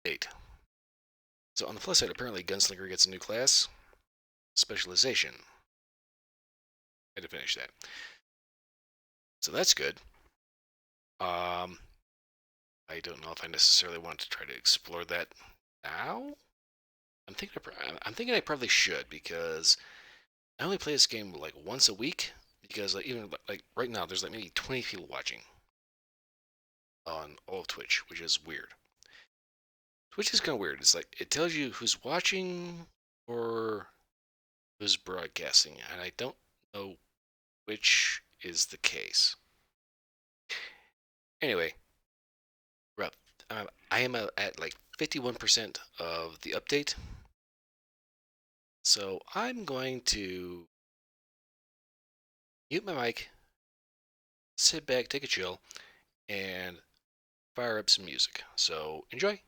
update. So on the plus side, apparently Gunslinger gets a new class, specialization. I had to finish that. So that's good. I don't know if I necessarily want to try to explore that now. I'm thinking I probably should, because I only play this game like once a week, because like, even like right now there's like maybe 20 people watching on all of Twitch, which is weird. Twitch is kind of weird. It's like it tells you who's watching or who's broadcasting, and I don't know which is the case. Anyway, I am at like 51% of the update, so I'm going to mute my mic, sit back, take a chill, and fire up some music. So enjoy.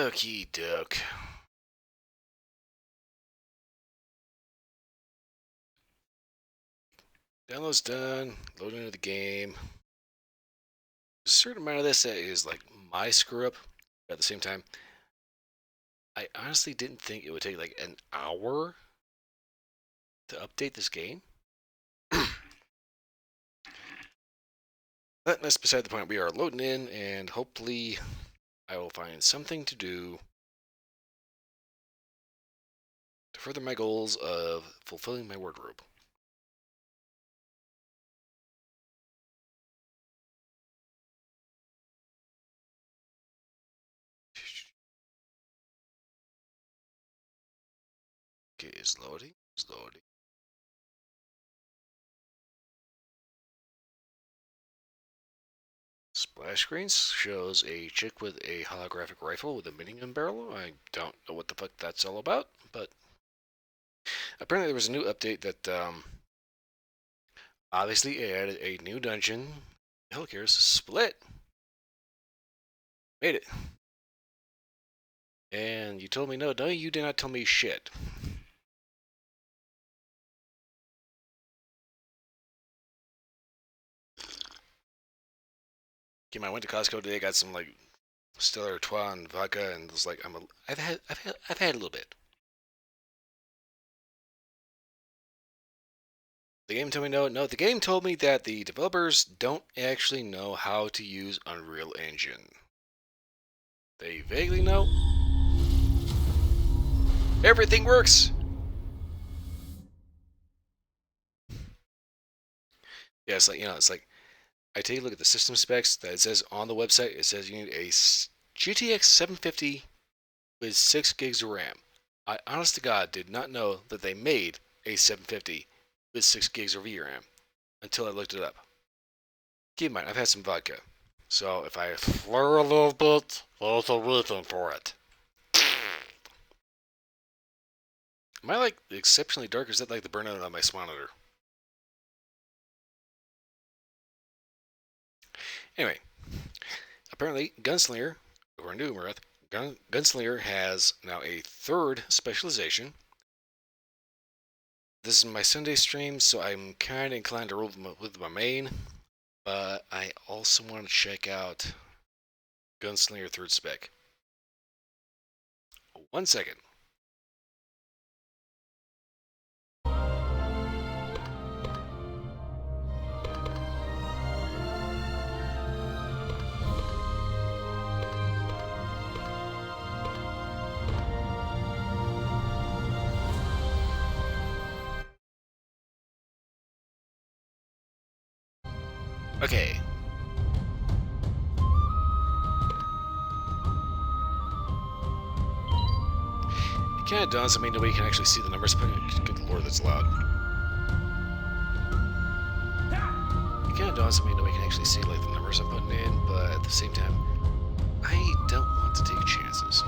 Okie doke. Download's done. Loading into the game. There's a certain amount of this that is like my screw up. But at the same time, I honestly didn't think it would take like an hour to update this game. But that's beside the point. We are loading in, and hopefully I will find something to do to further my goals of fulfilling my wardrobe. Okay, it's loading. It's loading. Splash screens shows a chick with a holographic rifle with a minigun barrel. I don't know what the fuck that's all about, but apparently there was a new update that obviously added a new dungeon. Hell cares? Split. Made it. And you told me no, you did not tell me shit. I went to Costco today, got some like Stellar Trois and vodka, and was like, I've had a little bit. The game told me no. The game told me that the developers don't actually know how to use Unreal Engine. They vaguely know. Everything works. Yeah, it's like I take a look at the system specs that it says on the website. It says you need a GTX 750 with 6 gigs of RAM. I honest to God did not know that they made a 750 with 6 gigs of VRAM until I looked it up. Keep in mind, I've had some vodka. So if I slur a little bit, there's a reason for it. Am I like exceptionally dark, or is that like the burnout on my monitor? Anyway, apparently Gunslinger, or New Umarath, Gunslinger has now a third specialization. This is my Sunday stream, so I'm kind of inclined to roll with my main, but I also want to check out Gunslinger third spec. 1 second. Okay. It kind of dawns on me nobody can actually see the numbers. Good lord, that's loud. It kind of dawns on me nobody can actually see like the numbers I'm putting in, but at the same time, I don't want to take chances.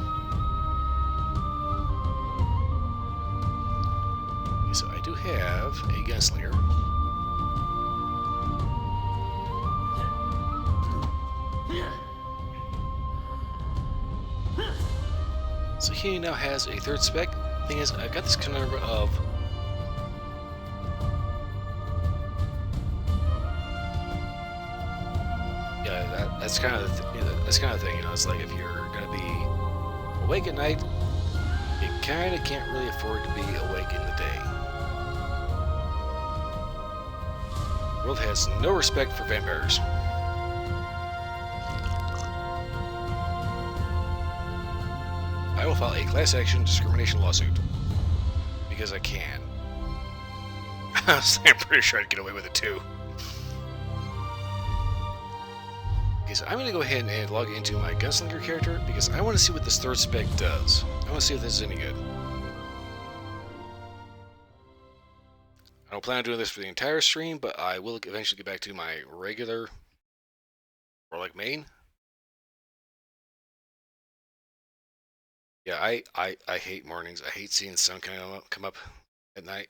Okay, so I do have a Gunslinger. So he now has a third spec. Thing is, I've got this conundrum of that's kind of the thing, you know. It's like if you're gonna be awake at night, you kind of can't really afford to be awake in the day. The world has no respect for vampires. I will file a class action discrimination lawsuit because I can. I'm pretty sure I'd get away with it too. Okay, so I'm going to go ahead and log into my Gunslinger character because I want to see what this third spec does. I want to see if this is any good. I don't plan on doing this for the entire stream, but I will eventually get back to my regular or like main. Yeah, I hate mornings. I hate seeing the sun come up at night.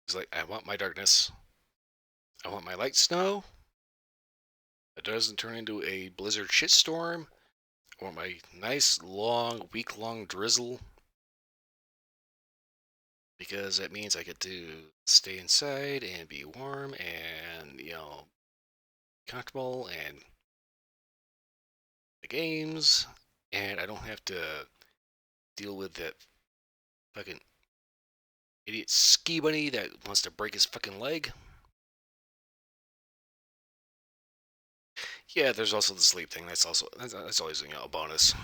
It's like, I want my darkness. I want my light snow. It doesn't turn into a blizzard shitstorm want my nice, long, week-long drizzle. Because that means I get to stay inside and be warm and, comfortable and the games. And I don't have to deal with that fucking idiot ski bunny that wants to break his fucking leg. Yeah, there's also the sleep thing. That's always a bonus.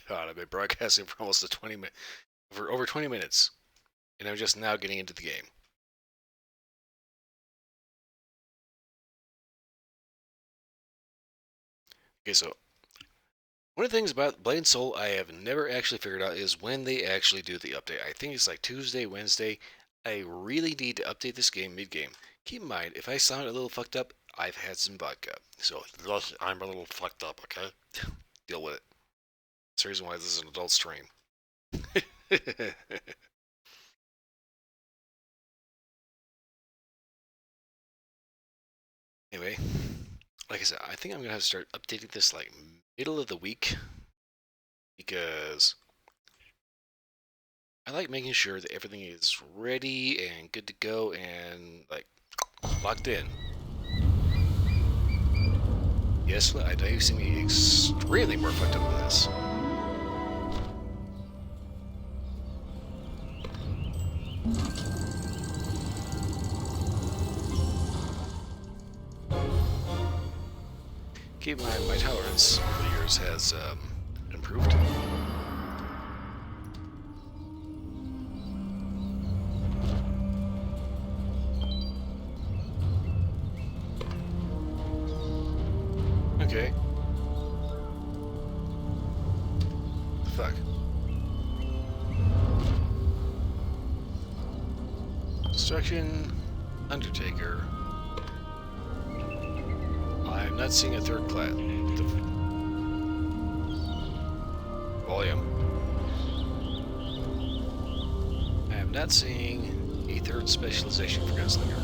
God, I've been broadcasting for almost for over 20 minutes, and I'm just now getting into the game. Okay, so one of the things about Blade and Soul I have never actually figured out is when they actually do the update. I think it's like Tuesday, Wednesday. I really need to update this game mid-game. Keep in mind, if I sound a little fucked up, I've had some vodka. So, I'm a little fucked up, okay? Deal with it. That's the reason why this is an adult stream. Anyway, like I said, I think I'm gonna have to start updating this like middle of the week because I like making sure that everything is ready and good to go and like locked in. Yes, I know you see me extremely more fucked up than this. Keep in mind, my tolerance over the years has improved. Okay. Fuck. Destruction, Undertaker. I'm not seeing a third class. Volume. I am not seeing a third specialization for Gunslinger.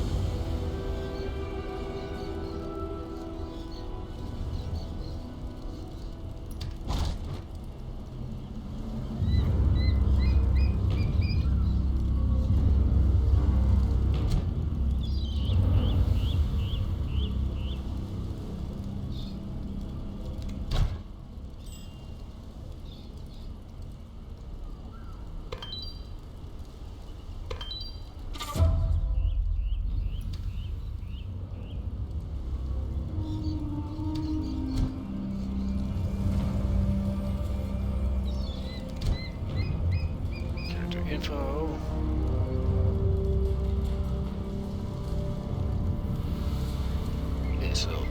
Info. Okay, so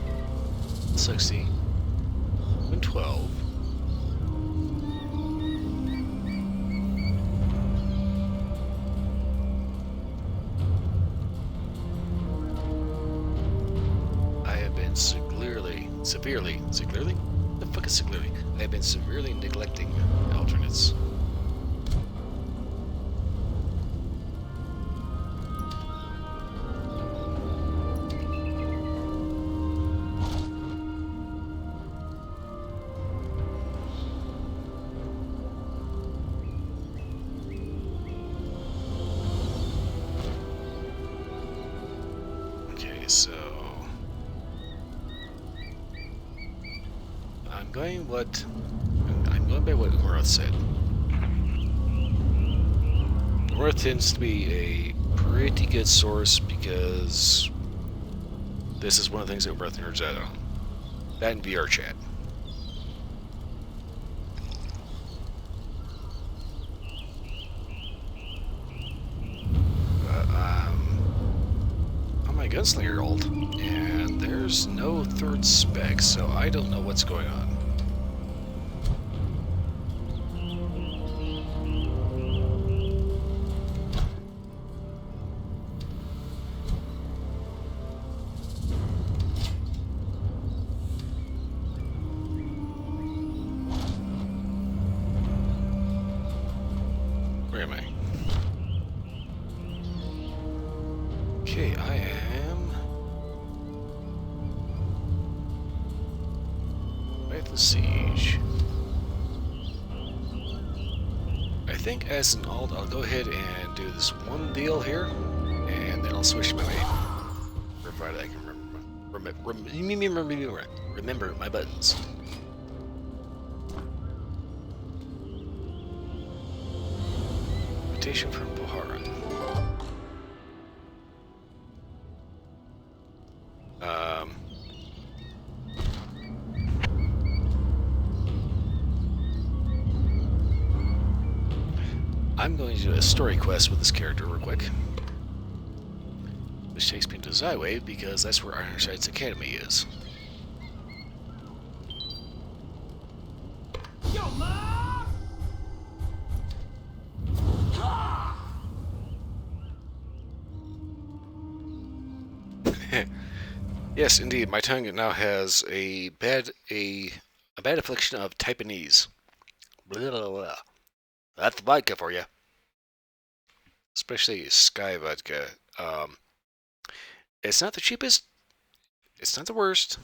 60, 112. I have been severely? What the fuck is severely? I have been severely neglecting alternates. So I'm going by what Umarath said. Umarath tends to be a pretty good source because this is one of the things that Umarath nerds out on. That and VR chat. Gunslinger ult, and there's no third spec, so I don't know what's going on. Where am I? Okay, I am at the siege. I think as an alt, I'll go ahead and do this one deal here, and then I'll switch my main. Provided I can remember my buttons. Invitation from Buharan. I'm going to do a story quest with this character real quick, which takes me to Zyway because that's where Ironside's Academy is. Yo, Mom! Yes, indeed, my tongue now has a bad affliction of Taiwanese. Blah, blah, blah. That's vodka for you. Especially Sky vodka. It's not the cheapest. It's not the worst.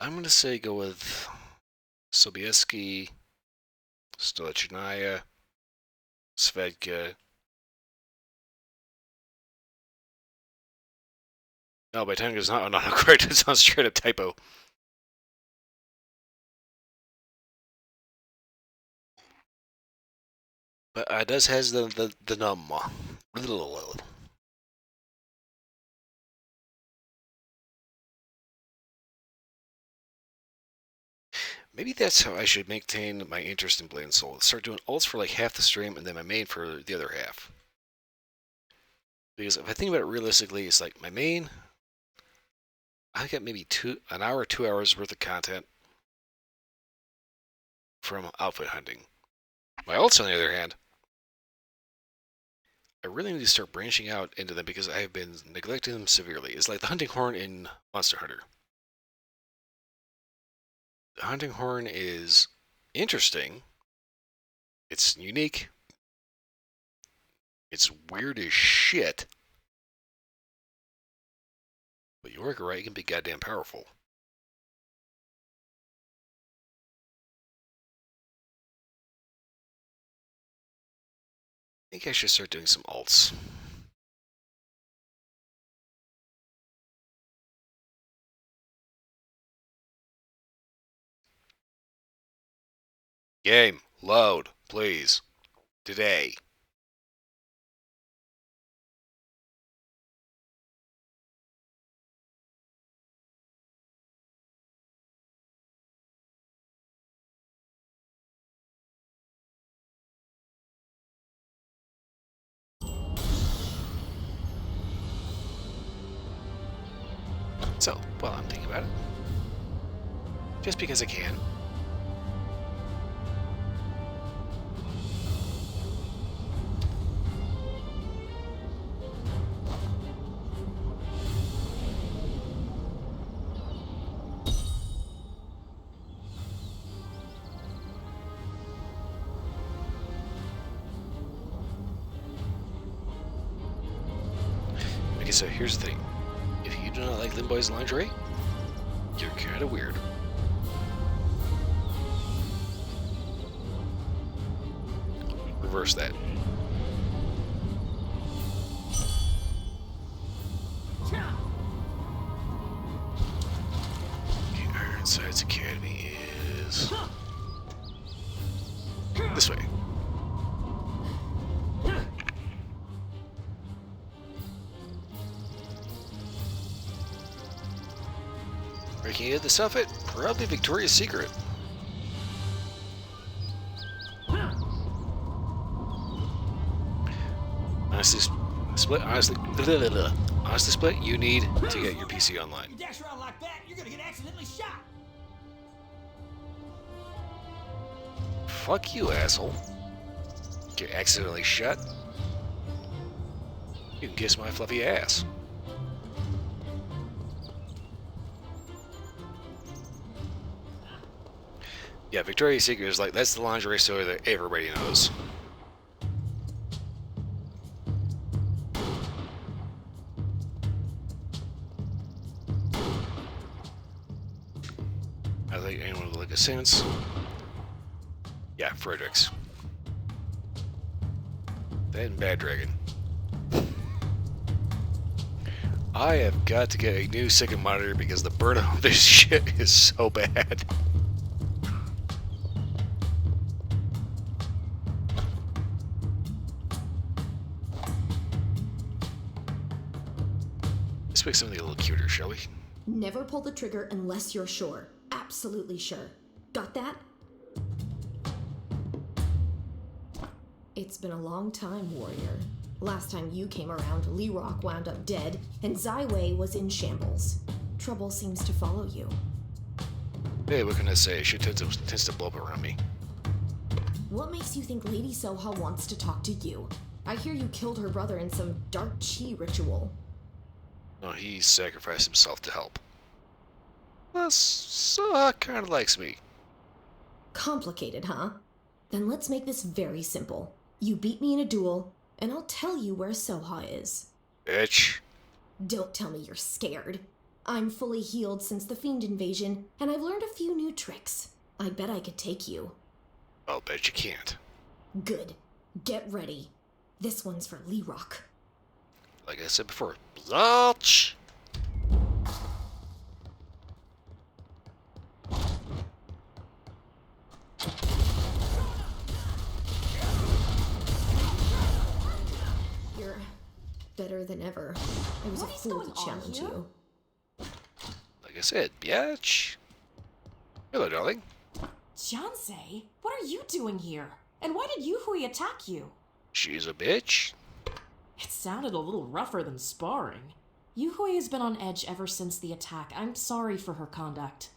I'm going to say go with Sobieski, Stolichnaya, Svedka. No, my tongue is not correct. It sounds straight up typo. But it does has the num. Maybe that's how I should maintain my interest in Blade and Soul. Start doing ults for like half the stream and then my main for the other half. Because if I think about it realistically, it's like my main, I got maybe an hour, 2 hours worth of content from outfit hunting. My ults, on the other hand, I really need to start branching out into them because I have been neglecting them severely. It's like the hunting horn in Monster Hunter. The hunting horn is interesting. It's unique. It's weird as shit. But you work it right, it can be goddamn powerful. I think I should start doing some alts. Game, load, please. Today. So, well, I'm thinking about it. Just because I can. Okay, so here's the thing. If you do not like Limboy's lingerie, you're kind of weird. Reverse that. Okay, Ironside's Academy is this way. Breaking into this outfit, probably Victoria's Secret. Honestly, Split, you need to get your PC online. You dash around like that, you're gonna get accidentally shot. Fuck you, asshole. Get accidentally shot. You can kiss my fluffy ass. Yeah, Victoria's Secret is like, that's the lingerie store that everybody knows. I think anyone with like a sense. Yeah, Fredericks. That and Bad Dragon. I have got to get a new second monitor because the burn on this shit is so bad. Let's make something a little cuter, shall we? Never pull the trigger unless you're sure. Absolutely sure. Got that? It's been a long time, warrior. Last time you came around, Lee Rock wound up dead, and Zyway was in shambles. Trouble seems to follow you. Hey, what can I say? Shit tends to blow up around me. What makes you think Lady Soha wants to talk to you? I hear you killed her brother in some dark chi ritual. No, he sacrificed himself to help. Plus, kind of likes me. Complicated, huh? Then let's make this very simple. You beat me in a duel, and I'll tell you where Soha is. Bitch. Don't tell me you're scared. I'm fully healed since the Fiend invasion, and I've learned a few new tricks. I bet I could take you. I'll bet you can't. Good. Get ready. This one's for Lee Rock. Like I said before, Blotch! You're better than ever. I was a fool to challenge you. Like I said, biatch. Hello, darling. Jiansei, what are you doing here? And why did Yuhui attack you? She's a bitch. It sounded a little rougher than sparring. Yuhui has been on edge ever since the attack. I'm sorry for her conduct.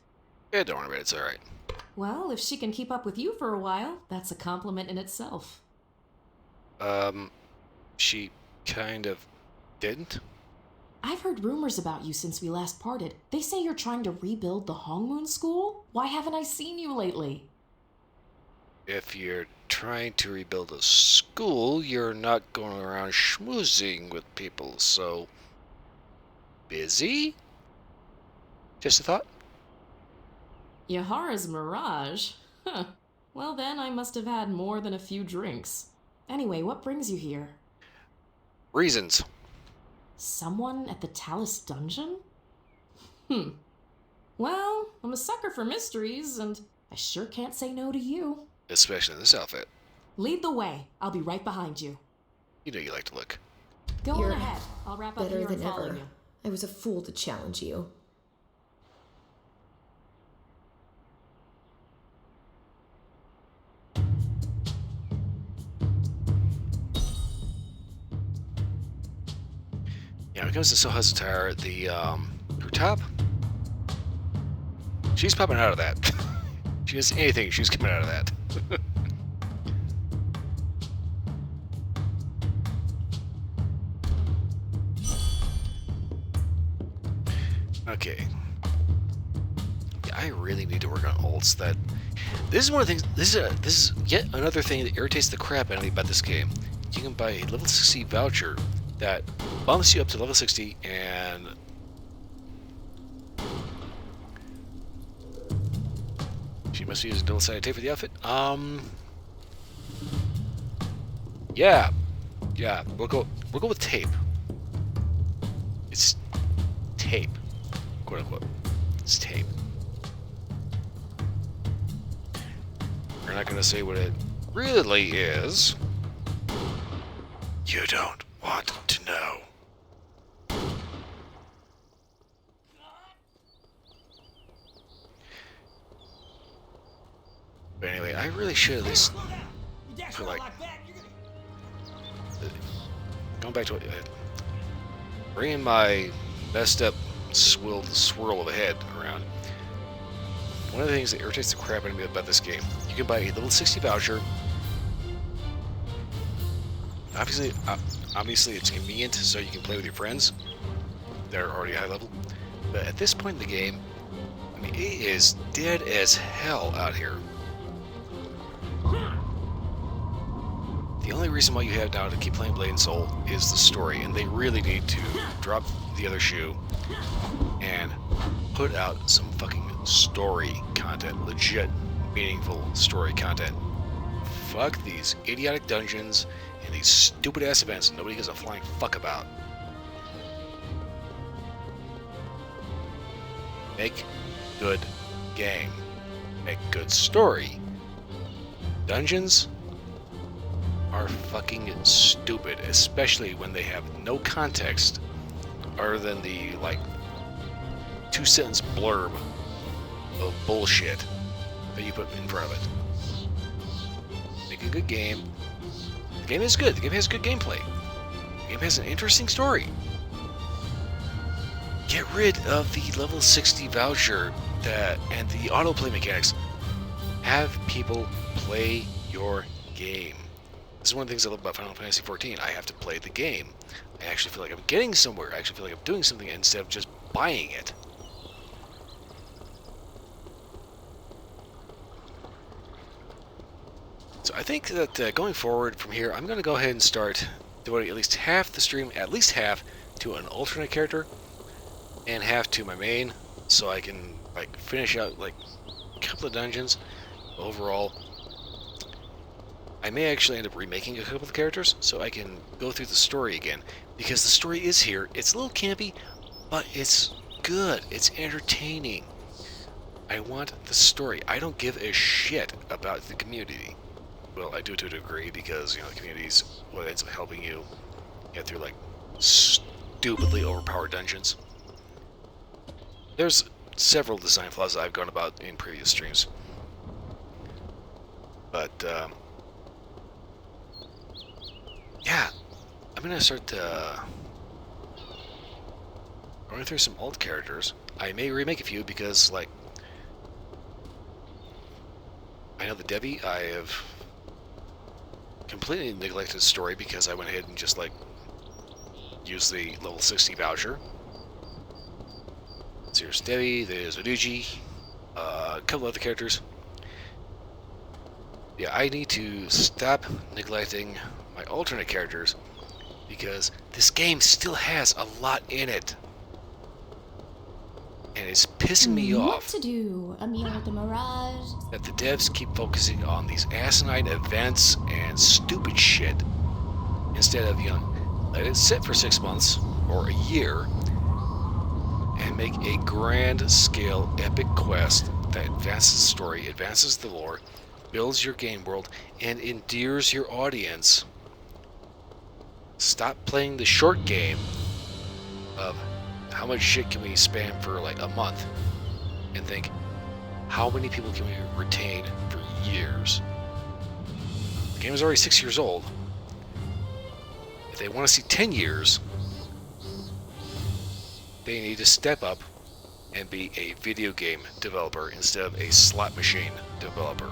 Yeah, don't worry about it, it's alright. Well, if she can keep up with you for a while, that's a compliment in itself. She kind of didn't? I've heard rumors about you since we last parted. They say you're trying to rebuild the Hongmoon School? Why haven't I seen you lately? If you're trying to rebuild a school, you're not going around schmoozing with people, so... Busy? Just a thought? Yahara's Mirage? Huh. Well then, I must have had more than a few drinks. Anyway, what brings you here? Reasons. Someone at the Talus Dungeon? Well, I'm a sucker for mysteries, and I sure can't say no to you. Especially in this outfit. Lead the way. I'll be right behind you. You know you like to look. Go You're on ahead. I'll wrap up better here and than follow ever. you. I was a fool to challenge you. Yeah, when it comes to Soha's attire, her top, she's popping out of that. She does anything, she's coming out of that. Okay. Yeah, I really need to work on ults. This is one of the things. This is yet another thing that irritates the crap out of me about this game. You can buy a level 60 voucher that bumps you up to level 60 and she must be using double-sided tape for the outfit. Yeah, we'll go with tape. It's tape, quote unquote. It's tape. We're not gonna say what it really is. You don't want to know. But anyway, I really should at least for like going back to what bringing my messed up swirl of a head around. One of the things that irritates the crap out of me about this game, you can buy a level 60 voucher. Obviously, it's convenient, so you can play with your friends that are already high level. But at this point in the game, I mean, it is dead as hell out here. The only reason why you have now to keep playing Blade and Soul is the story, and they really need to drop the other shoe and put out some fucking story content, legit, meaningful story content. Fuck these idiotic dungeons and these stupid ass events that nobody gives a flying fuck about. Make good game. Make good story. Dungeons are fucking stupid, especially when they have no context other than the, like, 2-sentence blurb of bullshit that you put in front of it. Make a good game. The game is good. The game has good gameplay. The game has an interesting story. Get rid of the level 60 voucher and the autoplay mechanics. Have people play your game. This is one of the things I love about Final Fantasy XIV. I have to play the game. I actually feel like I'm getting somewhere. I actually feel like I'm doing something instead of just buying it. So I think that going forward from here, I'm going to go ahead and start devoting at least half the stream, at least half, to an alternate character, and half to my main, so I can like finish out like a couple of dungeons. Overall, I may actually end up remaking a couple of characters, so I can go through the story again, because the story is here. It's a little campy, but it's good. It's entertaining. I want the story. I don't give a shit about the community. Well, I do to a degree, because, you know, the community's what ends up helping you get through, like, stupidly overpowered dungeons. There's several design flaws that I've gone about in previous streams. But, yeah, I'm going to start going through some alt characters. I may remake a few because, like, I know the Debbie, I have completely neglected the story because I went ahead and just, like, used the level 60 voucher. So here's Debbie, there's Oduji, a couple other characters. Yeah, I need to stop neglecting my alternate characters because this game still has a lot in it. And it's pissing me What off to do? Emile de Mirage. that the devs keep focusing on these asinine events and stupid shit instead of, you know, let it sit for 6 months or a year and make a grand scale epic quest that advances the story, advances the lore, builds your game world, and endears your audience. Stop playing the short game of how much shit can we spam for like a month and think, how many people can we retain for years? The game is already 6 years old. If they want to see 10 years, they need to step up and be a video game developer instead of a slot machine developer.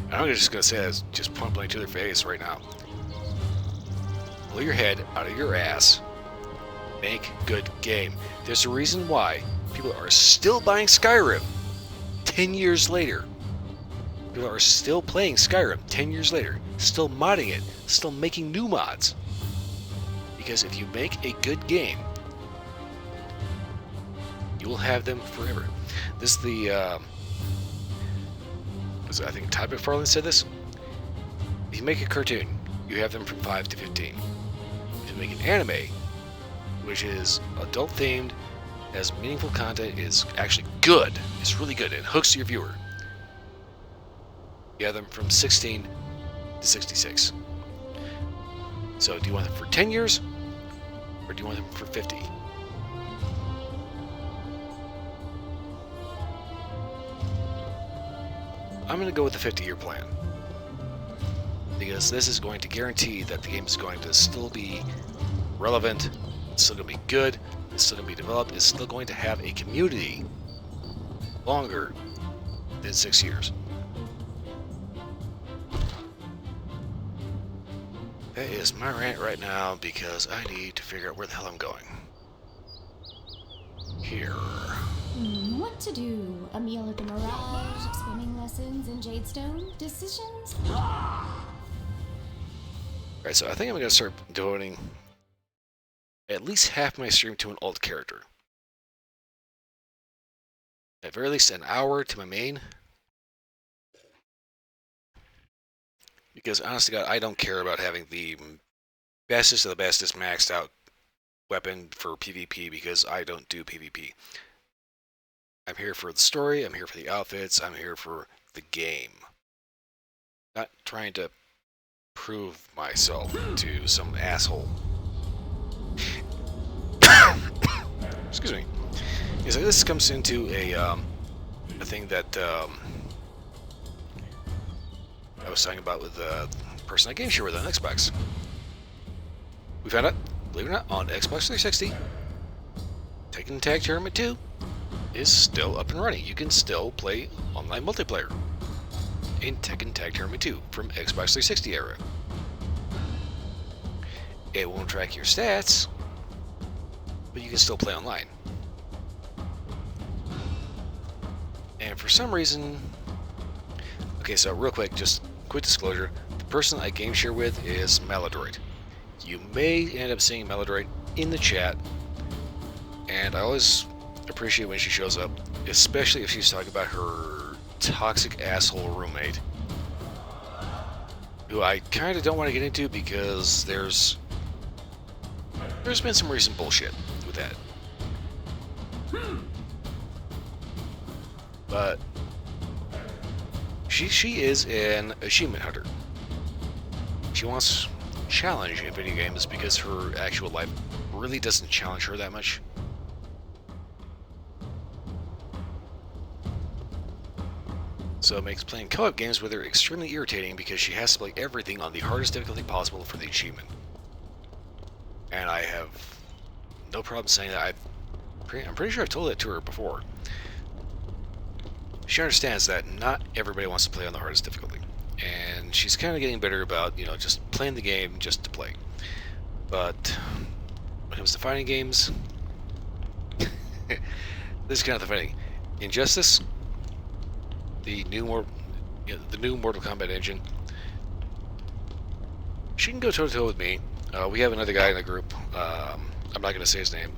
And I'm just going to say that just point blank to their face right now. Pull your head out of your ass. Make good game. There's a reason why people are still buying Skyrim 10 years later. People are still playing Skyrim 10 years later. Still modding it. Still making new mods. Because if you make a good game, you will have them forever. This is the, I think Todd McFarlane said this. If you make a cartoon, you have them from 5 to 15. If you make an anime, which is adult themed, has meaningful content, is actually good, it's really good, it hooks your viewer, you have them from 16 to 66. So do you want them for 10 years, or do you want them for 50? I'm going to go with the 50-year plan, because this is going to guarantee that the game is going to still be relevant, it's still going to be good, it's still going to be developed, it's still going to have a community longer than 6 years. That is my rant right now, because I need to figure out where the hell I'm going. Here. What What to do? A meal at the Mirage, swimming lessons in Jadestone? Decisions? Alright, so I think I'm going to start devoting at least half my stream to an alt character. At very least an hour to my main. Because honestly, God, I don't care about having the bestest of the bestest maxed out weapon for PvP because I don't do PvP. I'm here for the story, I'm here for the outfits, I'm here for the game. Not trying to prove myself to some asshole. Excuse me. Yeah, so this comes into a thing that I was talking about with the person I game share with on Xbox. We found out, believe it or not, on Xbox 360, Tekken Tag Tournament 2 is still up and running. You can still play online multiplayer in Tekken Tag Tournament 2 from Xbox 360 era. It won't track your stats, but you can still play online. And for some reason... Okay, so real quick, just quick disclosure. The person I game share with is Maladroid. You may end up seeing Maladroid in the chat, and I always appreciate when she shows up, especially if she's talking about her toxic asshole roommate, who I kind of don't want to get into because there's been some recent bullshit with that. But she is an achievement hunter. She wants challenge in video games because her actual life really doesn't challenge her that much. So it makes playing co-op games with her extremely irritating because she has to play everything on the hardest difficulty possible for the achievement. And I have no problem saying that. I'm pretty sure I've told that to her before. She understands that not everybody wants to play on the hardest difficulty. And she's kind of getting better about, just playing the game just to play. But when it comes to fighting games, this is kind of the funny. Injustice, the new Mortal Kombat engine, she can go toe-to-toe with me. We have another guy in the group. I'm not going to say his name.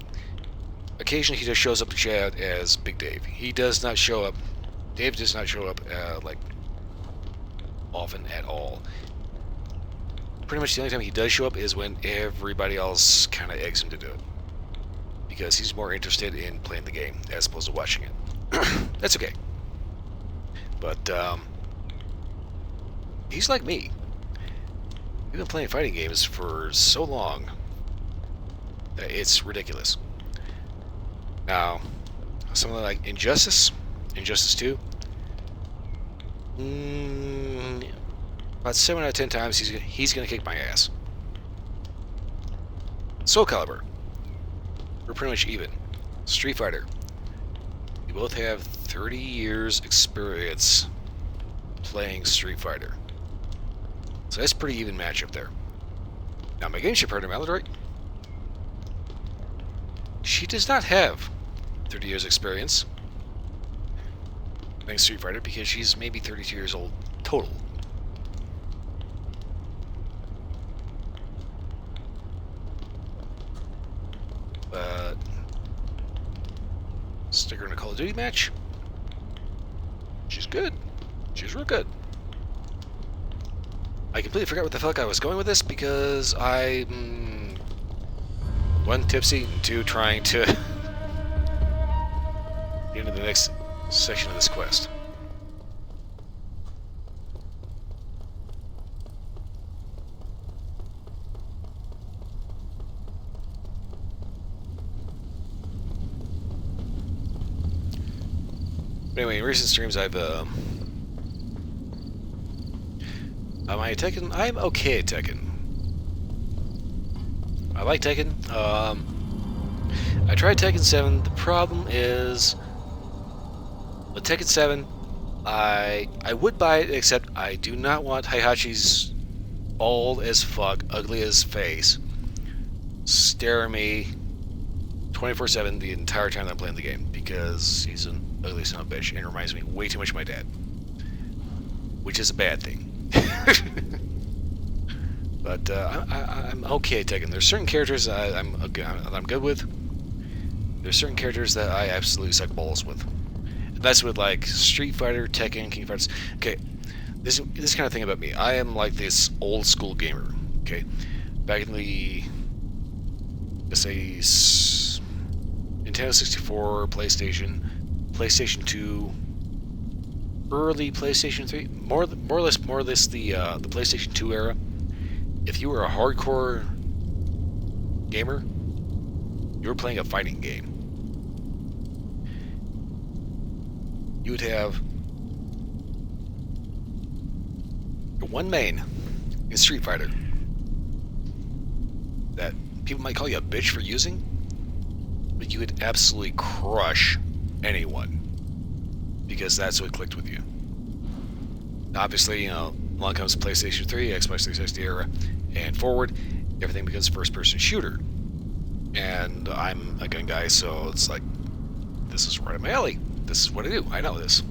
Occasionally he just shows up to chat as Big Dave. He does not show up. Dave does not show up often at all. Pretty much the only time he does show up is when everybody else kind of eggs him to do it, because he's more interested in playing the game as opposed to watching it. That's okay. But he's like me. We've been playing fighting games for so long that it's ridiculous. Now, something like Injustice 2, about 7 out of 10 times he's gonna kick my ass. Soul Calibur, we're pretty much even. Street Fighter, we both have 30 years experience playing Street Fighter, so that's a pretty even matchup there. Now my game ship partner Maladroid, she does not have 30 years experience playing Street Fighter because she's maybe 32 years old total. But stick her in a Call of Duty match, she's good. She's real good. I completely forgot what the fuck I was going with this because I'm one, tipsy, and two, trying to get into the next section of this quest. But anyway, in recent streams I've am I Tekken? I'm okay at Tekken. I like Tekken. I tried Tekken 7. The problem is with Tekken 7, I would buy it, except I do not want Heihachi's bald as fuck, ugly as face stare at me 24/7 the entire time that I'm playing the game because he's an ugly son of a bitch and reminds me way too much of my dad, which is a bad thing. But I'm okay at Tekken. There's certain characters I'm good with. There's certain characters that I absolutely suck balls with. And that's with like Street Fighter, Tekken, King of Fighters. Okay, this kind of thing about me. I am like this old school gamer. Okay, back in the, let's say, Nintendo 64, PlayStation 2, early PlayStation 3, more or less the PlayStation 2 era. If you were a hardcore gamer, you were playing a fighting game. You would have one main in Street Fighter that people might call you a bitch for using, but you would absolutely crush anyone because that's what clicked with you. Obviously, along comes PlayStation 3, Xbox 360 era, and forward, everything becomes first-person shooter. And I'm a gun guy, so it's like, this is right up my alley. This is what I do. I know this.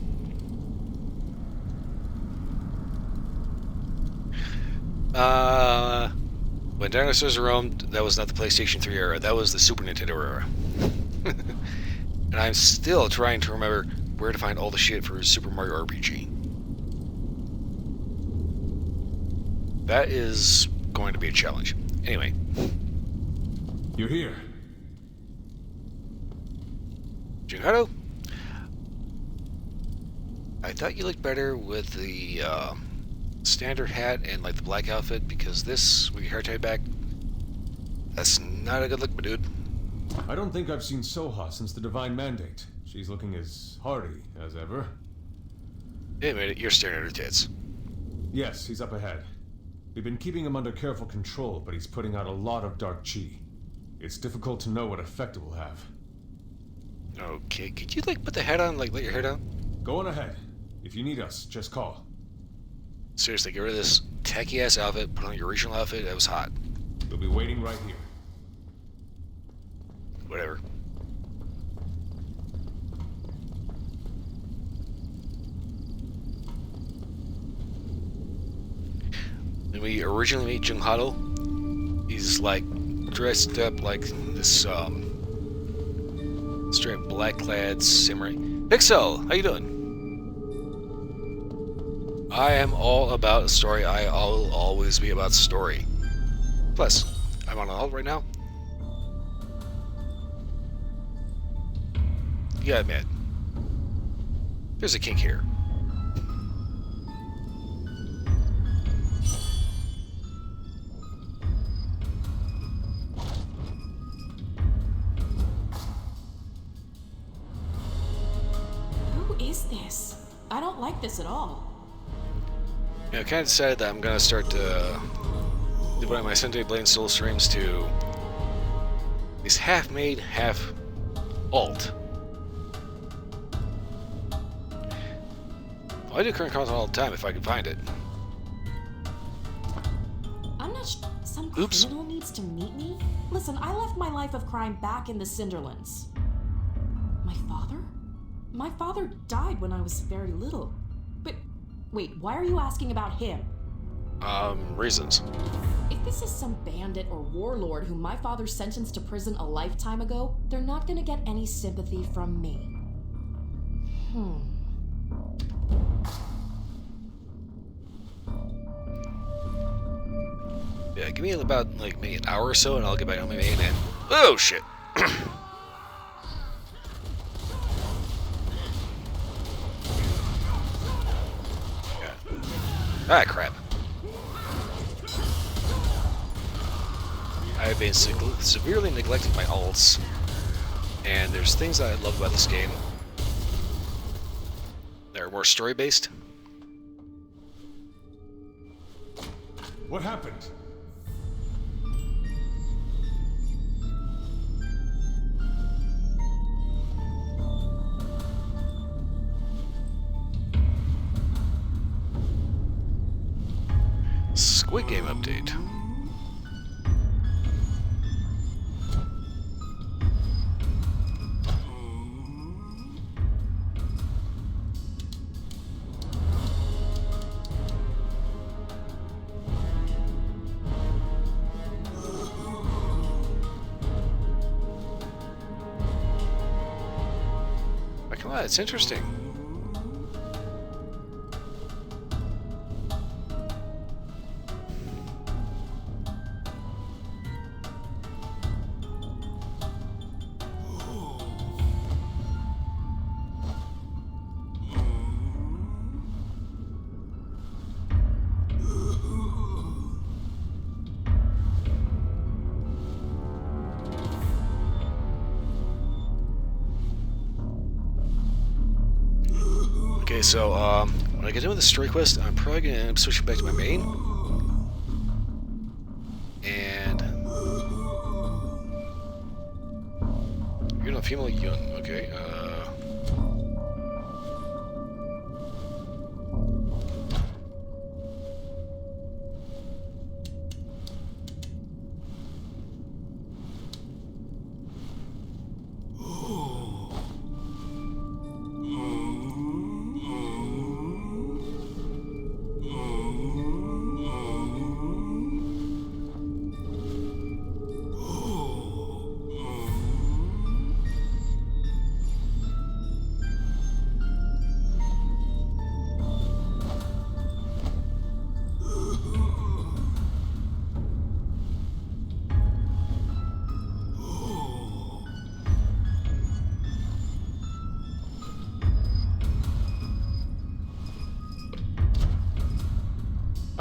When dinosaurs roamed, that was not the PlayStation 3 era. That was the Super Nintendo era. And I'm still trying to remember where to find all the shit for Super Mario RPG. That is going to be a challenge. Anyway. You're here. Junhado? I thought you looked better with the standard hat and like the black outfit, because this, with your hair tied back, that's not a good look, my dude. I don't think I've seen Soha since the Divine Mandate. She's looking as hardy as ever. Hey, mate, you're staring at her tits. Yes, he's up ahead. We've been keeping him under careful control, but he's putting out a lot of dark chi. It's difficult to know what effect it will have. Okay, could you like put the hat on, like let your hair down? Go on ahead. If you need us, just call. Seriously, get rid of this tacky ass outfit, put on your original outfit, that was hot. We'll be waiting right here. Whatever. When we originally meet Junhado, he's like dressed up like this straight black clad samurai. Pixel, how you doing? I am all about story. I'll always be about story. Plus, I'm on an alt right now. You gotta admit, there's a kink here. Who is this? I don't like this at all. You know, I kind of decided that I'm gonna start devoting my Sunday Blade Soul streams to these half-made, half-alt. I do current content all the time if I can find it. I'm not some Oops. criminal needs to meet me? Listen, I left my life of crime back in the Cinderlands. My father? My father died when I was very little. But, wait, why are you asking about him? Reasons. If this is some bandit or warlord whom my father sentenced to prison a lifetime ago, they're not gonna get any sympathy from me. Yeah, give me about, like, maybe an hour or so and I'll get back on my main and... Oh, shit! Yeah. Ah, crap. I've been severely neglecting my alts, and there's things that I love about this game. They're more story-based. What happened? Squid Game update. Oh, it's interesting. Okay, so when I get done with the story quest, I'm probably gonna end up switching back to my main. And you're not female young, okay.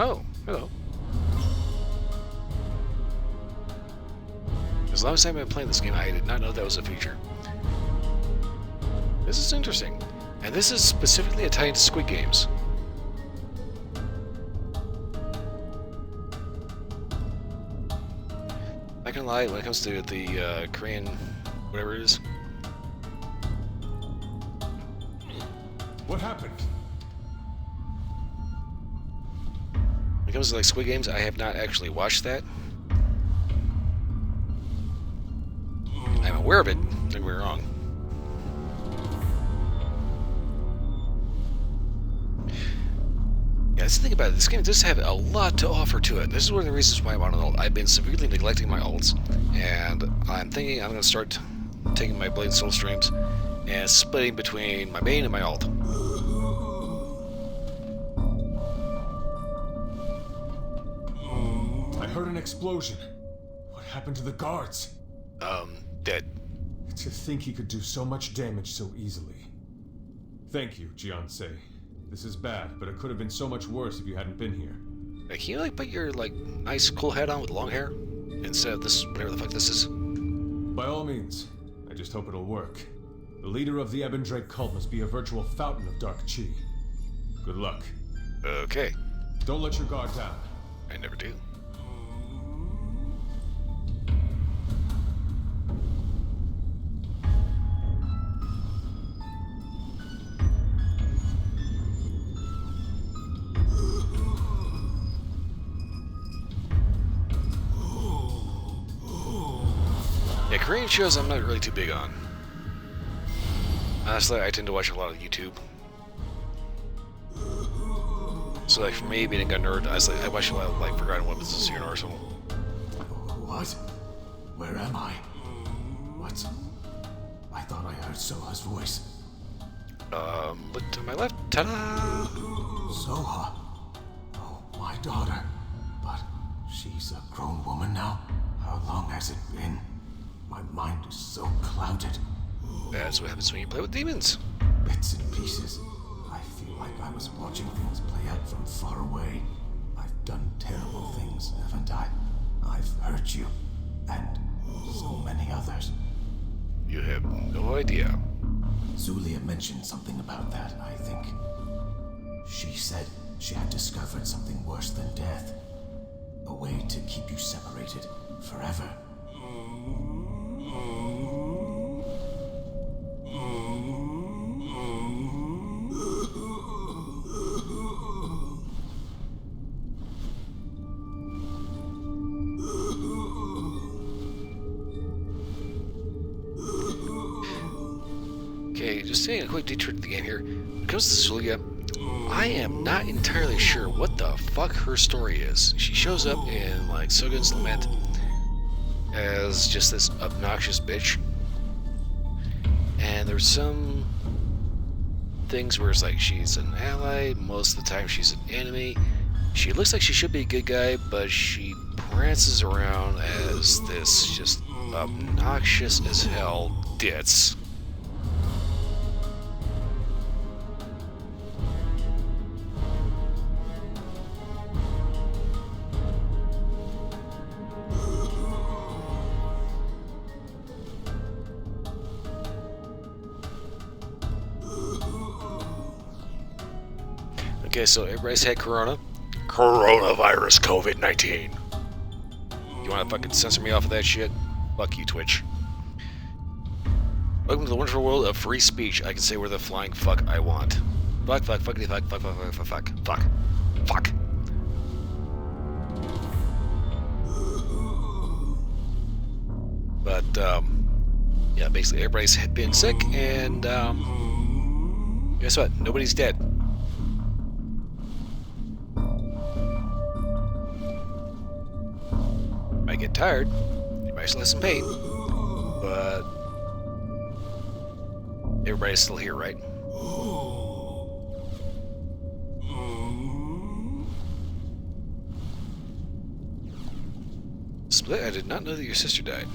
Oh, hello. As long as I've been playing this game, I did not know that was a feature. This is interesting. And this is specifically tied to Squid Games. Not gonna lie, when it comes to the Korean, whatever it is. What happened? When it comes to like Squid Games, I have not actually watched that. I'm aware of it, don't get me wrong. Yeah, that's the thing about it. This game does have a lot to offer to it. This is one of the reasons why I'm on an alt. I've been severely neglecting my alts, and I'm thinking I'm going to start taking my Blade and Soul streams and splitting between my main and my alt. I heard an explosion. What happened to the guards? Dead. To think he could do so much damage so easily. Thank you, Jiansei. This is bad, but it could have been so much worse if you hadn't been here. Can you like put your like nice cool hat on with long hair instead of this whatever the fuck this is? By all means. I just hope it'll work. The leader of the Ebon Drake cult must be a virtual fountain of dark chi. Good luck. Okay. Don't let your guard down. I never do. Yeah, Korean shows I'm not really too big on. Honestly, I tend to watch a lot of YouTube. So like for me, being a nerd, I watch a lot of like Forgotten Weapons of Universal. What? Where am I? What? I thought I heard Soha's voice. Look to my left. Ta-da! Soha? Oh, my daughter. But she's a grown woman now? How long has it been? My mind is so clouded. That's what happens when you play with demons. Bits and pieces. I feel like I was watching things play out from far away. I've done terrible things, haven't I? I've hurt you. And so many others. You have no idea. Zulia mentioned something about that, I think. She said she had discovered something worse than death. A way to keep you separated forever. Okay, just taking a quick detour to the game here. When it comes to Zulia, I am not entirely sure what the fuck her story is. She shows up in like Sogun's Lament as just this obnoxious bitch. And there's some things where it's like she's an ally, most of the time she's an enemy. She looks like she should be a good guy, but she prances around as this just obnoxious as hell ditz. Okay, so everybody's had coronavirus COVID-19. You wanna fucking censor me off of that shit? Fuck you, Twitch. Welcome to the wonderful world of free speech. I can say where the flying fuck I want. Fuck, fuck, fuckity, fuck, fuck, fuck, fuck, fuck, fuck, fuck, fuck. But, yeah, basically everybody's been sick, and, guess what? Nobody's dead. Might get tired, you might still have some pain, but everybody's still here, right? Split, I did not know that your sister died.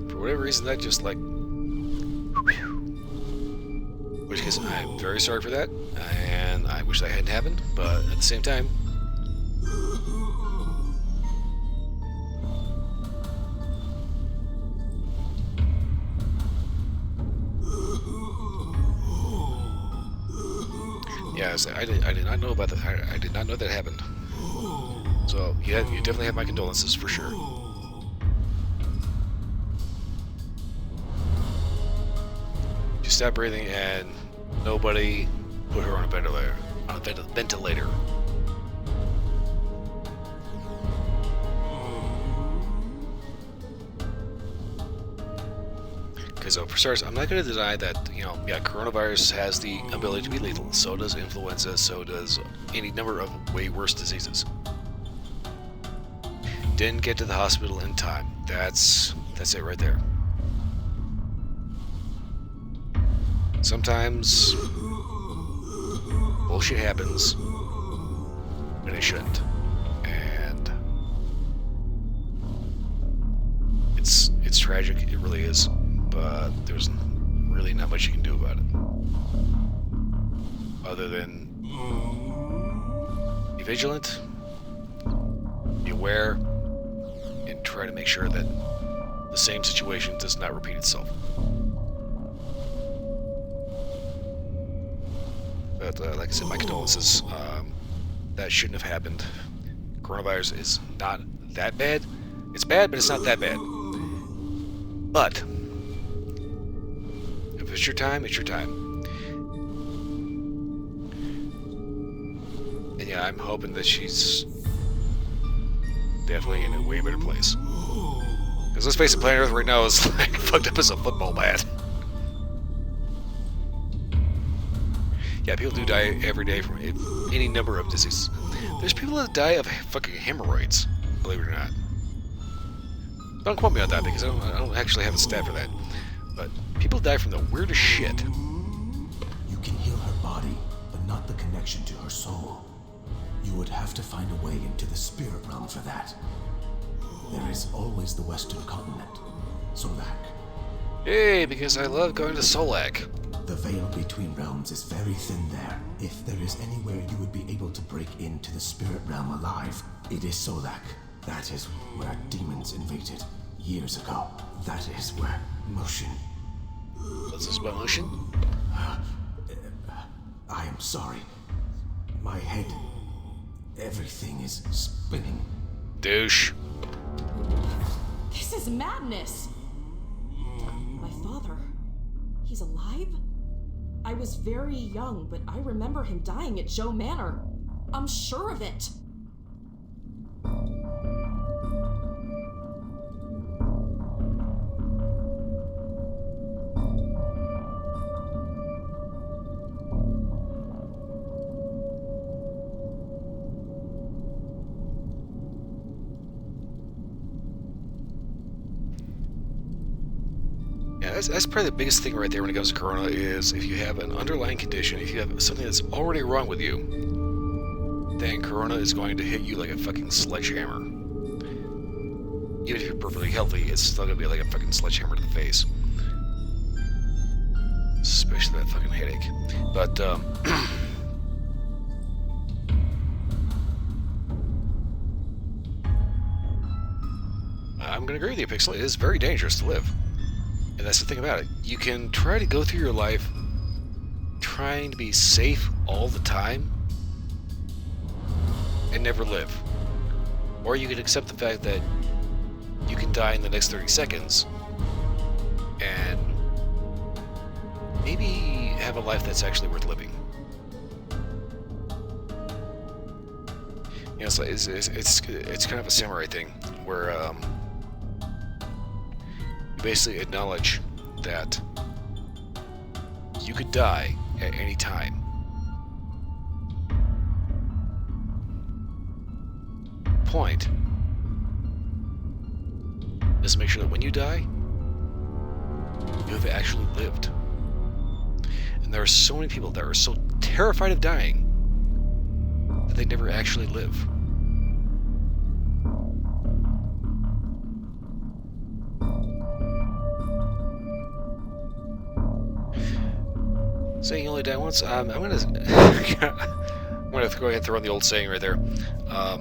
For whatever reason, that just like... Which case, I'm very sorry for that, and I wish that hadn't happened, but at the same time... Yeah, I did not know about that. I did not know that happened. So, yeah, you definitely have my condolences, for sure. She stopped breathing, and nobody put her on a ventilator. So for starters, I'm not going to deny that, you know, yeah, coronavirus has the ability to be lethal. So does influenza, so does any number of way worse diseases. Didn't get to the hospital in time. That's it right there. Sometimes bullshit happens when it shouldn't. And it's tragic, it really is. But there's really not much you can do about it. Other than be vigilant, be aware, and try to make sure that the same situation does not repeat itself. But like I said, my condolences. That shouldn't have happened. Coronavirus is not that bad. It's bad, but it's not that bad. But if it's your time, it's your time. And yeah, I'm hoping that she's definitely in a way better place. Because let's face it, planet Earth right now is like fucked up as a football bat. Yeah, people do die every day from any number of diseases. There's people that die of fucking hemorrhoids, believe it or not. Don't quote me on that because I don't actually have a stat for that. But people die from the weirdest shit. You can heal her body, but not the connection to her soul. You would have to find a way into the spirit realm for that. There is always the Western continent, Solak. Hey, because I love going to Solak. The veil between realms is very thin there. If there is anywhere you would be able to break into the spirit realm alive, it is Solak. That is where demons invaded years ago. That is where motion... What's this about motion? I am sorry. My head... everything is spinning. Douche. This is madness! My father... he's alive? I was very young, but I remember him dying at Joe Manor. I'm sure of it. that's probably the biggest thing right there when it comes to Corona is if you have an underlying condition, if you have something that's already wrong with you, then Corona is going to hit you like a fucking sledgehammer. Even if you're perfectly healthy, it's still going to be like a fucking sledgehammer to the face. Especially that fucking headache. But, I'm going to agree with you, Pixel. It is very dangerous to live. And that's the thing about it. You can try to go through your life trying to be safe all the time and never live. Or you can accept the fact that you can die in the next 30 seconds and maybe have a life that's actually worth living. You know, it's kind of a samurai thing where you basically acknowledge that you could die at any time. Point is to make sure that when you die, you have actually lived. And there are so many people that are so terrified of dying that they never actually live. Saying you only die once, I'm gonna I'm gonna go ahead and throw in the old saying right there. A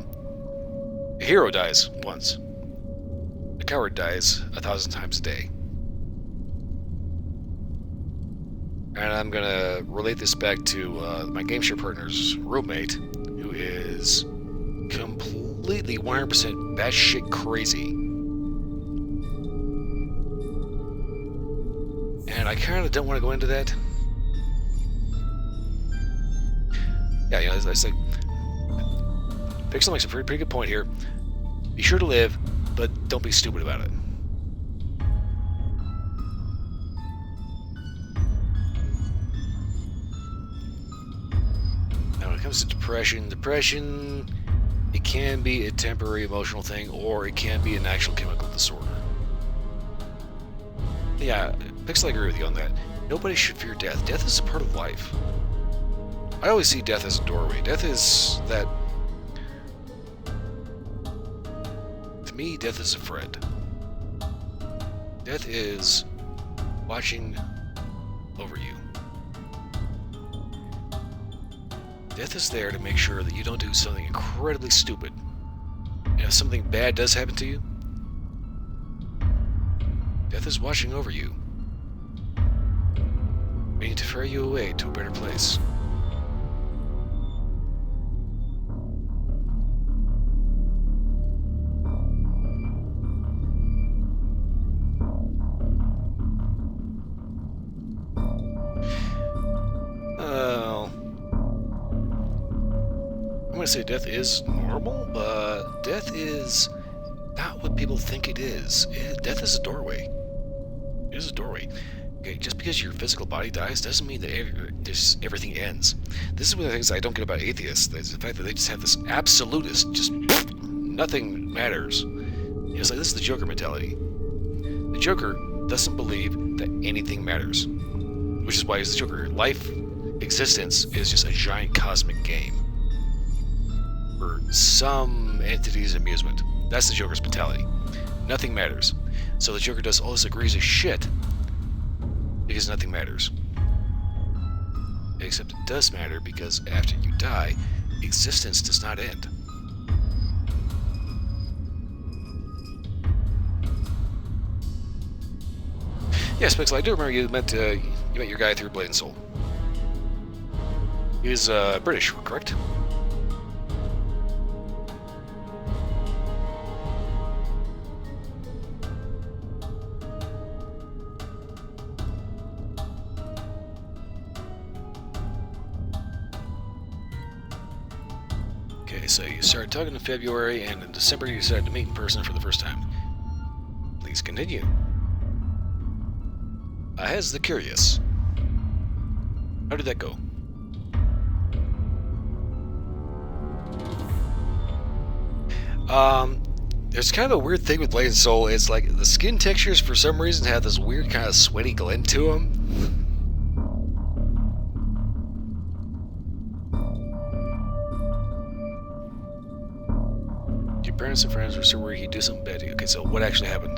hero dies once. A coward dies 1,000 times a day. And I'm gonna relate this back to my game share partner's roommate, who is completely 100% batshit crazy. And I kind of don't want to go into that. Yeah, you know, it's like Pixel makes a pretty good point here. Be sure to live, but don't be stupid about it. Now, when it comes to depression, it can be a temporary emotional thing, or it can be an actual chemical disorder. Yeah, Pixel, I agree with you on that. Nobody should fear death. Death is a part of life. I always see death as a doorway. Death is that... To me, death is a friend. Death is watching over you. Death is there to make sure that you don't do something incredibly stupid. And if something bad does happen to you, death is watching over you, waiting to ferry you away to a better place. I'm going to say death is normal, but death is not what people think it is. Death is a doorway. It is a doorway. Okay, just because your physical body dies doesn't mean that everything ends. This is one of the things I don't get about atheists. Is the fact that they just have this absolutist, just nothing matters. It's like this is the Joker mentality. The Joker doesn't believe that anything matters, which is why he's the Joker. Life, existence is just a giant cosmic game for some entity's amusement. That's the Joker's mentality. Nothing matters. So the Joker does all this egregious shit because nothing matters. Except it does matter, because after you die, existence does not end. Yes, Pixel, I do remember you met your guy through Blade and Soul. He was British, correct? Okay, so you started talking in February, and in December you decided to meet in person for the first time. Please continue. Has the curious. How did that go? there's kind of a weird thing with Blade and Soul. It's like the skin textures for some reason have this weird kind of sweaty glint to them. Your parents and friends were so worried he'd do something bad to you. Okay, so what actually happened?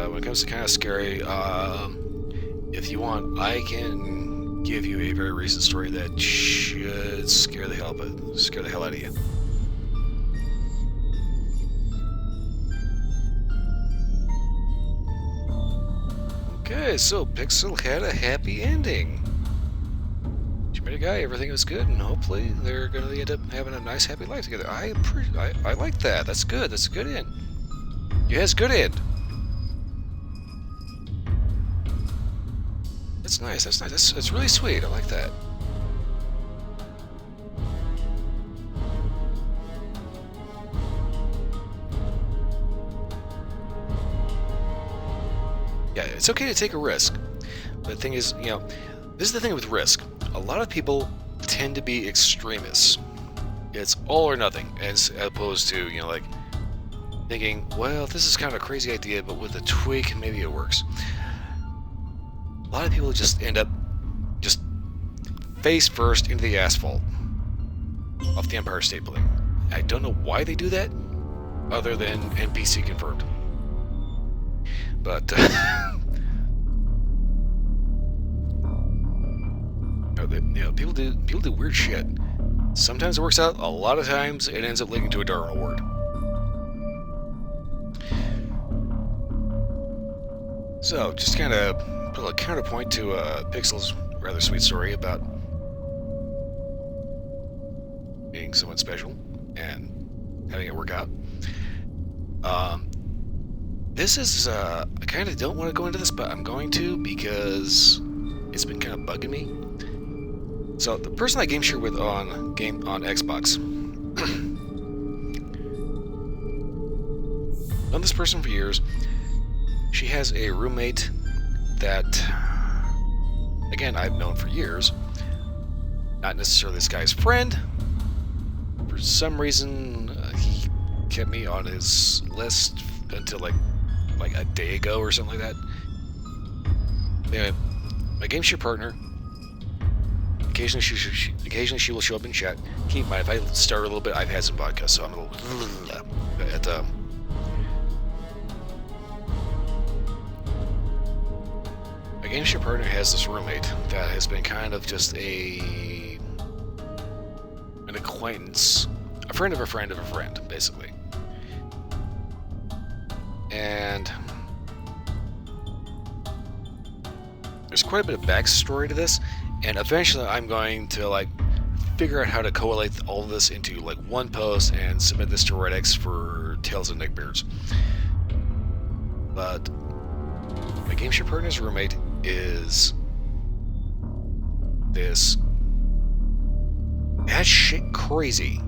When it comes to kind of scary, if you want, I can give you a very recent story that should scare the hell out of you. Okay, so Pixel had a happy ending. She met a guy, everything was good, and hopefully they're going to end up having a nice, happy life together. I like that. That's good. That's a good end. You has good end. That's nice. That's nice. That's really sweet. I like that. Yeah, it's okay to take a risk. But the thing is, you know, this is the thing with risk. A lot of people tend to be extremists. It's all or nothing, as opposed to, you know, like thinking, well, this is kind of a crazy idea, but with a tweak, maybe it works. A lot of people just end up just face first into the asphalt off the Empire State Building. I don't know why they do that, other than NPC confirmed. But you know, people do weird shit. Sometimes it works out. A lot of times it ends up leading to a Darwin Award. So, just kind of put a counterpoint to Pixel's rather sweet story about being someone special and having it work out. This is, I kind of don't want to go into this, but I'm going to because it's been kind of bugging me. So, the person I game share with on Xbox, known this person for years. She has a roommate that, again, I've known for years. Not necessarily this guy's friend. For some reason, he kept me on his list until like a day ago or something like that. Anyway, my game share partner. Occasionally she will show up in chat. Keep in mind, if I start a little bit, I've had some vodka, so I'm a little. My game share partner has this roommate that has been kind of just an acquaintance, a friend of a friend of a friend, basically. And there's quite a bit of backstory to this, and eventually I'm going to like figure out how to collate all of this into like one post and submit this to Reddit for Tales of Neckbeards. But my game share partner's roommate is this that shit crazy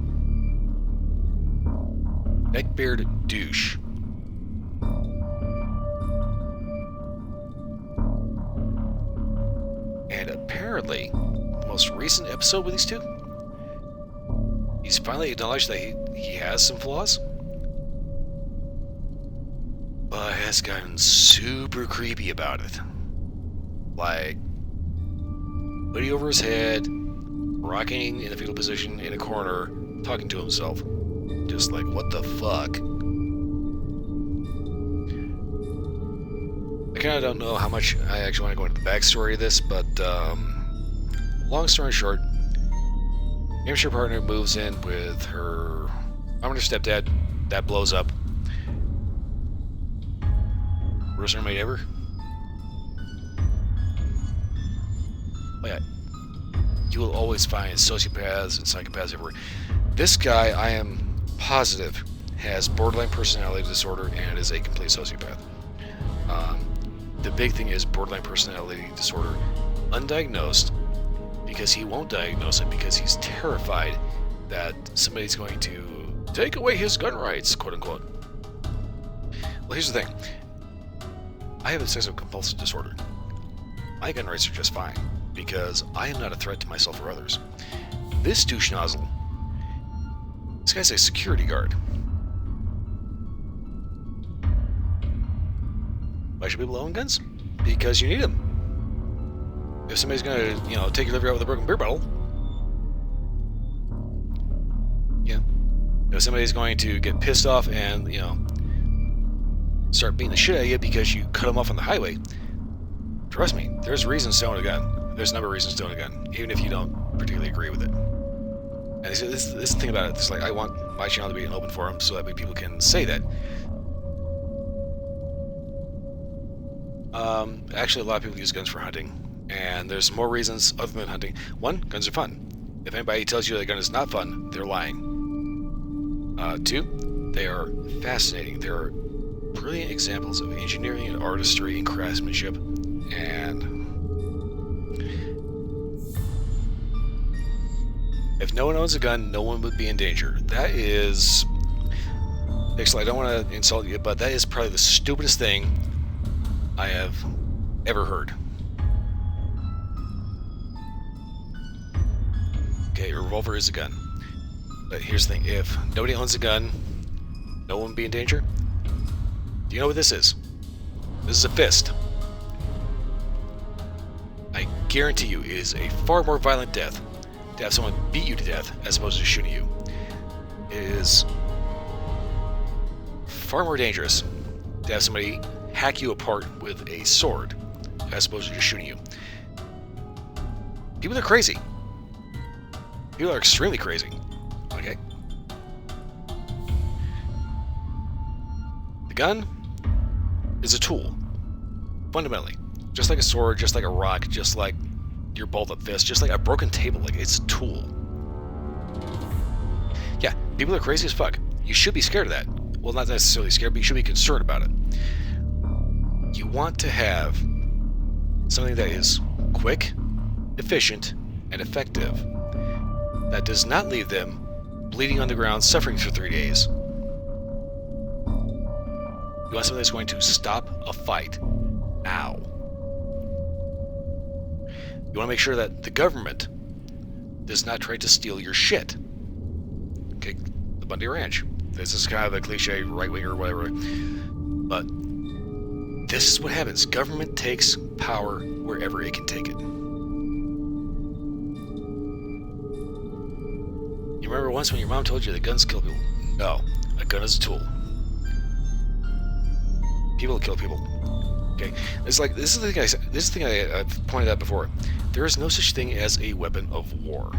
neckbeard douche. And apparently, the most recent episode with these two, he's finally acknowledged that he has some flaws, but has gotten super creepy about it. Like, hoodie over his head, rocking in a fetal position in a corner, talking to himself. Just like, what the fuck? I kind of don't know how much I actually want to go into the backstory of this, but long story short, game share partner moves in with her mom and her stepdad. That blows up. Worst roommate ever. Oh yeah, you will always find sociopaths and psychopaths everywhere. This guy, I am positive, has borderline personality disorder and is a complete sociopath. The big thing is borderline personality disorder, undiagnosed, because he won't diagnose it because he's terrified that somebody's going to Take away his gun rights, quote unquote. Well, here's the thing. I have obsessive compulsive disorder. My gun rights are just fine, because I am not a threat to myself or others. This douche nozzle, this guy's a security guard. Why should people own guns? Because you need them. If somebody's gonna, take your liver out with a broken beer bottle, if somebody's going to get pissed off and, start beating the shit out of you because you cut them off on the highway, trust me, there's reasons to own a gun. There's a number of reasons to own a gun, even if you don't particularly agree with it. And this is the thing about it. It's like, I want my channel to be an open forum so that way people can say that. Actually, a lot of people use guns for hunting, and there's more reasons other than hunting. One, guns are fun. If anybody tells you that a gun is not fun, they're lying. Two, they are fascinating. They're brilliant examples of engineering and artistry and craftsmanship, and if no one owns a gun, no one would be in danger. That is... Actually, I don't want to insult you, but that is probably the stupidest thing I have ever heard. Okay, a revolver is a gun. But here's the thing, if nobody owns a gun, no one would be in danger. Do you know what this is? This is a fist. I guarantee you it is a far more violent death to have someone beat you to death as opposed to shooting you. It is far more dangerous to have somebody hack you apart with a sword as opposed to just shooting you. People are crazy. People are extremely crazy. Okay? The gun is a tool, fundamentally. Just like a sword, just like a rock, just like your balled-up fist, just like a broken table. Like, it's a tool. Yeah, people are crazy as fuck. You should be scared of that. Well, not necessarily scared, but you should be concerned about it. You want to have something that is quick, efficient, and effective. That does not leave them bleeding on the ground, suffering for 3 days. You want something that's going to stop a fight now. You want to make sure that the government does not try to steal your shit. Okay, the Bundy Ranch. This is kind of a cliche right-wing or whatever. But this is what happens. Government takes power wherever it can take it. You remember once when your mom told you that guns kill people? No, a gun is a tool. People kill people. Okay, it's like this is the thing I've pointed out before. There is no such thing as a weapon of war.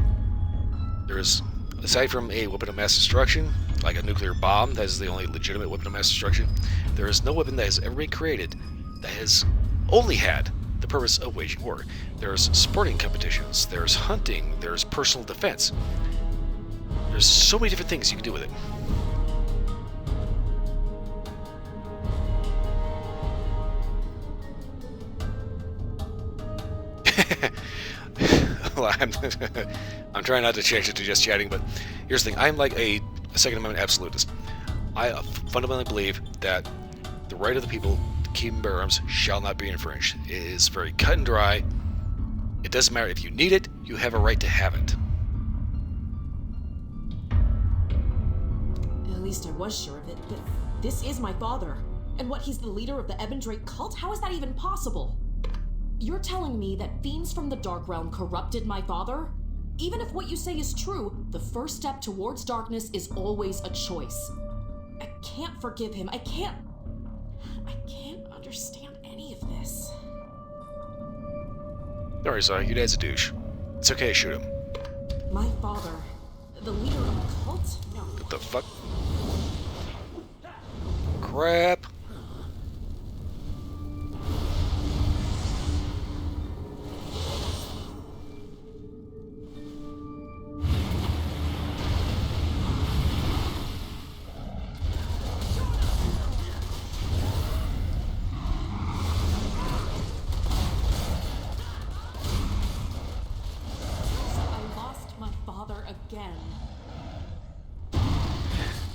There is, aside from a weapon of mass destruction, like a nuclear bomb, that is the only legitimate weapon of mass destruction. There is no weapon that has ever been created that has only had the purpose of waging war. There's sporting competitions. There's hunting. There's personal defense. There's so many different things you can do with it. Well, I'm trying not to change it to just chatting, but here's the thing. I'm like a Second Amendment absolutist. I fundamentally believe that the right of the people to keep and bear arms shall not be infringed. It is very cut and dry. It doesn't matter if you need it, you have a right to have it. At least I was sure of it, but this is my father. And what, he's the leader of the Eben Drake cult? How is that even possible? You're telling me that fiends from the Dark Realm corrupted my father? Even if what you say is true, the first step towards darkness is always a choice. I can't forgive him. I can't understand any of this. Don't worry, Zara, your dad's a douche. It's okay to shoot him. My father, the leader of a cult? No. What the fuck? Crap.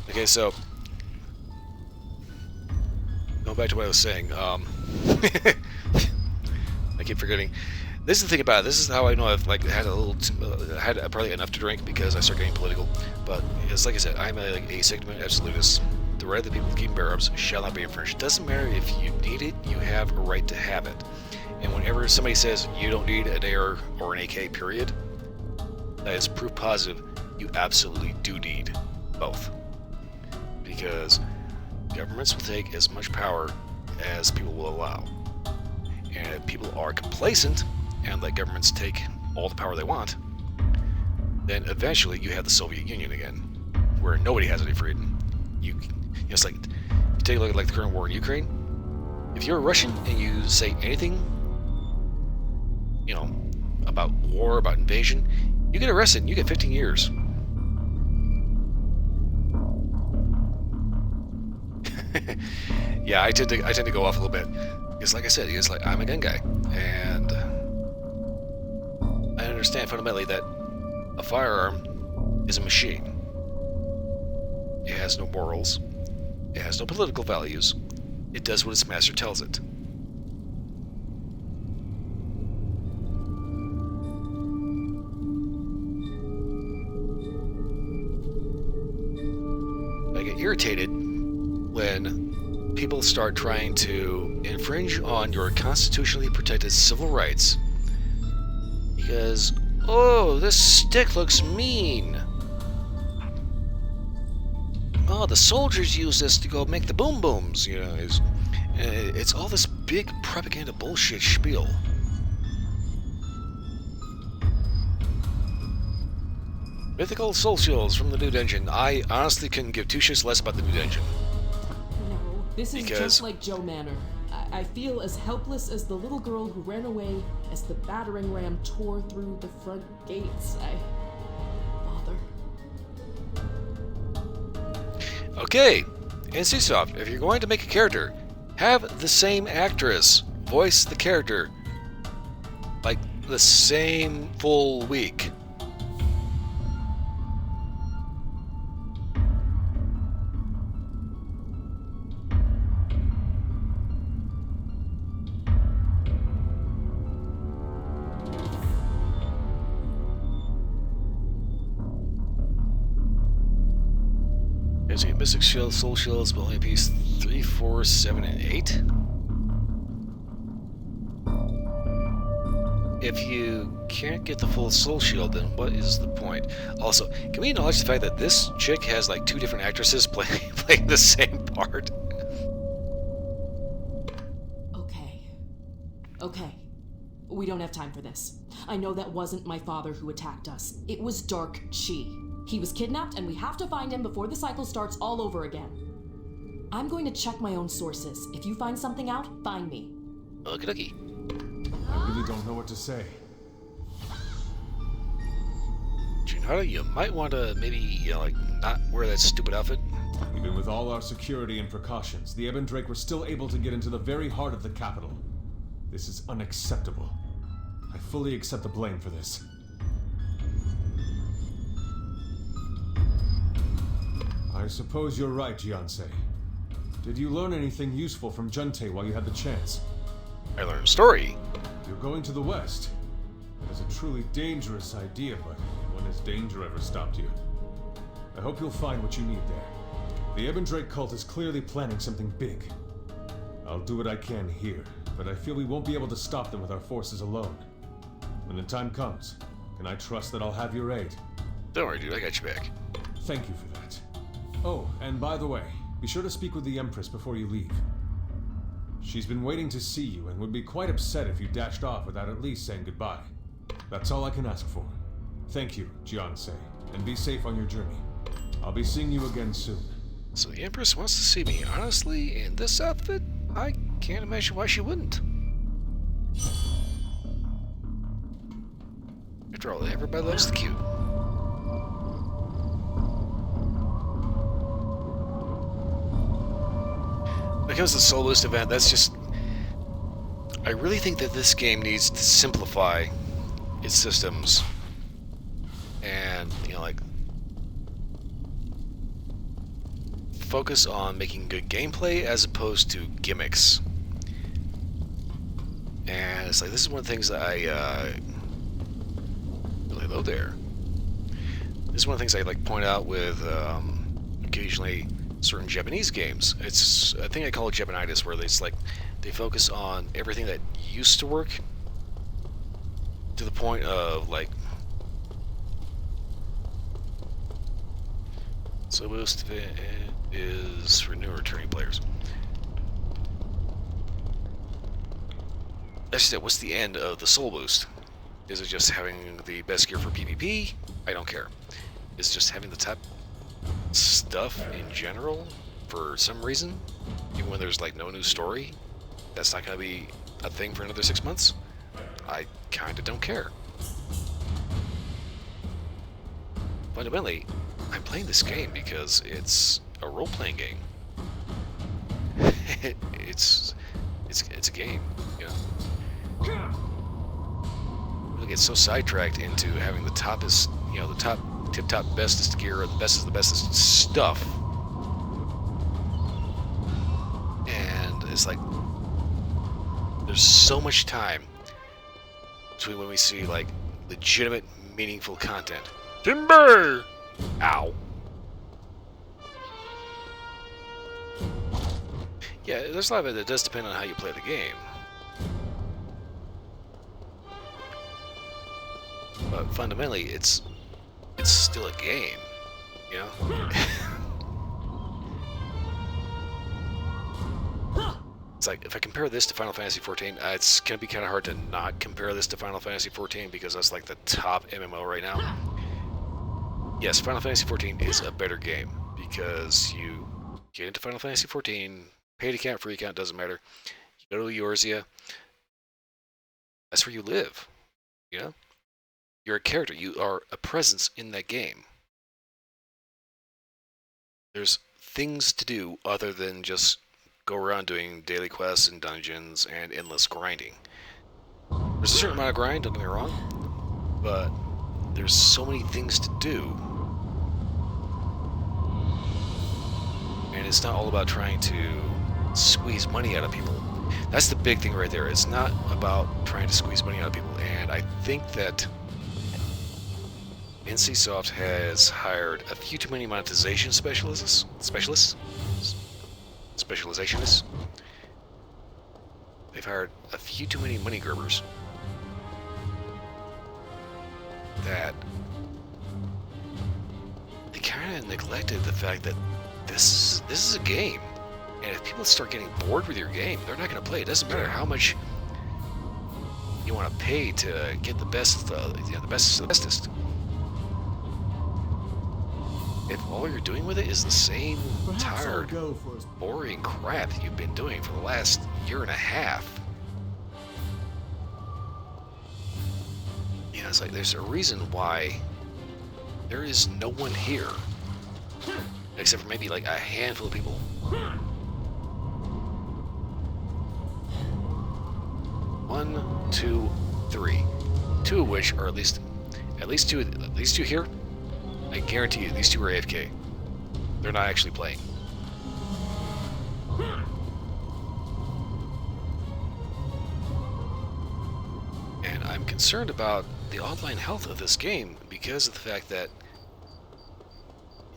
Okay, so going back to what I was saying, I keep forgetting. This is the thing about it. This is how I know I've like had a little, had probably enough to drink because I start getting political. But it's like I said, I'm a segment absolutist. The right of the people to keep bear arms shall not be infringed. It doesn't matter if you need it; you have a right to have it. And whenever somebody says you don't need an AR or an AK, period, that is proof positive you absolutely do need both. Because governments will take as much power as people will allow. And if people are complacent and let governments take all the power they want, then eventually you have the Soviet Union again, where nobody has any freedom. It's like, you take a look at like the current war in Ukraine. If you're a Russian and you say anything, about war, about invasion, you get arrested and you get 15 years. Yeah, I tend to go off a little bit. Because like I said, it's like I'm a gun guy. And I understand fundamentally that a firearm is a machine. It has no morals. It has no political values. It does what its master tells it. I get irritated when people start trying to infringe on your constitutionally protected civil rights because, oh, this stick looks mean. Oh, the soldiers use this to go make the boom booms, it's all this big propaganda bullshit spiel. Mythical soul shields from the new dungeon. I honestly couldn't give two shits less about the new dungeon. No, this is just like Joe Manor. I feel as helpless as the little girl who ran away as the battering ram tore through the front gates. Father. Okay, NCSoft, if you're going to make a character, have the same actress voice the character. Like, the same full week. There's a Mystic Shield, Soul Shields, but only piece 3, 4, 7, and 8. If you can't get the full Soul Shield, then what is the point? Also, can we acknowledge the fact that this chick has like 2 different actresses playing the same part? Okay. We don't have time for this. I know that wasn't my father who attacked us. It was Dark Chi. He was kidnapped, and we have to find him before the cycle starts all over again. I'm going to check my own sources. If you find something out, find me. Okie dokie. I really don't know what to say. Junharda, you might want to maybe, not wear that stupid outfit. Even with all our security and precautions, the Ebon Drake were still able to get into the very heart of the capital. This is unacceptable. I fully accept the blame for this. I suppose you're right, Jiansei. Did you learn anything useful from Junte while you had the chance? I learned a story. You're going to the west. It is a truly dangerous idea, but when has danger ever stopped you? I hope you'll find what you need there. The Ebon Drake cult is clearly planning something big. I'll do what I can here, but I feel we won't be able to stop them with our forces alone. When the time comes, can I trust that I'll have your aid? Don't worry, dude, I got you back. Thank you for that. Oh, and by the way, be sure to speak with the Empress before you leave. She's been waiting to see you and would be quite upset if you dashed off without at least saying goodbye. That's all I can ask for. Thank you, Jiansei, and be safe on your journey. I'll be seeing you again soon. So the Empress wants to see me. Honestly, in this outfit, I can't imagine why she wouldn't. After all, everybody loves the cute. When it comes to the soloist event, that's just... I really think that this game needs to simplify its systems. And, focus on making good gameplay as opposed to gimmicks. And it's like, this is one of the things that I really hello there. This is one of the things I like point out with occasionally certain Japanese games. It's a thing I call Japanitis, where it's like they focus on everything that used to work to the point of like, so most of it is for new returning players. That's just it. What's the end of the soul boost? Is it just having the best gear for PvP? I don't care. Is it just having the top stuff in general for some reason? Even when there's like no new story? That's not going to be a thing for another 6 months? I kinda don't care. Fundamentally, I'm playing this game because it's a role-playing game. it's a game, you know. People get so sidetracked into having the toppest, you know, the top tip-top bestest gear or the bestest of the bestest stuff, and it's like there's so much time between when we see like legitimate, meaningful content. Timber! Ow. Yeah, there's a lot of it that does depend on how you play the game. But fundamentally, it's still a game, you know? It's like, if I compare this to Final Fantasy XIV, it's going to be kind of hard to not compare this to Final Fantasy XIV because that's like the top MMO right now. Yes, Final Fantasy XIV is a better game because you get into Final Fantasy XIV, paid account, free account, doesn't matter. You go to Eorzea, that's where you live, you know? You're a character, you are a presence in that game. There's things to do other than just go around doing daily quests and dungeons and endless grinding. There's a certain amount of grind, don't get me wrong, but there's so many things to do. And it's not all about trying to squeeze money out of people. That's the big thing right there. It's not about trying to squeeze money out of people. And I think that NCSoft has hired a few too many monetization specialists. They've hired a few too many money grubbers that they kind of neglected the fact that this is a game, and if people start getting bored with your game, they're not going to play. It doesn't matter how much you want to pay to get the best, the bestest of the bestest. If all you're doing with it is the same tired, boring crap that you've been doing for the last year and a half, you know, it's like there's a reason why there is no one here, except for maybe like a handful of people. 1, 2, 3, 2 of which are at least two here. I guarantee you, these two are AfK. They're not actually playing. And I'm concerned about the online health of this game because of the fact that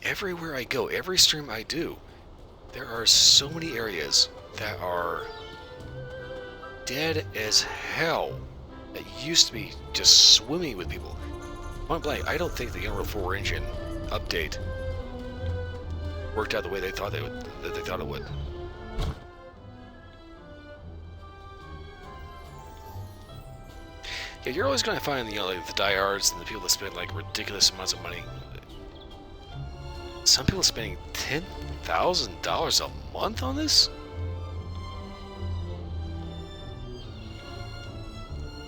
everywhere I go, every stream I do, there are so many areas that are dead as hell that used to be just swimming with people. Point blank, I don't think the Unreal 4 engine update worked out the way they thought it would. Yeah, you're always going to find, you know, like the diehards and the people that spend like ridiculous amounts of money. Some people spending $10,000 a month on this?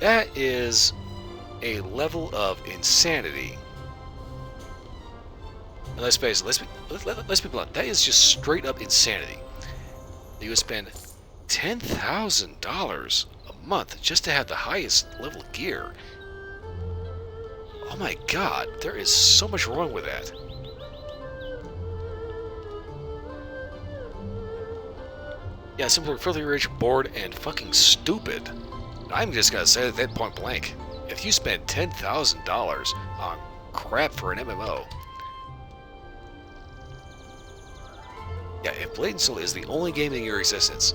That is a level of insanity. And let's face it, let's be blunt. That is just straight up insanity. You would spend $10,000 a month just to have the highest level gear. Oh my God, there is so much wrong with that. Yeah, simply filthy rich, bored, and fucking stupid. I'm just gonna say that point blank. If you spend $10,000 on crap for an MMO, yeah, if Blade and Soul is the only game in your existence,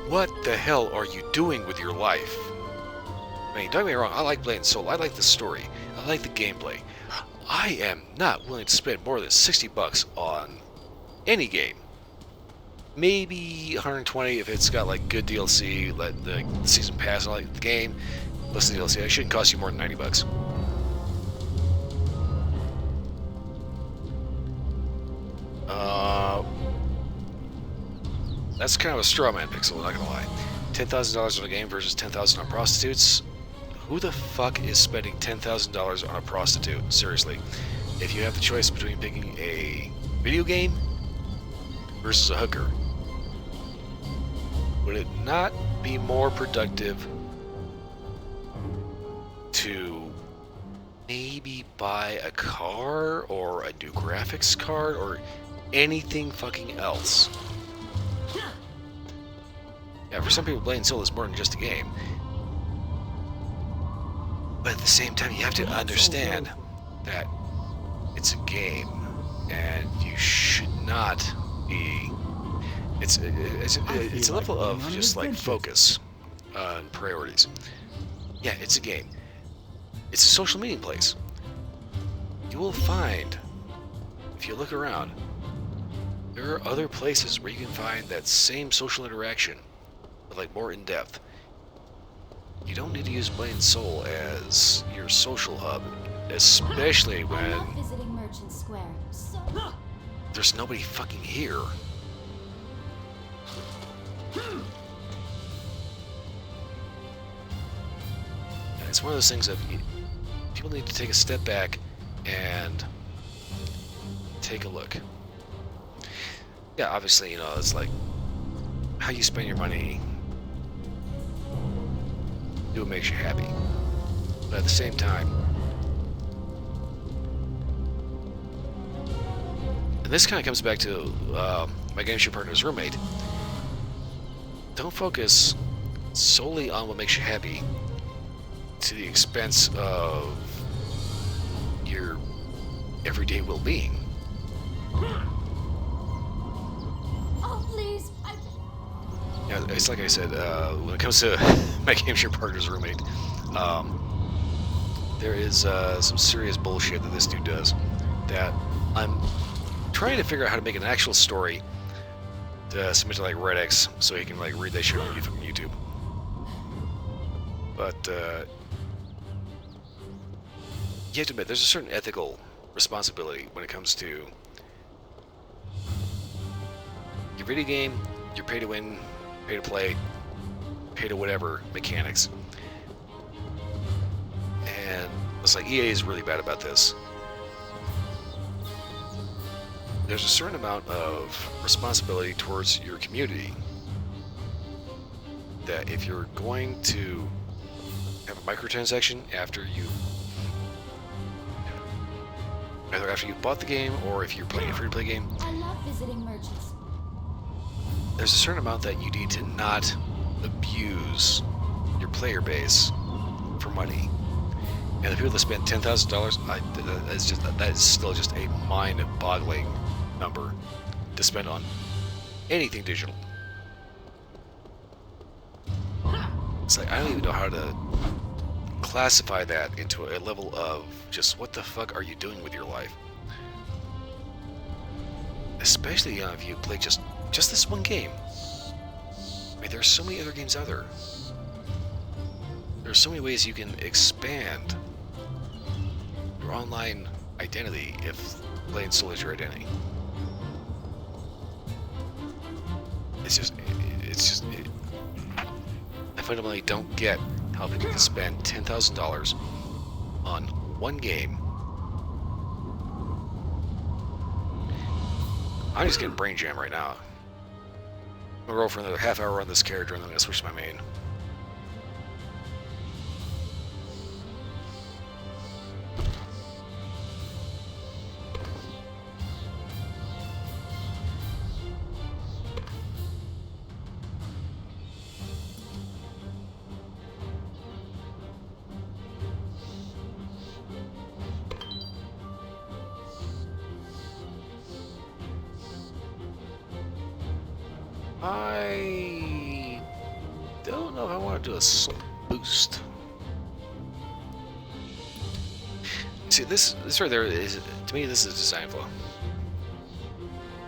what the hell are you doing with your life? I mean, don't get me wrong, I like Blade and Soul, I like the story, I like the gameplay. I am not willing to spend more than 60 bucks on any game. Maybe 120 if it's got like good DLC, like the season pass, and like the game, plus the DLC. It shouldn't cost you more than 90 bucks. That's kind of a straw man, Pixel, not gonna lie. $10,000 on a game versus $10,000 on prostitutes. Who the fuck is spending $10,000 on a prostitute? Seriously. If you have the choice between picking a video game versus a hooker, would it not be more productive to maybe buy a car or a new graphics card or anything fucking else? Yeah, for some people, Blade and Soul is more than just a game. But at the same time, you have to understand that it's a game, and you should not be. It's a level of just like focus and priorities. Yeah, it's a game. It's a social meeting place. You will find, if you look around, there are other places where you can find that same social interaction, but like more in depth. You don't need to use Blade and Soul as your social hub, especially I when love visiting Merchant Square. So there's nobody fucking here. And it's one of those things that people need to take a step back and take a look. Yeah, obviously, you know, it's like how you spend your money, do what makes you happy. But at the same time, and this kind of comes back to my game show partner's roommate. Don't focus solely on what makes you happy to the expense of your everyday well-being. oh please, Yeah, it's like I said, when it comes to my game show partner's roommate, there is some serious bullshit that this dude does that I'm trying to figure out how to make an actual story to submit to like Redx so he can like read that shit on YouTube. But you have to admit, there's a certain ethical responsibility when it comes to your video game, your pay to win, pay to play, pay to whatever mechanics. And it's like EA is really bad about this. There's a certain amount of responsibility towards your community that if you're going to have a microtransaction either after you've bought the game or if you're playing a free-to-play game, I love visiting merchants. there's a certain amount that you need to not abuse your player base for money. And the people that spend $10,000, that is still just a mind-boggling number to spend on anything digital. It's like I don't even know how to classify that into a level of just what the fuck are you doing with your life? Especially if you play just this one game. I mean, there's so many other games out there. There's so many ways you can expand your online identity if Blade Soul is your identity. I fundamentally don't get how people can spend $10,000 on one game. I'm just getting brain jam right now. I'm gonna roll for another half hour on this character and then I'm gonna switch to my main. I don't know if I want to do a soul boost. See, this right there is, to me, this is a design flaw.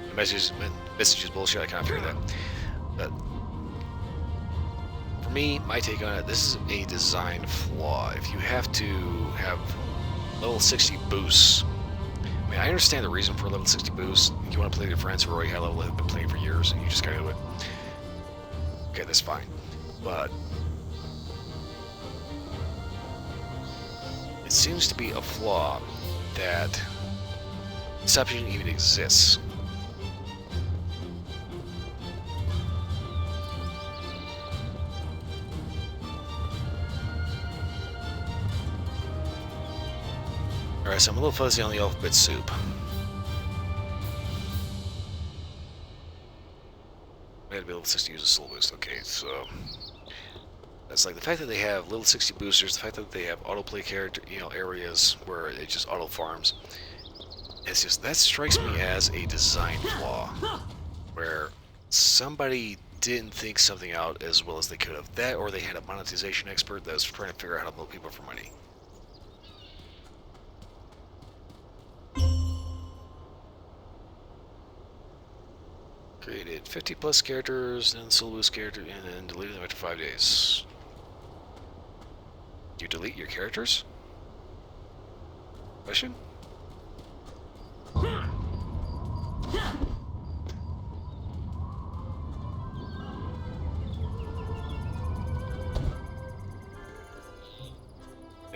The message is bullshit. I kind of figured that. But for me, my take on it, this is a design flaw. If you have to have level 60 boosts, I mean, I understand the reason for level 60 boosts. You want to play with your friends who are already high level, have been playing for years, and you just gotta do it. Okay, that's fine. But it seems to be a flaw that this option even exists. Alright, so I'm a little fuzzy on the alphabet soup. I had to be level 60 to use a soul boost. Okay, so that's like the fact that they have level 60 boosters, the fact that they have autoplay character, areas where it just auto farms. It's just, that strikes me as a design flaw, where somebody didn't think something out as well as they could have. That, or they had a monetization expert that was trying to figure out how to milk people for money. Created 50 plus characters, then soul boost character, and then deleted them after 5 days. You delete your characters? Question? I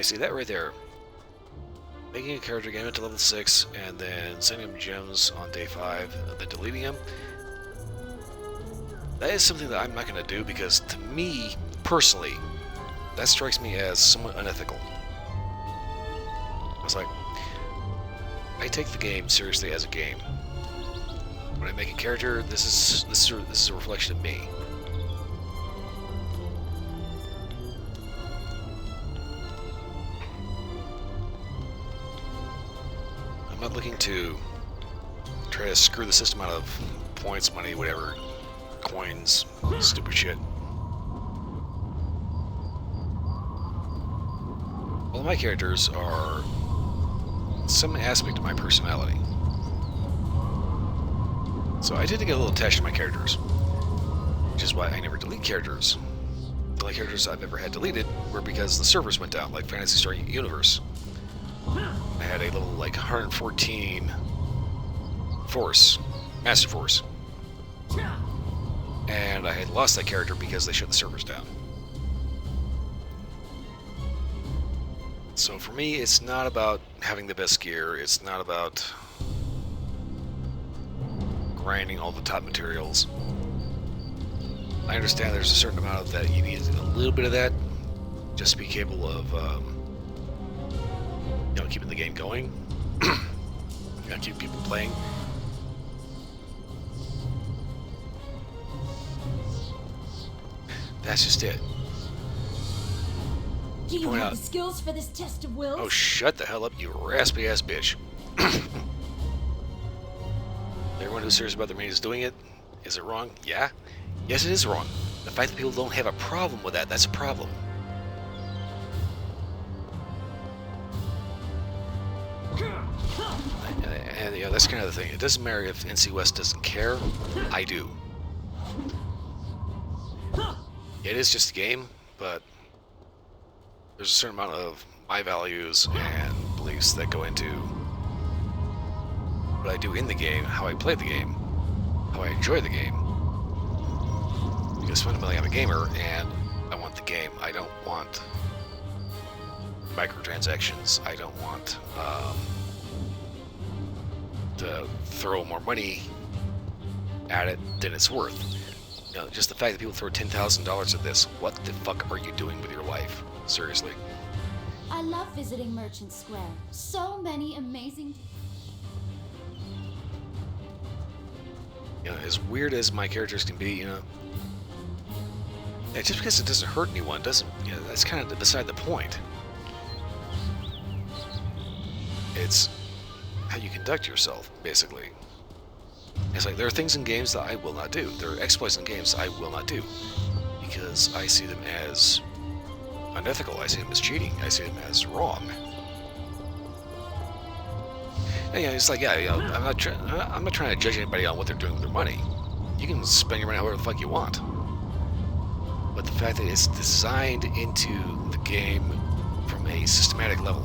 see that right there. Making a character, getting it to level 6, and then sending him gems on day 5, and then deleting him. That is something that I'm not going to do, because to me, personally, that strikes me as somewhat unethical. I was like, I take the game seriously as a game. When I make a character, this is a reflection of me. I'm not looking to try to screw the system out of points, money, whatever, coins, stupid shit. All of my characters are some aspect of my personality. So I tend to get a little attached to my characters, which is why I never delete characters. The only characters I've ever had deleted were because the servers went down, like Phantasy Star Universe. I had a little, like, 114 Force, Master Force. And I had lost that character because they shut the servers down. So for me, it's not about having the best gear, it's not about grinding all the top materials. I understand there's a certain amount of that, you need a little bit of that just to be capable of keeping the game going, keep people playing. That's just it. Do you have the skills for this test of wills? Oh, shut the hell up, you raspy ass bitch. Everyone who's serious about their is doing it. Is it wrong? Yeah. Yes, it is wrong. The fact that people don't have a problem with that, that's a problem. And that's kind of the thing. It doesn't matter if NC West doesn't care. I do. It is just a game, but there's a certain amount of my values and beliefs that go into what I do in the game, how I play the game, how I enjoy the game. Because fundamentally I'm a gamer and I want the game. I don't want microtransactions. I don't want to throw more money at it than it's worth. Just the fact that people throw $10,000 at this, what the fuck are you doing with your life? Seriously. I love visiting Merchant Square. So many amazing... As weird as my characters can be, just because it doesn't hurt anyone doesn't, that's kind of beside the point. It's how you conduct yourself, basically. It's like there are things in games that I will not do. There are exploits in games I will not do because I see them as unethical. I see them as cheating. I see them as wrong. And, yeah, it's like, yeah, you know, I'm not trying to judge anybody on what they're doing with their money. You can spend your money however the fuck you want. But the fact that it's designed into the game from a systematic level,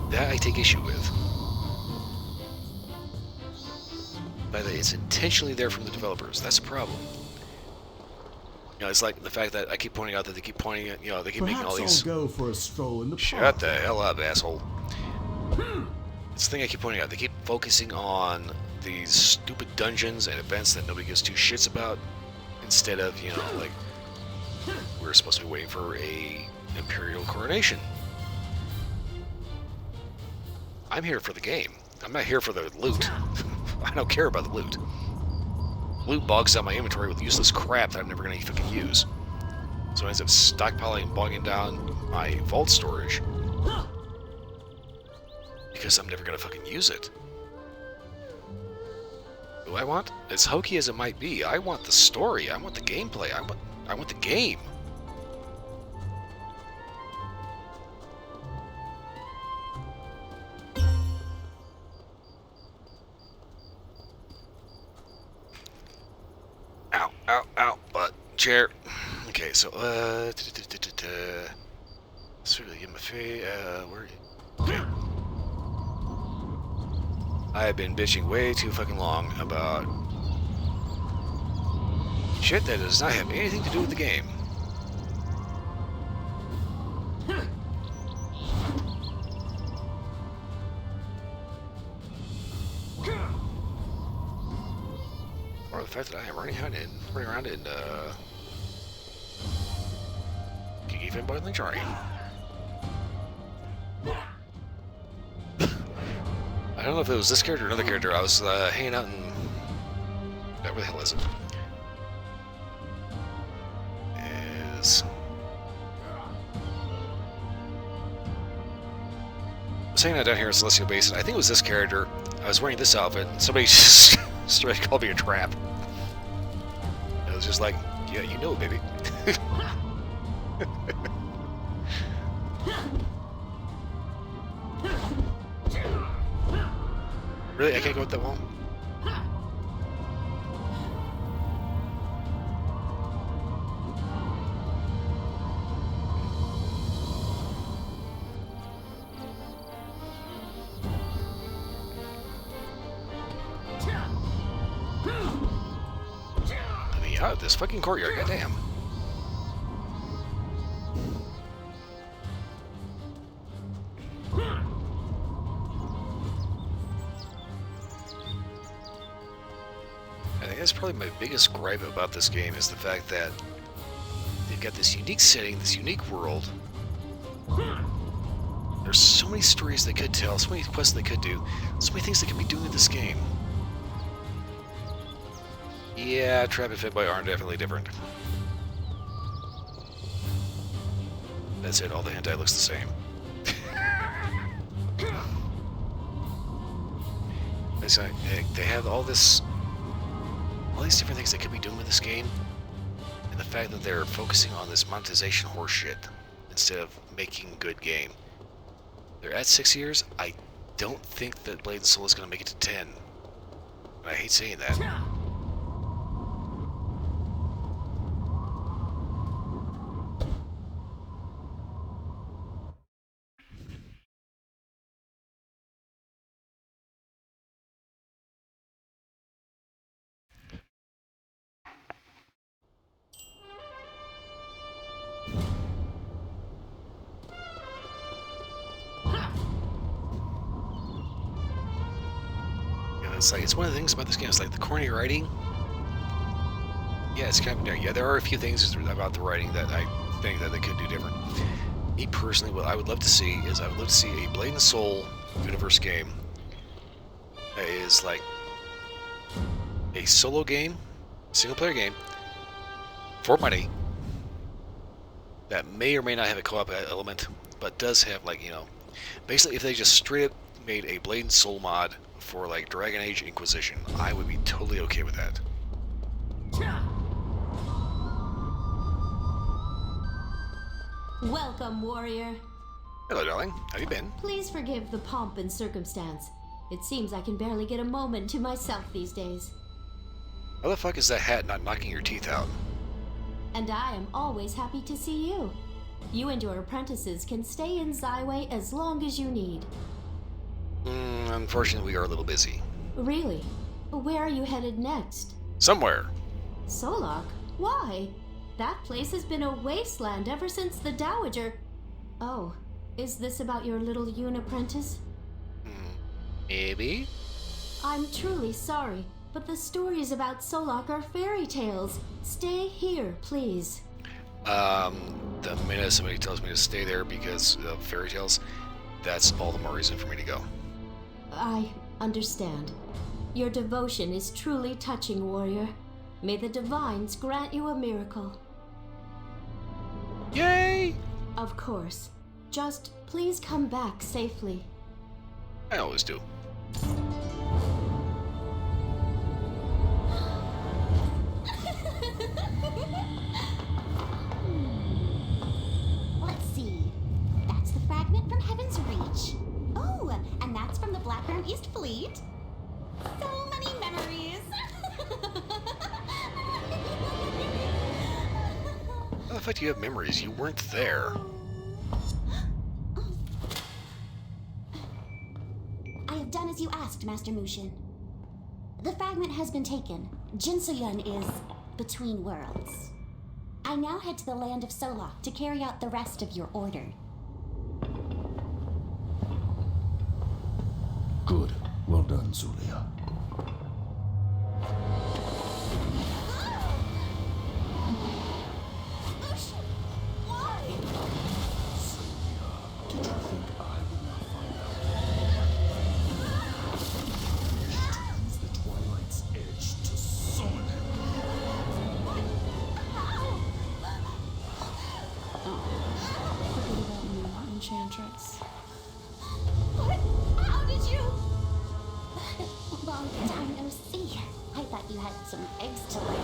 that I take issue with. But it's intentionally there from the developers. That's a problem. You know, it's like the fact that I keep pointing out that they keep pointing at, you know, they keep making all these. I'll go for a stroll in the Shut the hell up, asshole. It's the thing I keep pointing out. They keep focusing on these stupid dungeons and events that nobody gives two shits about, instead of, you know, like, we're supposed to be waiting for a imperial coronation. I'm here for the game. I'm not here for the loot. I don't care about the loot. Loot bogs down my inventory with useless crap that I'm never going to fucking use. So it ends up stockpiling and bogging down my vault storage. Because I'm never going to fucking use it. What do I want? As hokey as it might be, I want the story. I want the gameplay. I want the game. Ow, ow, ow, butt. Chair. Okay, so, let's really give him a face, where, okay. I have been bitching way too fucking long about shit that does not have anything to do with the game. Or the fact that I am running around in Kiki Fin Boiling Train. I don't know if it was this character or another character. I was hanging out in... where the hell is it? Is... I was hanging out down here in Celestial Basin. I think it was this character. I was wearing this outfit, and somebody just straight called me a trap. It was just like, yeah, you know it, baby. Really? I can't go with that wall? Let me out of this fucking courtyard, goddamn. I think that's probably my biggest gripe about this game is the fact that they've got this unique setting, this unique world. There's so many stories they could tell, so many quests they could do, so many things they could be doing in this game. Yeah, Trap and Fed by are definitely different. That's it, all the hentai looks the same. It's like, they have all these different things they could be doing with this game, and the fact that they're focusing on this monetization horseshit instead of making good game. They're at 6 years. I don't think that Blade and Soul is going to make it to 10. And I hate saying that. It's like, it's one of the things about this game. It's like the corny writing. Yeah, it's kind of, yeah, there are a few things about the writing that I think that they could do different. Me personally, what I would love to see is I would love to see a Blade and Soul universe game that is like a solo game, single player game for money that may or may not have a co-op element, but does have, like, you know, basically if they just straight up made a Blade and Soul mod for like Dragon Age Inquisition, I would be totally okay with that. Welcome, warrior. Hello, darling. How you been? Please forgive the pomp and circumstance. It seems I can barely get a moment to myself these days. How the fuck is that hat not knocking your teeth out? And I am always happy to see you. You and your apprentices can stay in Zyway as long as you need. Unfortunately, we are a little busy. Really? Where are you headed next? Somewhere. Solok? Why? That place has been a wasteland ever since the Dowager... Oh, is this about your little Yoon apprentice? Maybe? I'm truly sorry, but the stories about Solok are fairy tales. Stay here, please. The minute somebody tells me to stay there because of fairy tales, that's all the more reason for me to go. I understand. Your devotion is truly touching, warrior. May the divines grant you a miracle. Yay! Of course. Just please come back safely. I always do. Let's see. That's the fragment from Heaven's Reach. Oh, and that's from the Blackburn East Fleet. So many memories. How the fuck do you have memories? You weren't there. I have done as you asked, Master Mushin. The fragment has been taken. Jinsoyun is between worlds. I now head to the land of Solok to carry out the rest of your order. Good. Well done, Zulia. Mushin, why? Did you think I would not find out? Use the Twilight's edge to summon him. Forget about me, Enchantress. What? How did you? Long time no see. I thought you had some eggs to lay.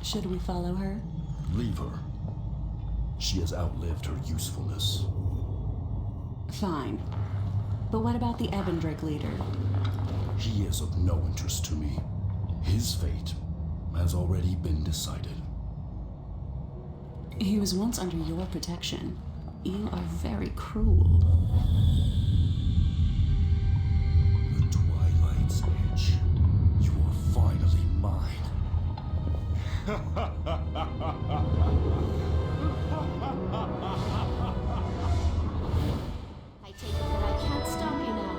Should we follow her? Leave her. She has outlived her usefulness. Fine. But what about the Ebendrake leader? He is of no interest to me. His fate has already been decided. He was once under your protection. You are very cruel. The Twilight's edge. You are finally mine. I take it that I can't stop you now.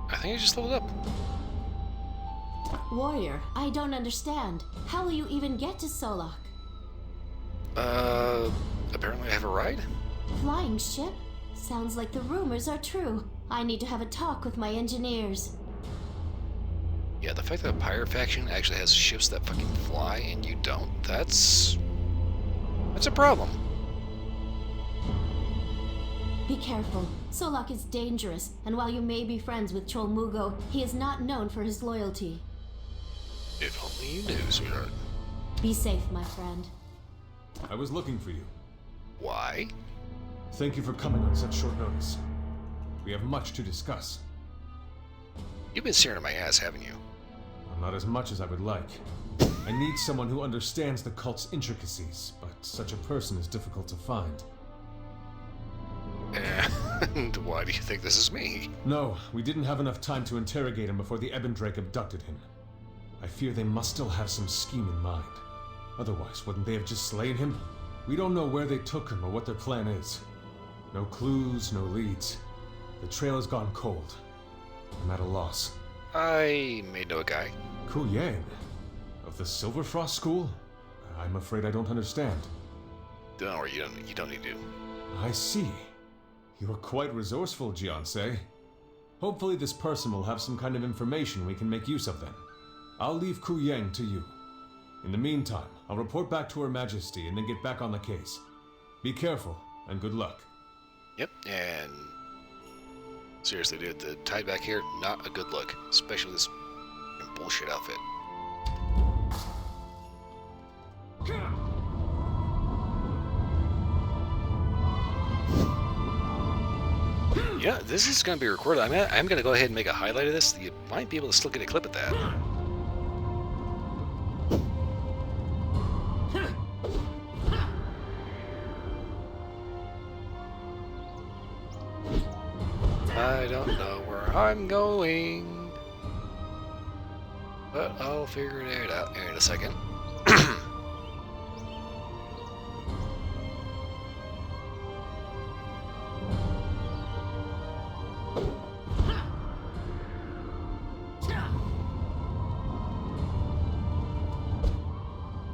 I think I just leveled up. Warrior, I don't understand. How will you even get to Solok? Apparently I have a ride? Flying ship? Sounds like the rumors are true. I need to have a talk with my engineers. Yeah, the fact that a pirate faction actually has ships that fucking fly and you don't, that's a problem. Be careful. Solok is dangerous, and while you may be friends with Chol Mugo, he is not known for his loyalty. If only you knew, sweetheart. Be safe, my friend. I was looking for you. Why? Thank you for coming on such short notice. We have much to discuss. You've been staring at my ass, haven't you? Well, not as much as I would like. I need someone who understands the cult's intricacies, but such a person is difficult to find. And why do you think this is me? No, we didn't have enough time to interrogate him before the Ebendrake abducted him. I fear they must still have some scheme in mind. Otherwise, wouldn't they have just slain him? We don't know where they took him or what their plan is. No clues, no leads. The trail has gone cold. I'm at a loss. I may know a guy. Ku Yang? Of the Silverfrost School? I'm afraid I don't understand. Don't worry, you don't need to. I see. You're quite resourceful, Jiansei. Hopefully this person will have some kind of information we can make use of then. I'll leave Ku Yang to you. In the meantime, I'll report back to Her Majesty and then get back on the case. Be careful, and good luck. Yep, and seriously, dude, the tie back here, not a good look. Especially this bullshit outfit. Yeah, this is going to be recorded. I'm going to go ahead and make a highlight of this. You might be able to still get a clip of that. I don't know where I'm going, but I'll figure it out here in a second.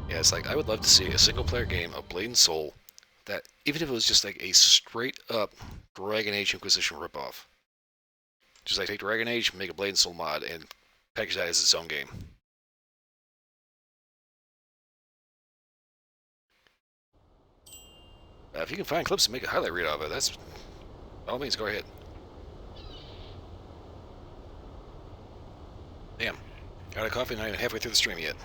Yeah, it's like I would love to see a single-player game of Blade and Soul that, even if it was just like a straight-up Dragon Age Inquisition ripoff. Just like take Dragon Age, make a Blade and Soul mod, and package that as its own game. If you can find clips and make a highlight reel of it, that's by all means, go ahead. Damn, got a coffee, not even halfway through the stream yet.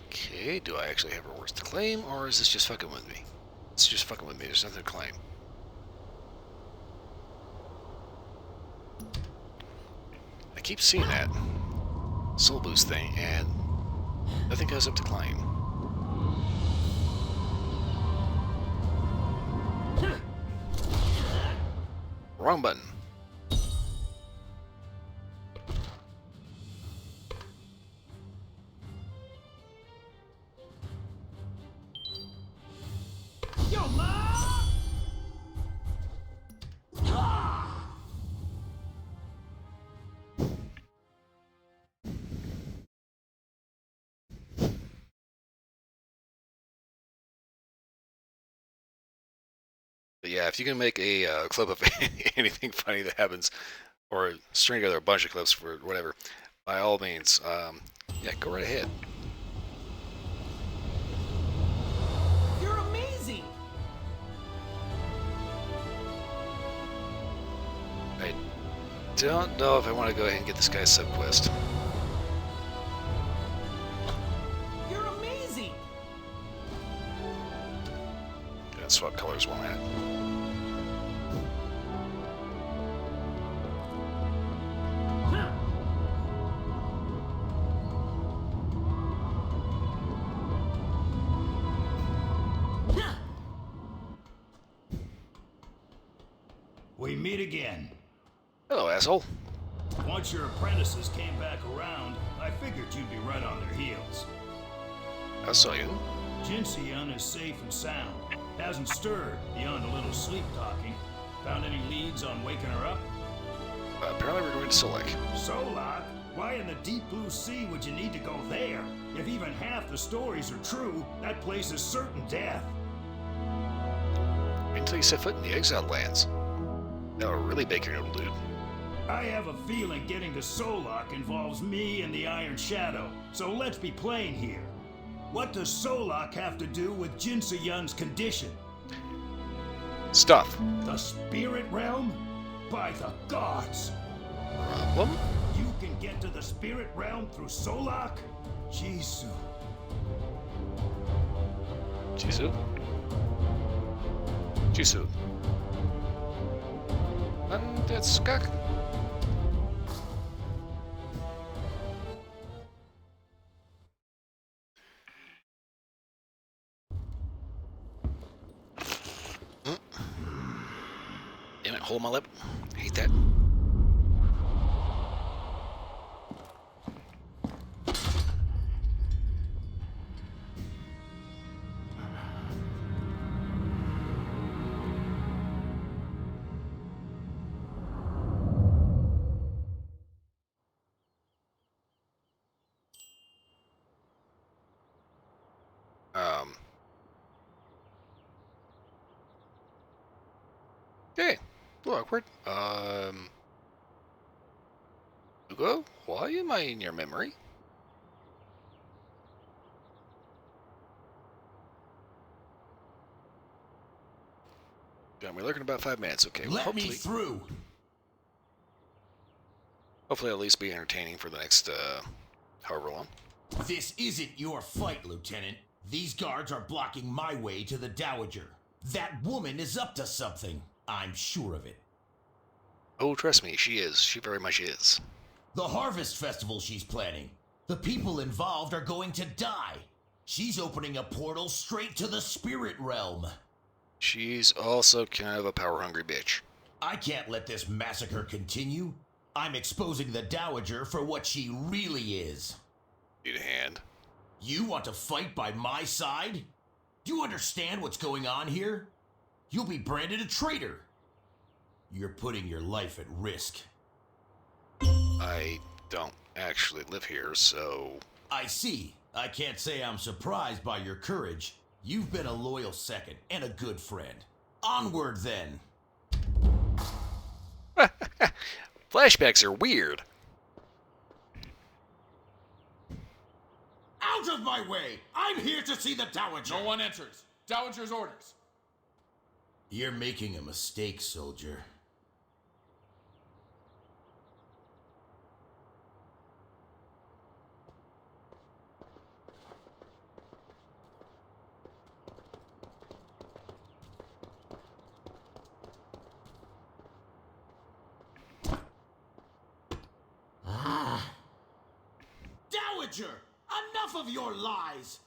Okay, do I actually have rewards to claim, or is this just fucking with me? It's just fucking with me, there's nothing to claim. I keep seeing that soul boost thing, and nothing goes up to claim. Wrong button. Yo, Ma! But yeah, if you can make a clip of anything funny that happens, or string together a bunch of clips for whatever, by all means, yeah, go right ahead. You're amazing! I don't know if I want to go ahead and get this guy's sub-quest. You're amazing! Gonna swap colors while I'm at it. We meet again. Hello, asshole. Once your apprentices came back around, I figured you'd be right on their heels. I saw you. Jinseon is safe and sound. Hasn't stirred beyond a little sleep talking. Found any leads on waking her up? Apparently we're going to Solek. Solak? Why in the deep blue sea would you need to go there? If even half the stories are true, that place is certain death. Wait until you set foot in the exiled lands. That'll really bake your noodle, dude. I have a feeling getting to Solak involves me and the Iron Shadow, so let's be plain here. What does Solak have to do with Jinseon's condition? Stuff. The spirit realm? By the gods! Problem? You can get to the spirit realm through Solak? Jisoo. Jisoo? Jisoo. And that's skak. Damn it, hold my lip. Hate that. Okay, a little awkward. Hugo, why am I in your memory? Got me lurking about 5 minutes. Okay, well, Let me through. hopefully at least be entertaining for the next, however long. This isn't your fight, Lieutenant. These guards are blocking my way to the Dowager. That woman is up to something. I'm sure of it. Oh, trust me, she is. She very much is. The Harvest Festival she's planning. The people involved are going to die. She's opening a portal straight to the spirit realm. She's also kind of a power-hungry bitch. I can't let this massacre continue. I'm exposing the Dowager for what she really is. Need a hand. You want to fight by my side? Do you understand what's going on here? You'll be branded a traitor. You're putting your life at risk. I don't actually live here, so... I see. I can't say I'm surprised by your courage. You've been a loyal second and a good friend. Onward, then. Flashbacks are weird. Out of my way! I'm here to see the Dowager! No one enters. Dowager's orders. You're making a mistake, soldier. Dowager! Enough of your lies!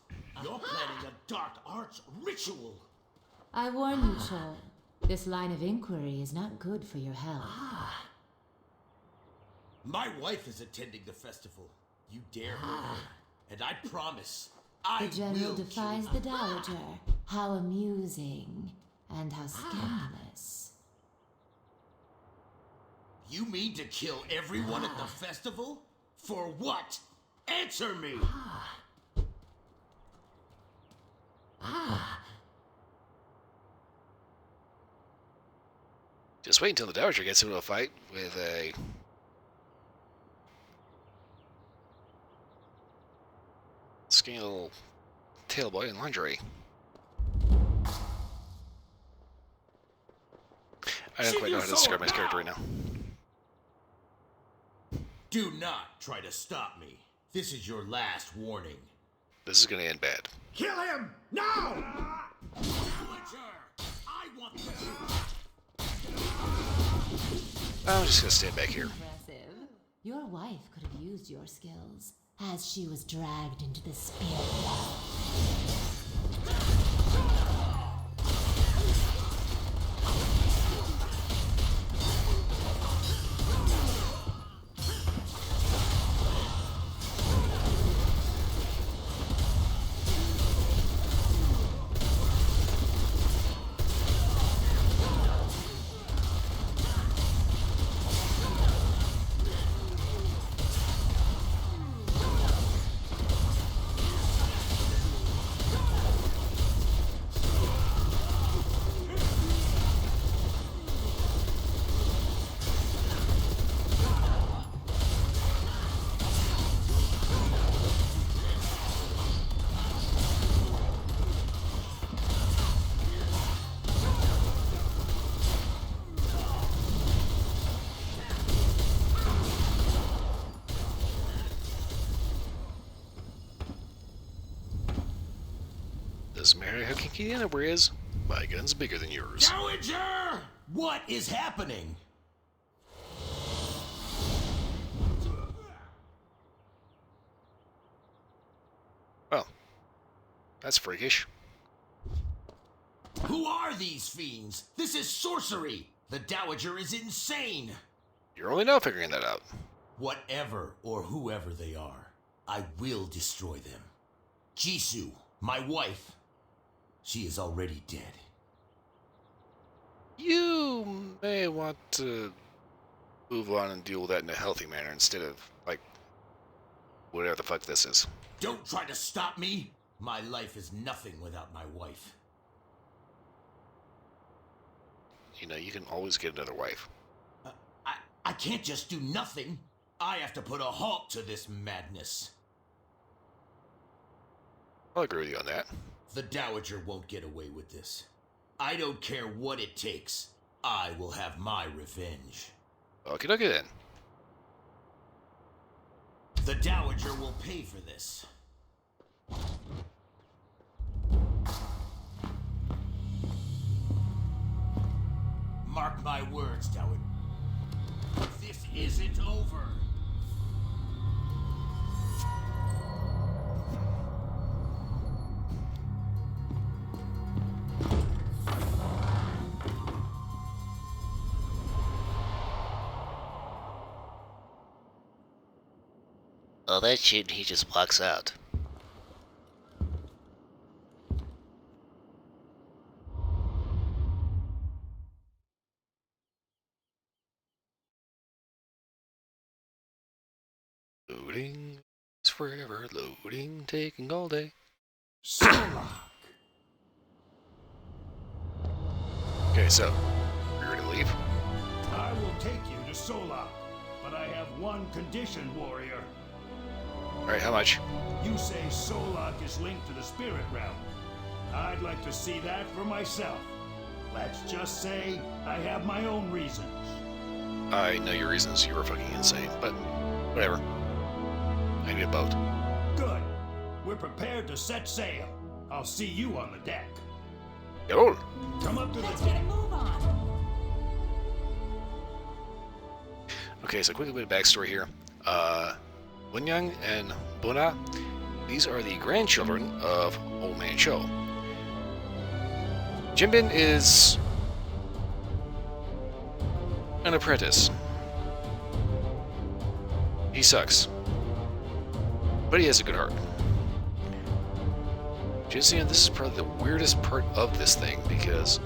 You're planning a dark arts ritual. I warn you, Cho. This line of inquiry is not good for your health. My wife is attending the festival. You dare her, and I promise I The general will defies kill the Dowager. How amusing. And how scandalous. You mean to kill everyone at the festival? For what? Answer me! Just wait until the Dowager gets into a fight with a... skinny little tail boy in lingerie. I don't quite know how to describe my character right now. Do not try to stop me. This is your last warning. This is gonna end bad. Kill him! Now! Dowager! I want this! I'm just gonna stand back here. Impressive. Your wife could have used your skills as she was dragged into the spirit realm. Doesn't matter how kinky the underwear is, my gun's bigger than yours. Dowager! What is happening? Well, that's freakish. Who are these fiends? This is sorcery! The Dowager is insane! You're only now figuring that out. Whatever or whoever they are, I will destroy them. Jisoo, my wife, she is already dead. You may want to move on and deal with that in a healthy manner instead of, like, whatever the fuck this is. Don't try to stop me! My life is nothing without my wife. you know, you can always get another wife. I can't just do nothing. I have to put a halt to this madness. I'll agree with you on that. The Dowager won't get away with this. I don't care what it takes. I will have my revenge. Okie dokie then. The Dowager will pay for this. Mark my words, Dowager. This isn't over. Oh, that shit, he just walks out. Loading. It's forever loading, taking all day. Solak. Okay, so, you ready to leave? I will take you to Solak, but I have one condition, warrior. Alright, how much? You say Solak is linked to the spirit realm. I'd like to see that for myself. Let's just say I have my own reasons. I know your reasons, you were fucking insane, but whatever. I need a boat. Good. We're prepared to set sail. I'll see you on the deck. Yo! Come up to the Let's deck. get a move on. Okay, so quick bit of backstory here. Wunyang and Buna, these are the grandchildren of Old Man Cho. Jimbin is an apprentice. He sucks. But he has a good heart. Jinseon, this is probably the weirdest part of this thing, because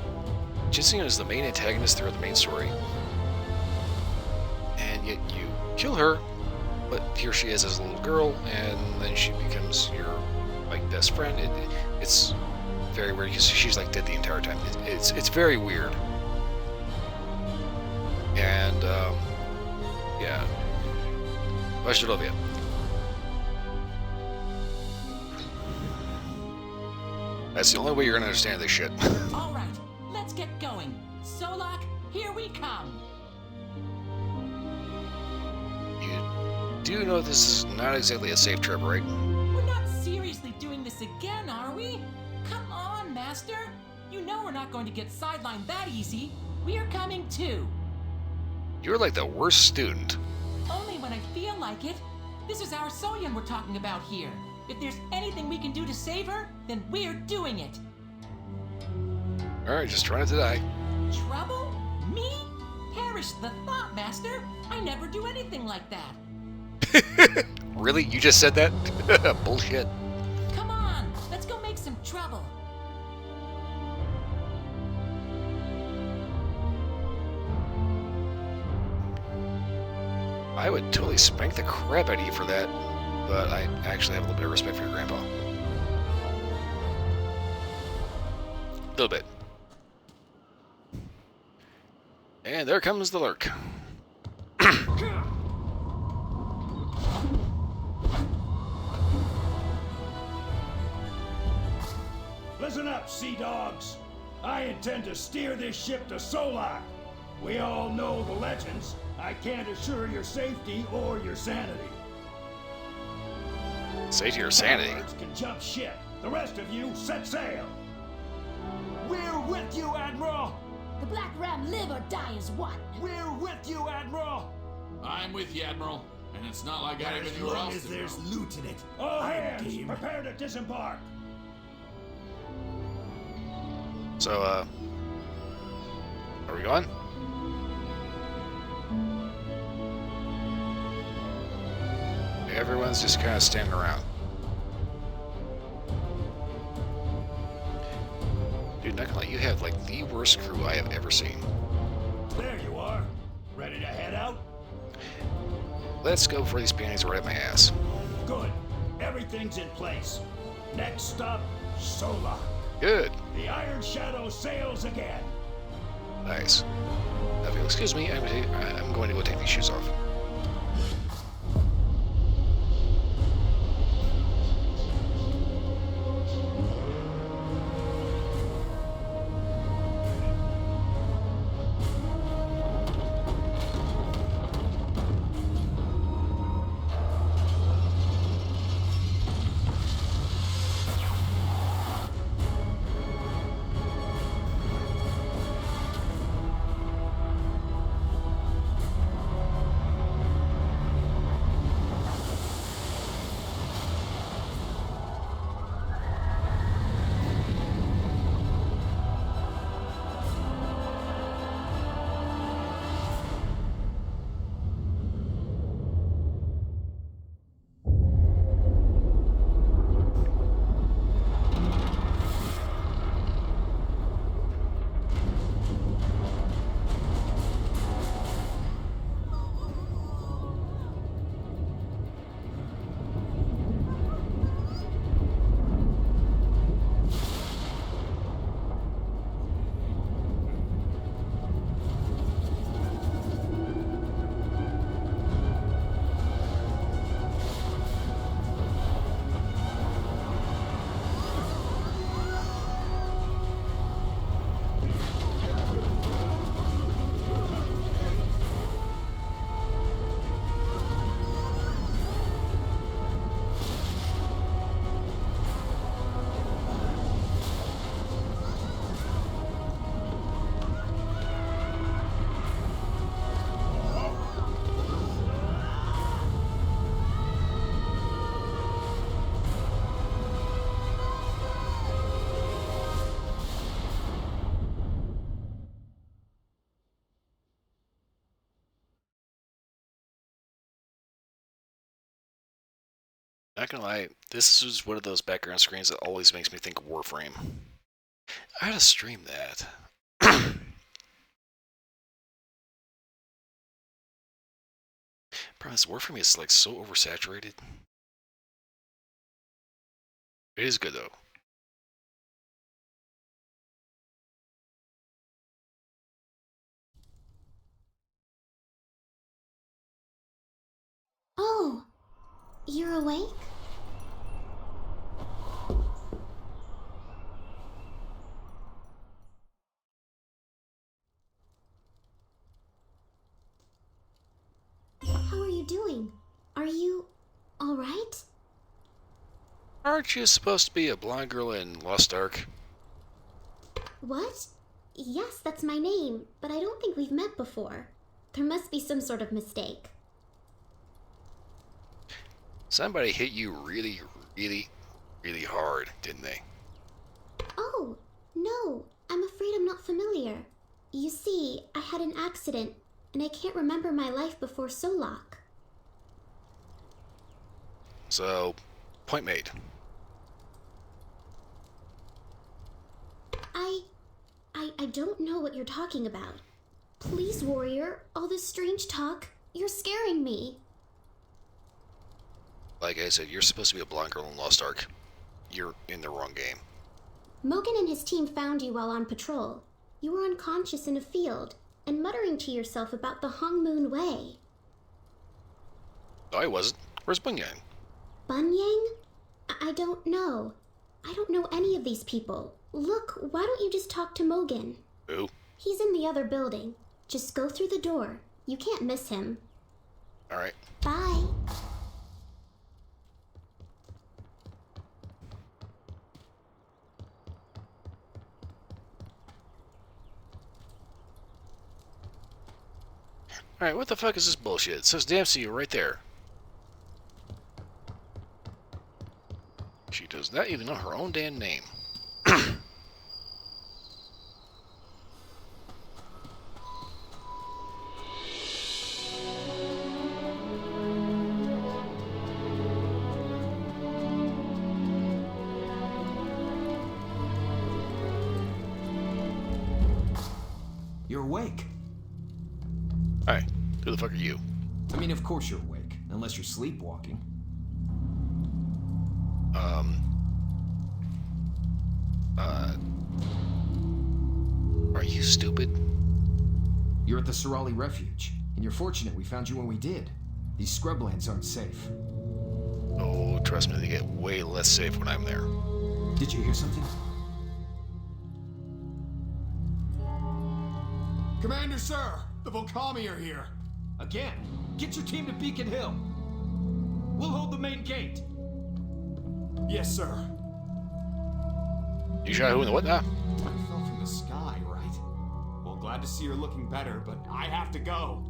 Jinseon is the main antagonist throughout the main story. And yet you kill her, but here she is as a little girl, and then she becomes your, like, best friend. It's very weird, because she's, like, dead the entire time. It's very weird. And, yeah. Vashtalovia. That's the only way you're gonna understand this shit. All right, let's get going. Solak, here we come. You do know this is not exactly a safe trip, right? We're not seriously doing this again, are we? Come on, Master. You know we're not going to get sidelined that easy. We are coming too. You're like the worst student. Only when I feel like it. This is our Soyeon we're talking about here. If there's anything we can do to save her, then we're doing it. Alright, just try not to die. Trouble? Me? Perish the thought, Master. I never do anything like that. Really? You just said that? Bullshit. Come on, let's go make some trouble. I would totally spank the crap out of you for that, but I actually have a little bit of respect for your grandpa. A little bit. And there comes the lurk. Listen up, sea dogs. I intend to steer this ship to Solak. We all know the legends. I can't assure your safety or your sanity. Safety or sanity? Birds can jump ship. The rest of you, set sail. We're with you, Admiral. The Black Ram live or die as one. We're with you, Admiral. I'm with you, Admiral. And it's not like I have As anywhere long else as to there's go. loot in it. All hands, prepare to disembark. So, are we going? Everyone's just kind of standing around. Dude, not gonna lie, you have like the worst crew I have ever seen. There you are. Ready to head out? Let's go before these panties are right up my ass. Good. Everything's in place. Next stop, Solak. Good. The Iron Shadow sails again. Nice. Now, if you'll excuse me, I'm going to go take these shoes off. Not gonna lie, this is one of those background screens that always makes me think of Warframe. I had to stream that. Problem is, Warframe is like so oversaturated. It is good though. Oh, you're awake? How are you doing? Are you alright? Aren't you supposed to be a blonde girl in Lost Ark? What? Yes, that's my name, but I don't think we've met before. There must be some sort of mistake. Somebody hit you really, really, really hard, didn't they? Oh, no, I'm afraid I'm not familiar. You see, I had an accident, and I can't remember my life before Solok. So, point made. I don't know what you're talking about. Please, warrior, all this strange talk, you're scaring me. Like I said, you're supposed to be a blonde girl in Lost Ark. You're in the wrong game. Mogan and his team found you while on patrol. You were unconscious in a field, and muttering to yourself about the Hong Moon Way. No, I wasn't. Where's Bunyan? Bunyang? I don't know. I don't know any of these people. Look, why don't you just talk to Mogan? Who? He's in the other building. Just go through the door. You can't miss him. Alright. Bye. Alright, what the fuck is this bullshit? It says Dempsey right there. She does not even know her own damn name. You're awake. Hi, who the fuck are you? I mean, of course you're awake, unless you're sleepwalking. Are you stupid? You're at the Sorali Refuge, and you're fortunate we found you when we did. These scrublands aren't safe. Oh, trust me, they get way less safe when I'm there. Did you hear something? Commander, sir! The Volcami are here! Again, get your team to Beacon Hill. We'll hold the main gate. Yes, sir. You shot who in the what now? I fell from the sky, right? Well, glad to see you're looking better, but I have to go.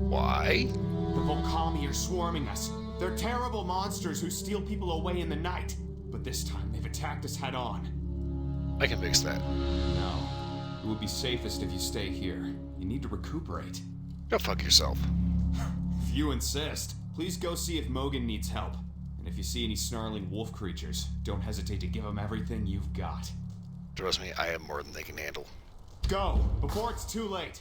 Why? The Volcami are swarming us. They're terrible monsters who steal people away in the night. But this time they've attacked us head on. I can fix that. No. It would be safest if you stay here. You need to recuperate. Go fuck yourself. If you insist, please go see if Mogan needs help. And if you see any snarling wolf creatures, don't hesitate to give them everything you've got. Trust me, I have more than they can handle. Go, before it's too late.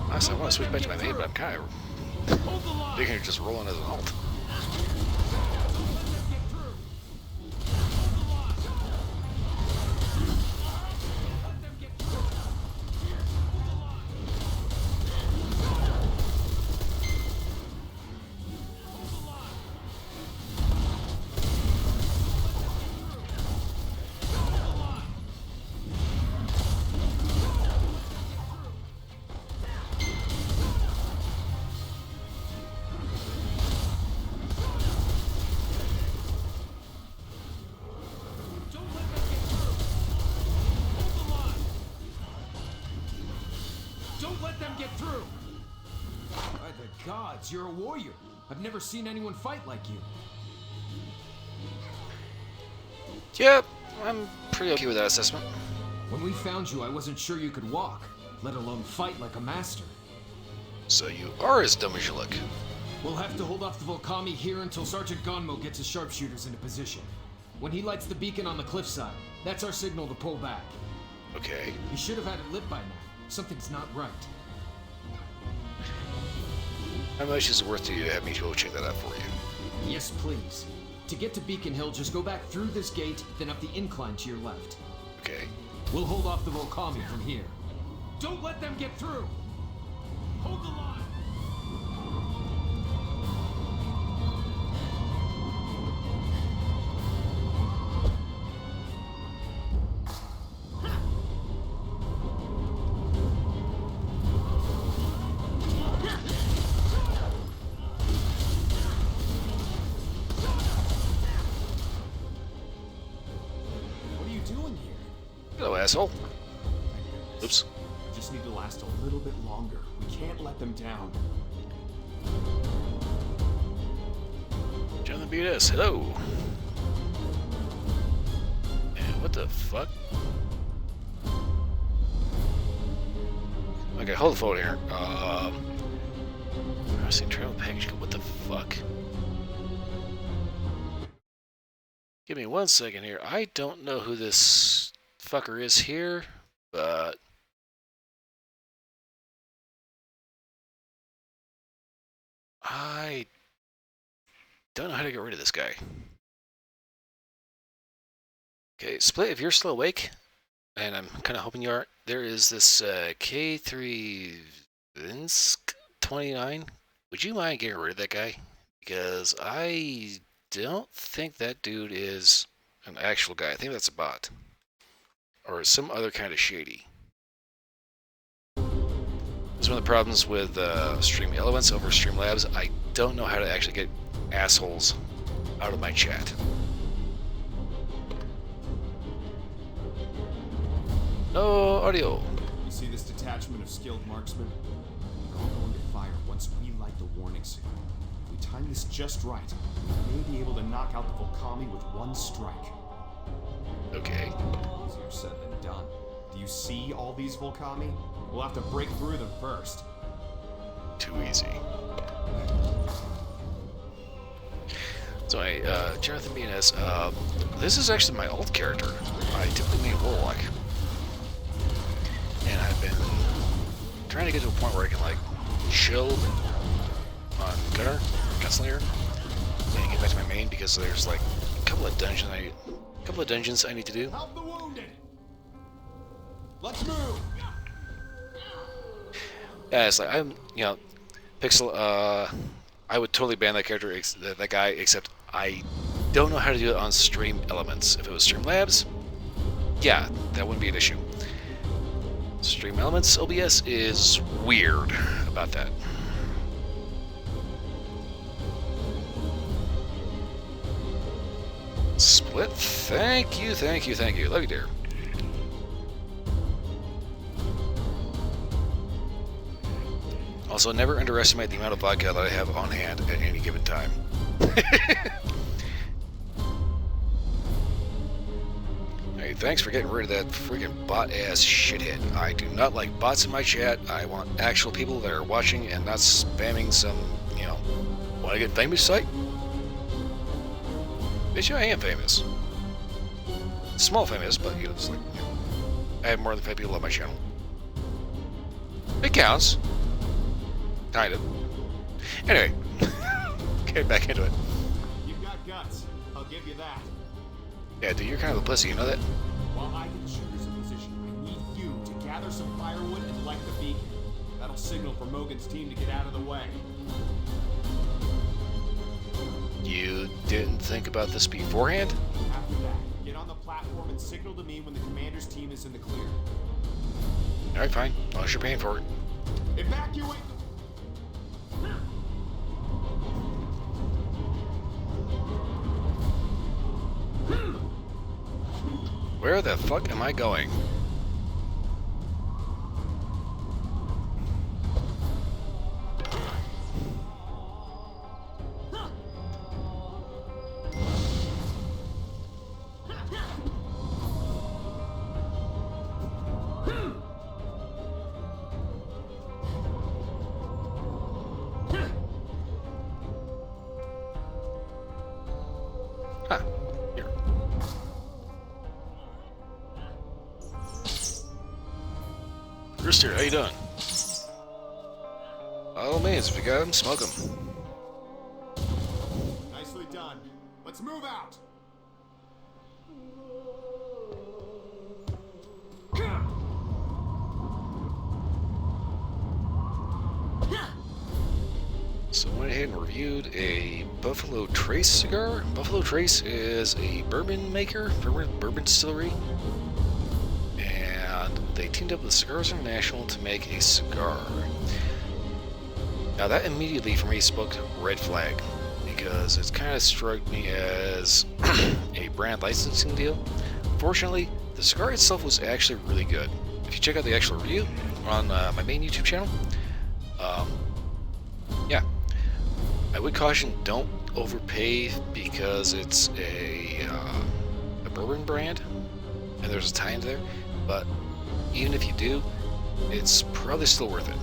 Honestly, I want to switch back to my name, but I'm kind of thinking of just rolling as an alt. Don't let them get through! By the gods, you're a warrior. I've never seen anyone fight like you. Yep, I'm pretty okay with that assessment. When we found you, I wasn't sure you could walk, let alone fight like a master. So you are as dumb as you look. We'll have to hold off the Volcami here until Sergeant Gonmo gets his sharpshooters into position. When he lights the beacon on the cliffside, that's our signal to pull back. Okay. He should have had it lit by now. Something's not right. How much is it worth to you to have me go check that out for you? Yes, please. To get to Beacon Hill, just go back through this gate, then up the incline to your left. Okay. We'll hold off the Volcami from here. Don't let them get through! Hold the line! What are you doing here? Hello, asshole. Oops. We just need to last a little bit longer. We can't let them down. Jonathan BS, hello. And what the fuck? Okay, hold the phone here. I seen travel package. What the fuck? Give me 1 second here. I don't know who this fucker is here, but I don't know how to get rid of this guy. Okay, Split, if you're still awake, and I'm kind of hoping you are, there is this K3 Vinsk 29. Would you mind getting rid of that guy? Because I don't think that dude is an actual guy. I think that's a bot. Or some other kind of shady. That's one of the problems with Stream Elements over Streamlabs. I don't know how to actually get assholes out of my chat. No audio. You see this detachment of skilled marksmen? They're all going to fire once we light the warning signal. If we time this just right, we may be able to knock out the Volcami with one strike. Okay. Easier said than done. Do you see all these Volcami? We'll have to break through them first. Too easy. So, Jonathan BNS, this is actually my alt character. I typically main Warlock. And I've been trying to get to a point where I can like chill on Gunslinger, and get back to my main because there's like a couple of dungeons I need to do. Help the wounded. Let's move. Yeah, it's like Pixel. I would totally ban that character, that guy, except I don't know how to do it on Stream Elements. If it was Streamlabs, yeah, that wouldn't be an issue. Stream Elements OBS is weird about that. Split? Thank you, thank you, thank you. Love you, dear. Also, never underestimate the amount of vodka that I have on hand at any given time. Hey, thanks for getting rid of that freaking bot-ass shithead. I do not like bots in my chat. I want actual people that are watching and not spamming some, want to get famous site? Bitch, I am famous. Small famous, but, it's like, I have more than 5 people on my channel. It counts. Kind of. Anyway, get back into it. You've got guts. I'll give you that. Yeah, dude, you're kind of a pussy, you know that? While I get the shooters in position, I need you to gather some firewood and light the beacon. That'll signal for Mogan's team to get out of the way. You didn't think about this beforehand? After that, get on the platform and signal to me when the commander's team is in the clear. Alright, fine. As long as you're paying for it. Evacuate the... Where the fuck am I going? Huh. Here. Rooster, how you doing? By all means, if you got him, smoke him. Nicely done. Let's move out! So I went ahead and reviewed a Buffalo Trace cigar. Buffalo Trace is a bourbon maker, bourbon distillery. And they teamed up with Cigars International to make a cigar. Now that immediately for me spoke red flag, because it's kind of struck me as a brand licensing deal. Fortunately, the cigar itself was actually really good. If you check out the actual review on my main YouTube channel, yeah, I would caution don't overpay because it's a bourbon brand and there's a tie in there. But even if you do, it's probably still worth it.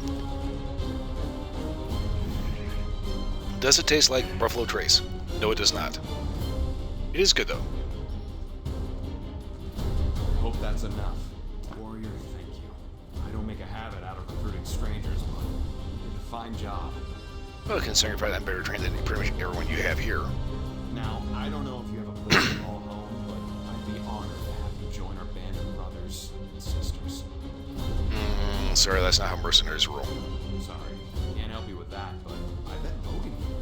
Does it taste like Buffalo Trace? No, it does not. It is good though. I hope that's enough. Warrior, thank you. I don't make a habit out of recruiting strangers, but you did a fine job. Well, considering you're probably that better trained than pretty much everyone you have here. Now, I don't know if you have a place to call home, but I'd be honored to have you join our band of brothers and sisters. Sorry, that's not how mercenaries roll. Sorry, can't help you with that, but I bet Logan here.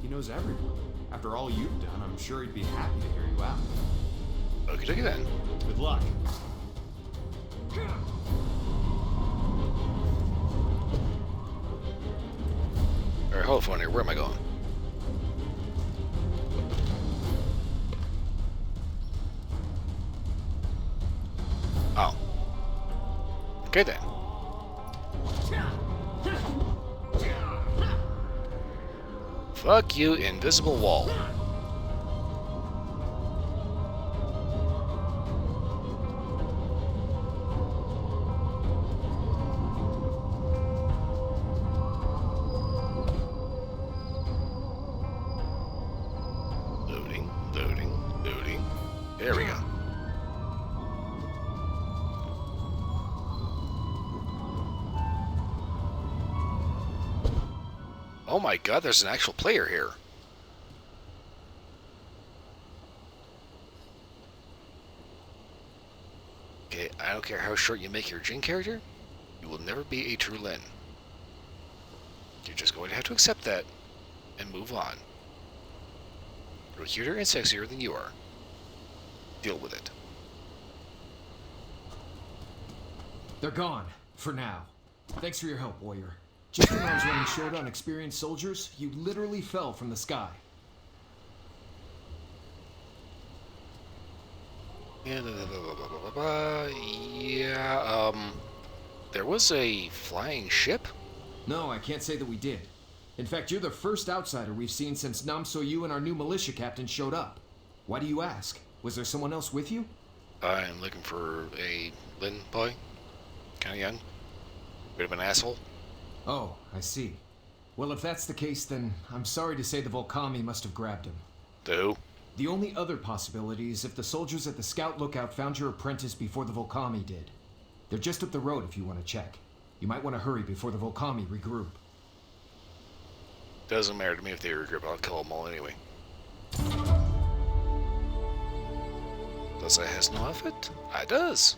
He knows everyone. After all you've done, I'm sure he'd be happy to hear you out. Okie dokie then. Good luck. Alright, hold on here. Where am I going? Oh. Okay then. Fuck you, invisible wall. Loading, loading, loading. There we go. Oh my god, there's an actual player here. Okay, I don't care how short you make your Jin character, you will never be a true Lin. You're just going to have to accept that and move on. You're cuter and sexier than you are. Deal with it. They're gone, for now. Thanks for your help, warrior. Just when I was running short on experienced soldiers, you literally fell from the sky. Yeah, there was a flying ship? No, I can't say that we did. In fact, you're the first outsider we've seen since Nam So-yu and our new militia captain showed up. Why do you ask? Was there someone else with you? I'm looking for a Lin boy. Kinda young. Bit of an asshole. Oh, I see. Well, if that's the case, then I'm sorry to say the Volcami must have grabbed him. The who? The only other possibility is if the soldiers at the scout lookout found your apprentice before the Volcami did. They're just up the road if you want to check. You might want to hurry before the Volcami regroup. Doesn't matter to me if they regroup, I'll kill them all anyway. Does that has no outfit? I does.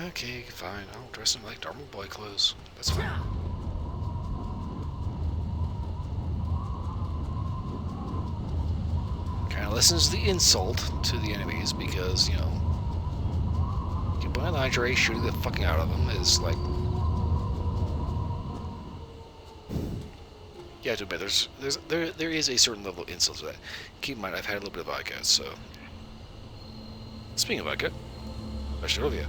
Okay, fine. I'll dress him like normal boy clothes. That's fine. Kind of lessens the insult to the enemies because, you know, you buy lingerie, shooting the fucking out of them is like. Yeah, to admit, there is a certain level of insult to that. Keep in mind, I've had a little bit of vodka, so. Speaking of vodka, I should earlier.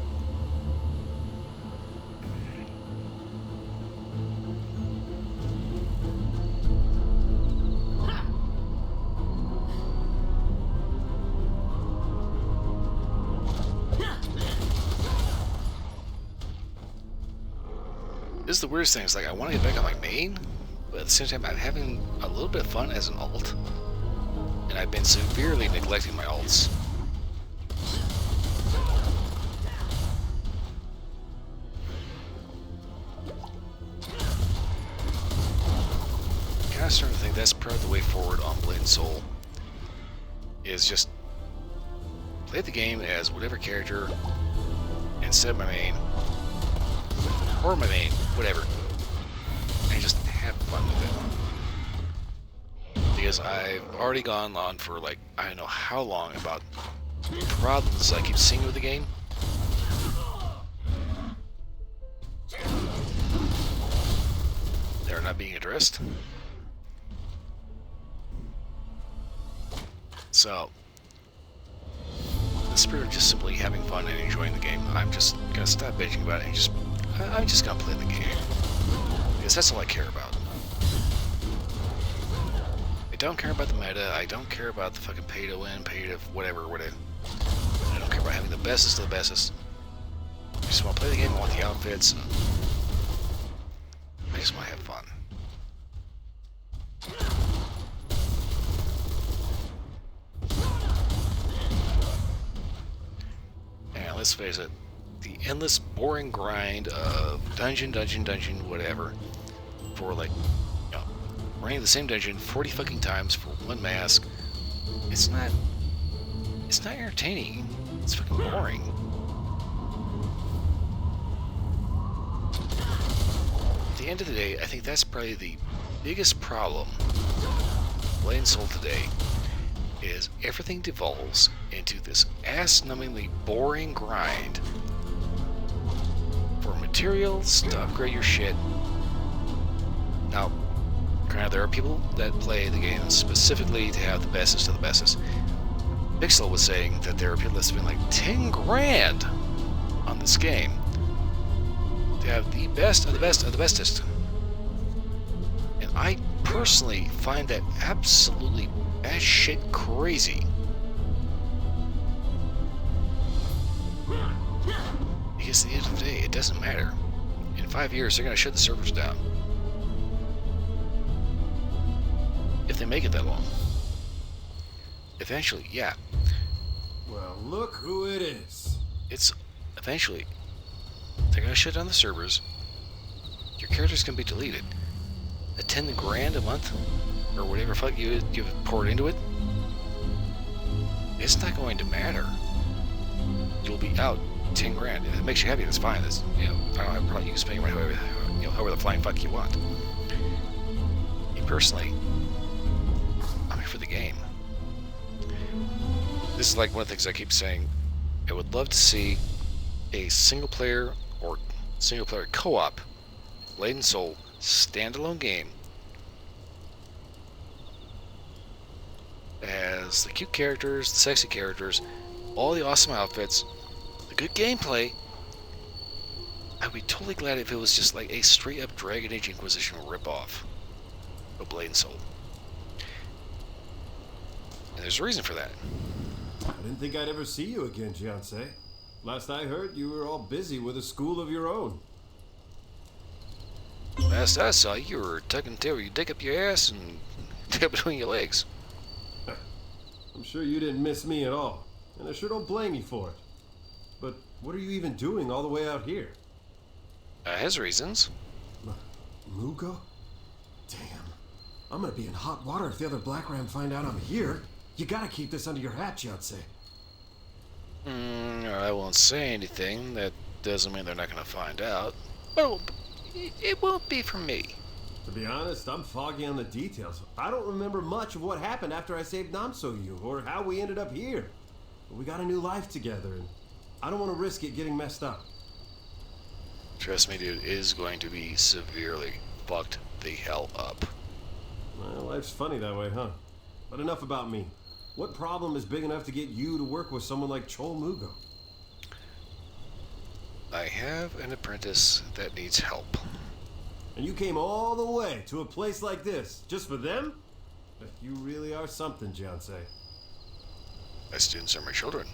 This is the weirdest thing. It's like I want to get back on my main, but at the same time I'm having a little bit of fun as an alt, and I've been severely neglecting my alts. Kind of starting to think that's probably the way forward on Blade and Soul. Is just play the game as whatever character instead of my main. Or my main, whatever. And just have fun with it. Because I've already gone on for like, I don't know how long about problems I keep seeing with the game. They're not being addressed. So, the spirit of just simply having fun and enjoying the game, I'm just gonna stop bitching about it and I'm just gonna play the game. Because that's all I care about. I don't care about the meta, I don't care about the fucking pay to win, pay to whatever. I don't care about having the bestest of the bestest. I just wanna play the game, I want the outfits. I just wanna have fun. And let's face it, the endless boring grind of dungeon, whatever, for like, you know, running the same dungeon 40 fucking times for one mask, it's not entertaining. It's fucking boring. At the end of the day, I think that's probably the biggest problem Blade and Soul today, is everything devolves into this ass-numbingly boring grind for materials to upgrade your shit. Now, granted, there are people that play the game specifically to have the bestest of the bestest. Pixel was saying that there are people that spend like 10 grand on this game to have the best of the best of the bestest. And I personally find that absolutely batshit crazy. Because at the end of the day, it doesn't matter. In 5 years, they're going to shut the servers down. If they make it that long. Eventually, yeah. Well, look who it is. It's eventually. they're gonna shut down the servers. Your character's gonna be deleted. At 10 grand a month, or whatever fuck you've poured into it, it's not going to matter. You'll be out 10 grand. If it makes you happy, that's fine. That's, I don't have a problem. You can spend your money however the flying fuck you want. Me personally, I'm here for the game. This is like one of the things I keep saying. I would love to see a single player or single player co-op Blade and Soul standalone game as the cute characters, the sexy characters, all the awesome outfits, the good gameplay. I'd be totally glad if it was just like a straight up Dragon Age Inquisition ripoff of Blade and Soul. And there's a reason for that. I didn't think I'd ever see you again, Jiansei. Last I heard, you were all busy with a school of your own. Last I saw you were tucking tail, you dig up your ass and tail between your legs. I'm sure you didn't miss me at all, and I sure don't blame you for it. But what are you even doing all the way out here? Has reasons. Mugo? Damn. I'm gonna be in hot water if the other Black Ram find out I'm here. You gotta keep this under your hat, Jiansei. I won't say anything. That doesn't mean they're not gonna find out. Well, it won't be from me. To be honest, I'm foggy on the details. I don't remember much of what happened after I saved Namso-yu, or how we ended up here. But we got a new life together, and I don't want to risk it getting messed up. Trust me, dude, it is going to be severely fucked the hell up. Well, life's funny that way, huh? But enough about me. What problem is big enough to get you to work with someone like Chol Mugo? I have an apprentice that needs help. And you came all the way to a place like this, just for them? You really are something, Jiansei. My students are my children.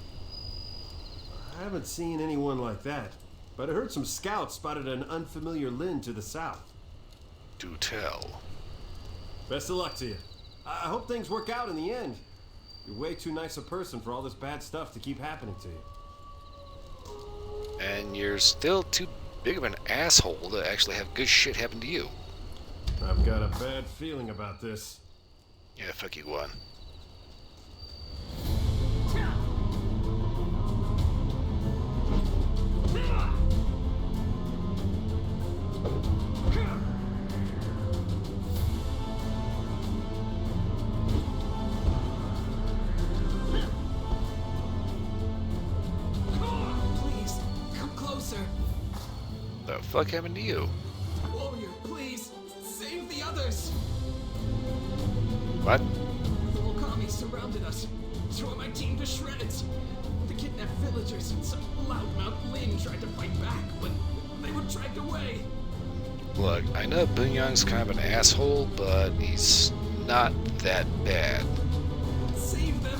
I haven't seen anyone like that, but I heard some scouts spotted an unfamiliar Lin to the south. Do tell. Best of luck to you. I hope things work out in the end. You're way too nice a person for all this bad stuff to keep happening to you. And you're still too big of an asshole to actually have good shit happen to you. I've got a bad feeling about this. Yeah, fuck you, Guan. Please, come closer. The fuck happened to you? Warrior, please, save the others. What? The Volcami surrounded us, tore my team to shreds. The kidnapped villagers and some loudmouth Lin tried to fight back, but they were dragged away. Look, I know Bunyang's kind of an asshole, but he's not that bad. Save them.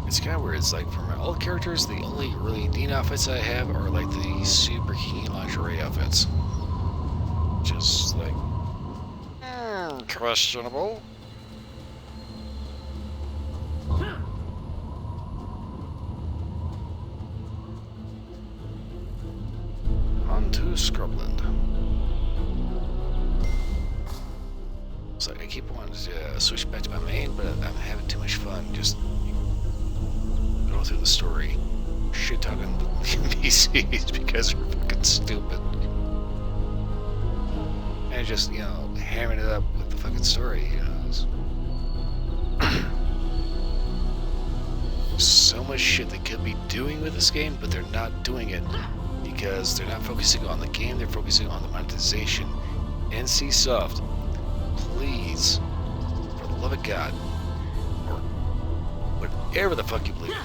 It's kind of weird. It's like for my old characters, the only really neat outfits I have are like the super bikini lingerie outfits. Just like, questionable. On to Scrubland. It's like I keep wanting to switch back to my main, but I'm having too much fun just going through the story, shit talking NPCs because they're fucking stupid, and just hammering it up with the fucking story. There's so much shit they could be doing with this game, but they're not doing it because they're not focusing on the game, they're focusing on the monetization. NC Soft, please, for the love of God, or whatever the fuck you believe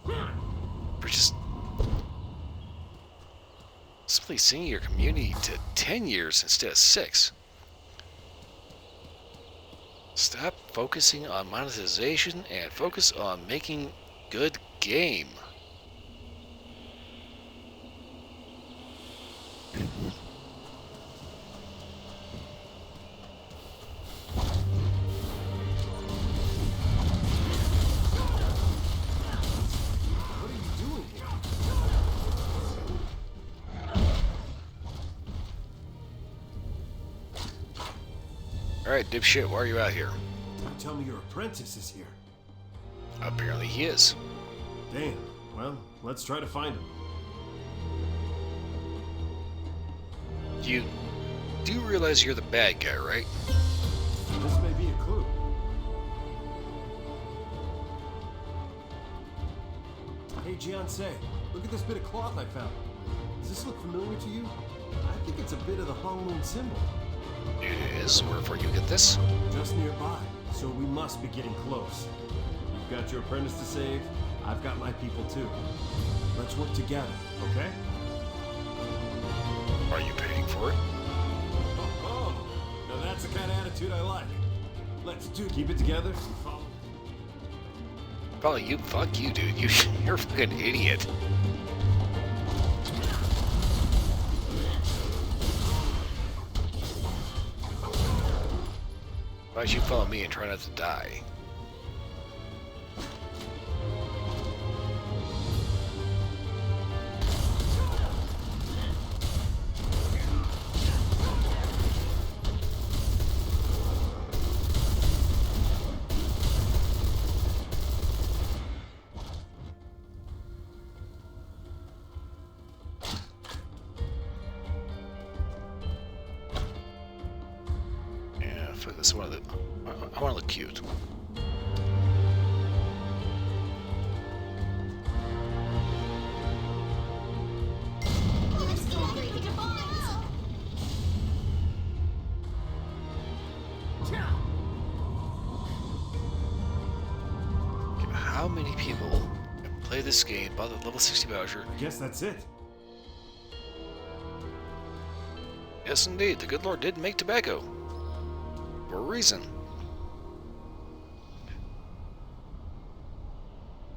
in, for just simply seeing your community to 10 years instead of 6. Stop focusing on monetization and focus on making good game. Alright, dipshit, why are you out here? Don't tell me your apprentice is here. Apparently he is. Damn. Well, let's try to find him. You do realize you're the bad guy, right? This may be a clue. Hey, Jiansei, look at this bit of cloth I found. Does this look familiar to you? I think it's a bit of the Hongmoon symbol. It is. Wherefore you get this? Just nearby, so we must be getting close. You've got your apprentice to save. I've got my people too. Let's work together, okay? Are you paying for it? Oh, now that's the kind of attitude I like. Let's keep it together. Follow you? Fuck you, dude. You're a fucking idiot. Why don't you follow me and try not to die? Fuck this one of the. I want to look cute. How many people have played this game by the level 60 Bowser? I guess that's it. Yes, indeed. The good Lord did make tobacco. For a reason.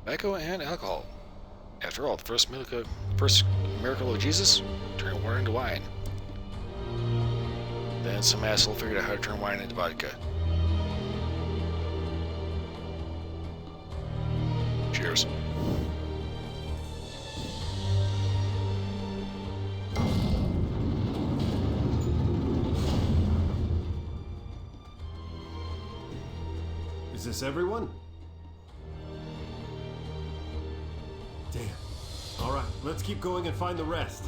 Tobacco and alcohol. After all, the first miracle of Jesus turned water into wine. Then some asshole figured out how to turn wine into vodka. Cheers. Is this everyone? Damn. All right, let's keep going and find the rest.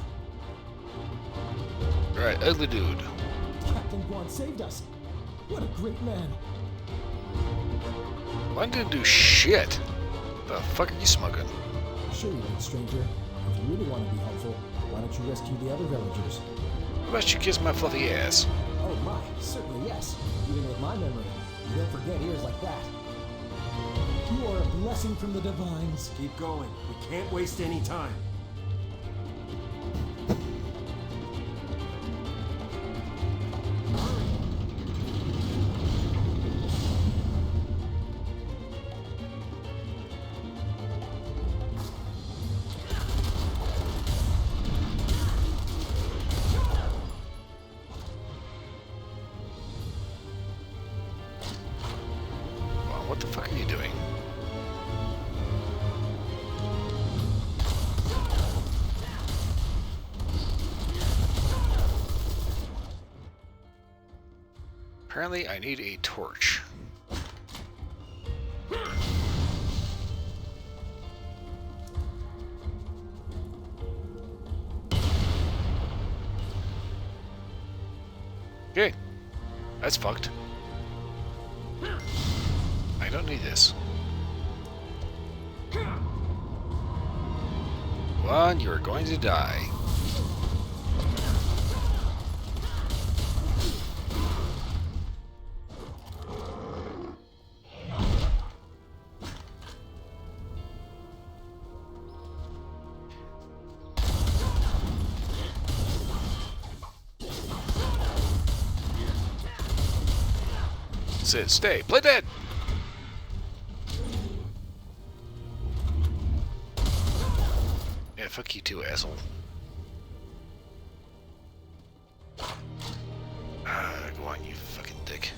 All right, ugly dude. Captain Guan saved us. What a great man. Guan didn't do shit. The fuck are you smoking? Sure you did, stranger. If you really want to be helpful, why don't you rescue the other villagers? How about you kiss my fluffy ass? Oh my, certainly yes. Even with my memory, you don't forget ears like that. You are a blessing from the divines. Keep going. We can't waste any time. What the fuck are you doing? Apparently, I need a torch. Okay, that's fucked. I don't need this. One, you're going to die. Sit, stay, play dead! Yeah, fuck you too, asshole. Go on, you fucking dick.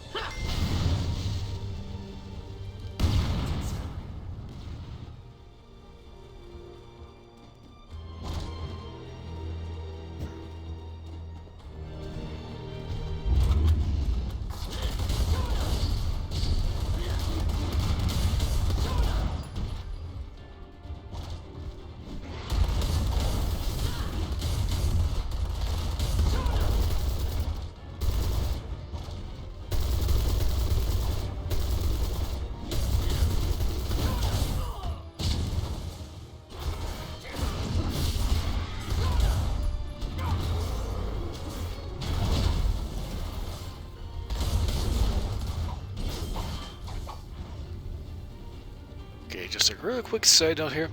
Okay, just a real quick side note here.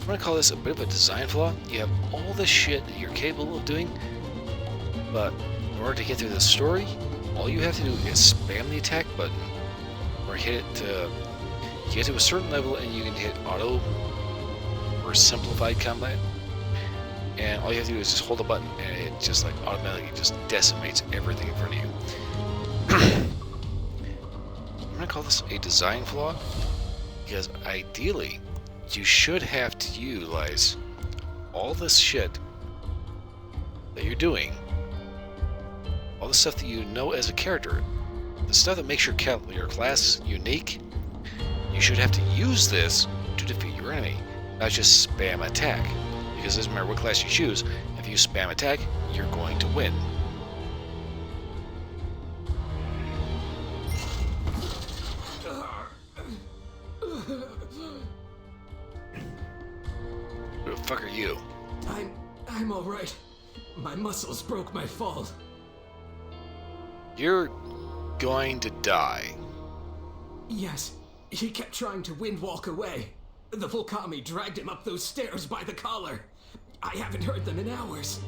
I'm gonna call this a bit of a design flaw. You have all the shit that you're capable of doing, but in order to get through the story, all you have to do is spam the attack button, or hit it to get to a certain level, and you can hit auto or simplified combat. And all you have to do is just hold the button, and it just like automatically just decimates everything in front of you. I'm gonna call this a design flaw. Because ideally, you should have to utilize all this shit that you're doing, all the stuff that you know as a character, the stuff that makes your class unique. You should have to use this to defeat your enemy, not just spam attack. Because it doesn't matter what class you choose, if you spam attack, you're going to win. Who the fuck are you? I'm all right. My muscles broke my fall. You're going to die. Yes, he kept trying to wind walk away. The Volcami dragged him up those stairs by the collar. I haven't heard them in hours.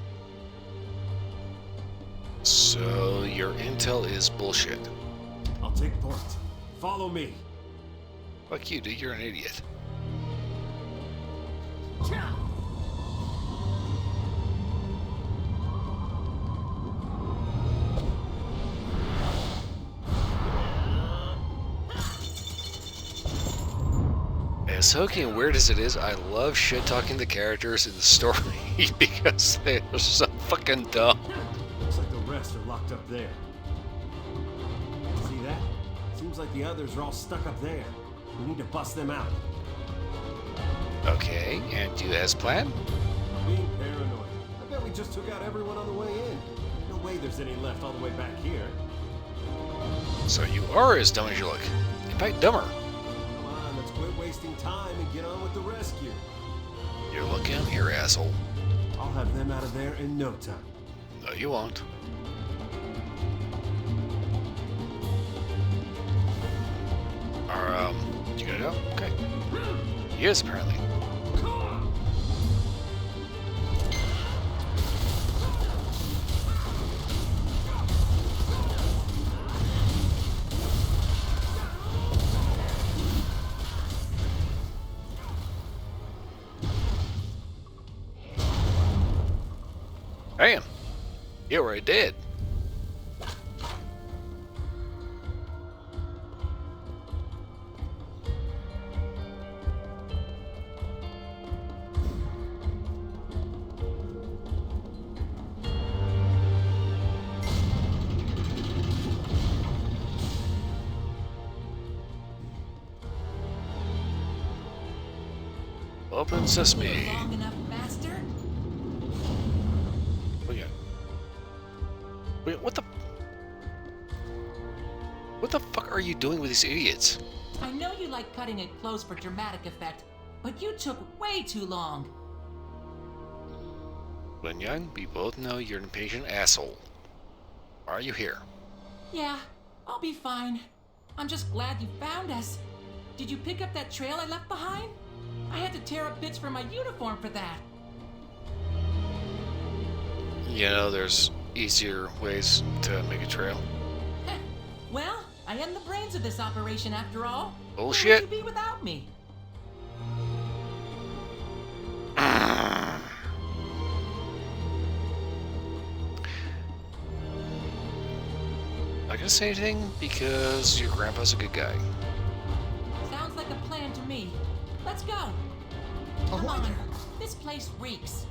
So your intel is bullshit. I'll take point. Follow me. Fuck you, dude. You're an idiot. As hokey and weird as it is, I love shit-talking the characters in the story because they're so fucking dumb. Looks like the rest are locked up there. See that? Seems like the others are all stuck up there. We need to bust them out. Okay, and do as planned? Being paranoid. I bet we just took out everyone on the way in. No way there's any left all the way back here. So you are as dumb as you look. In fact, dumber. Come on, let's quit wasting time and get on with the rescue. You're looking here, asshole. I'll have them out of there in no time. No, you won't. You gotta go? Okay. He is, apparently. Damn. You already dead. Open sesame. Long enough, master? Wait, what the? What the fuck are you doing with these idiots? I know you like cutting it close for dramatic effect, but you took way too long. When young, we both know you're an impatient asshole. Why are you here? Yeah, I'll be fine. I'm just glad you found us. Did you pick up that trail I left behind? I had to tear up bits from my uniform for that. You know, there's easier ways to make a trail. Well, I am the brains of this operation, after all. Bullshit. Where would you be without me? Not gonna say anything because your grandpa's a good guy. Sounds like a plan to me. Let's go. Come Ahoy on. there. This place reeks.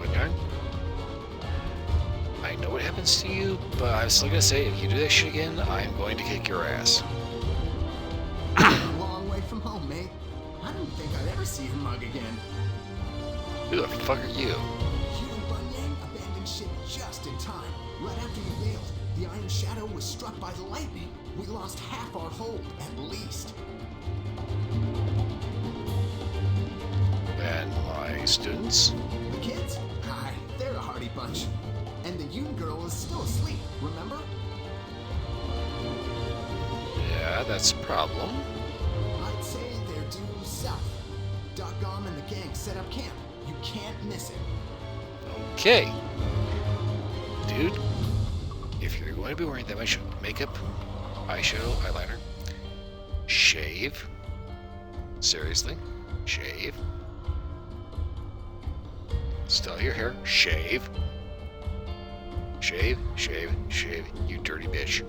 Okay. I know what happens to you, but I'm still gonna say if you do that shit again, I'm going to kick your ass. A long way from home, mate. I don't think I'd ever see your mug again. Who the fuck are you? You and Bunyang abandoned ship just in time. Right after you bailed, the Iron Shadow was struck by the lightning. We lost half our hold, at least. And my students? The kids? Hi, they're a hardy bunch. And the Yoon girl is still asleep, remember? Yeah, that's a problem. I'd say they're due south. Dot-Gom and the gang set up camp. You can't miss it. Okay. Dude, if you're going to be wearing that much makeup, eyeshadow, eyeliner, shave. Seriously, shave. Style your hair, shave. Shave, shave, shave, you dirty bitch.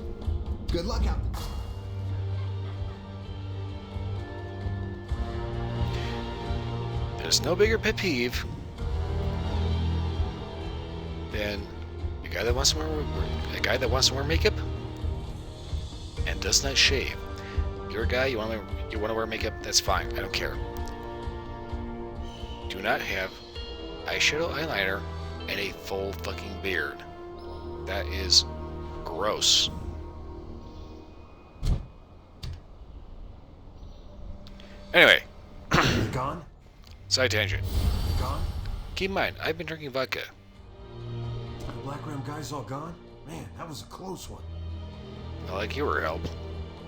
Good luck out there. There's no bigger pet peeve than a guy that wants to wear makeup and does not shave. You're a guy, you want to wear makeup, that's fine. I don't care. Do not have eyeshadow, eyeliner, and a full fucking beard. That is gross. Anyway, You gone? side tangent. You gone? Keep in mind, I've been drinking vodka. The Black Ram guys all gone? Man, that was a close one. Not like you were help.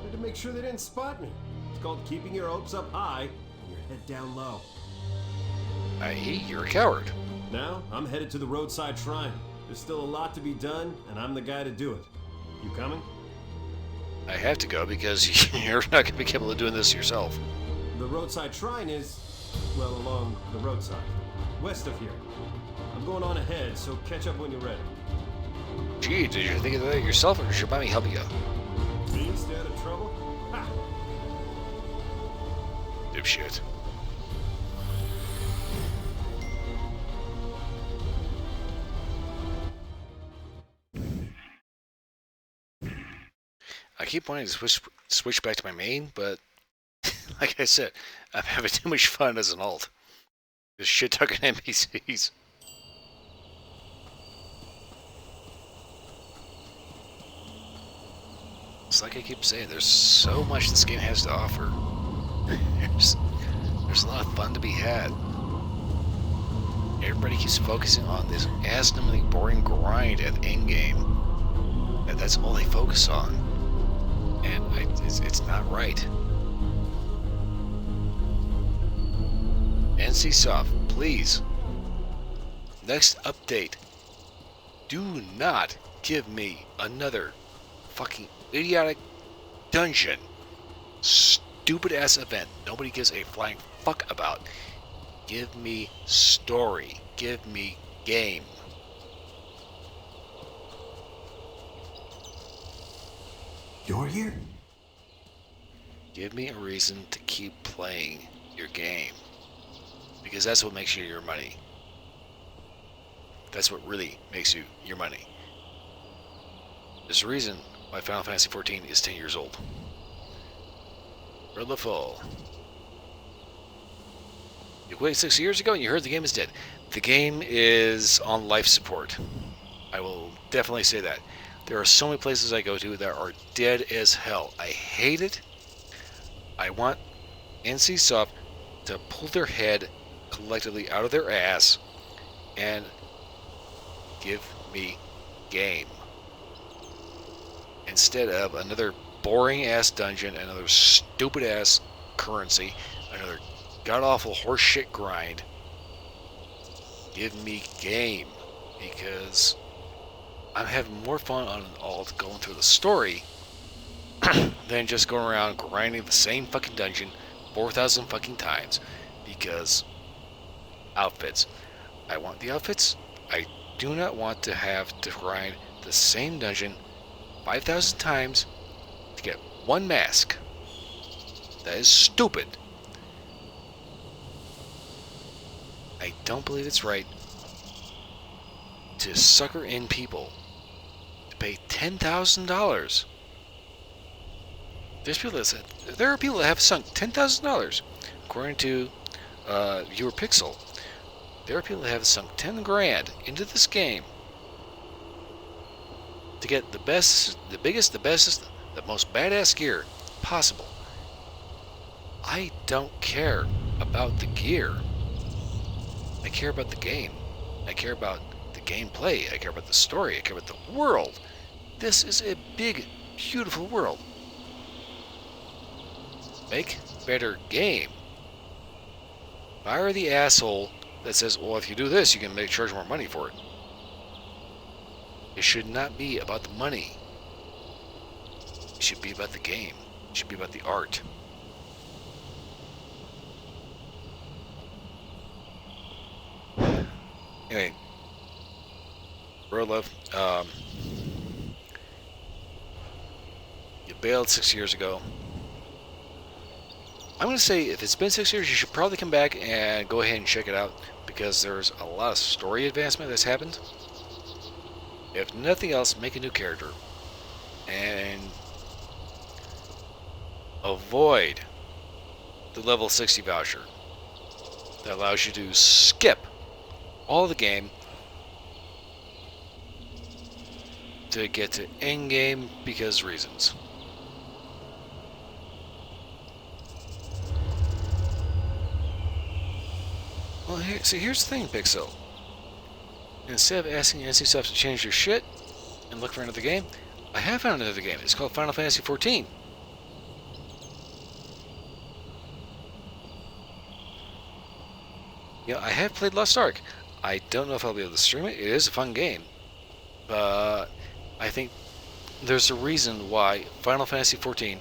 Had to make sure they didn't spot me. It's called keeping your hopes up high and your head down low. I.e., you're a coward. Now, I'm headed to the roadside shrine. There's still a lot to be done, and I'm the guy to do it. You coming? I have to go because you're not going to be capable of doing this yourself. The roadside shrine is, well, along the roadside, west of here. I'm going on ahead, so catch up when you're ready. Gee, did you think of that yourself, or should mommy help you? Me stay out of trouble? Ha! Dipshit. I keep wanting to switch back to my main, but like I said, I'm having too much fun as an alt. Just shit talking NPCs. It's like I keep saying, there's so much this game has to offer. There's a lot of fun to be had. Everybody keeps focusing on this ass-numbingly boring grind at the endgame. And that's all they focus on. And it's not right. NCSoft, please. Next update. Do not give me another fucking idiotic dungeon. Stupid ass event nobody gives a flying fuck about. Give me story. Give me game. You're here? Give me a reason to keep playing your game. Because that's what makes you your money. That's what really makes you your money. There's a reason why Final Fantasy XIV is 10 years old. Roll the full. You waited 6 years ago and you heard the game is dead. The game is on life support. I will definitely say that. There are so many places I go to that are dead as hell. I hate it. I want NCSoft to pull their head collectively out of their ass and give me game. Instead of another boring ass dungeon, another stupid ass currency, another god awful horseshit grind. Give me game, because I'm having more fun on alt going through the story than just going around grinding the same fucking dungeon 4,000 fucking times because outfits. I want the outfits. I do not want to have to grind the same dungeon 5,000 times to get one mask. That is stupid. I don't believe it's right to sucker in people to pay $10,000. There are people that have sunk $10,000, according to Viewer Pixel. There are people that have sunk 10 grand into this game to get the best, the biggest, the bestest, the most badass gear possible. I don't care about the gear. I care about the game. I care about the gameplay. I care about the story. I care about the world. This is a big, beautiful world. Make better game. Fire the asshole that says, well, if you do this, you can charge more money for it. It should not be about the money. It should be about the game. It should be about the art. Anyway, Bro Love, you bailed 6 years ago. I'm going to say if it's been 6 years, you should probably come back and go ahead and check it out because there's a lot of story advancement that's happened. If nothing else, make a new character and avoid the level 60 voucher that allows you to skip all the game to get to end game because reasons. Well, here's the thing, Pixel. Instead of asking NC Subs to change your shit and look for another game, I have found another game. It's called Final Fantasy XIV. Yeah, I have played Lost Ark. I don't know if I'll be able to stream it. It is a fun game. But I think there's a reason why Final Fantasy XIV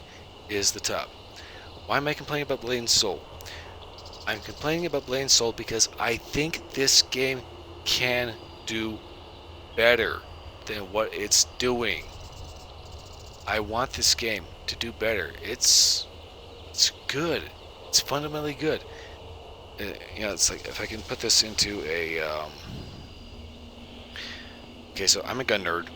is the top. Why am I complaining about Blade and Soul? I'm complaining about Blade and Soul because I think this game can do better than what it's doing. I want this game to do better. It's good. It's fundamentally good. It's like if I can put this into a okay, so I'm a gun nerd.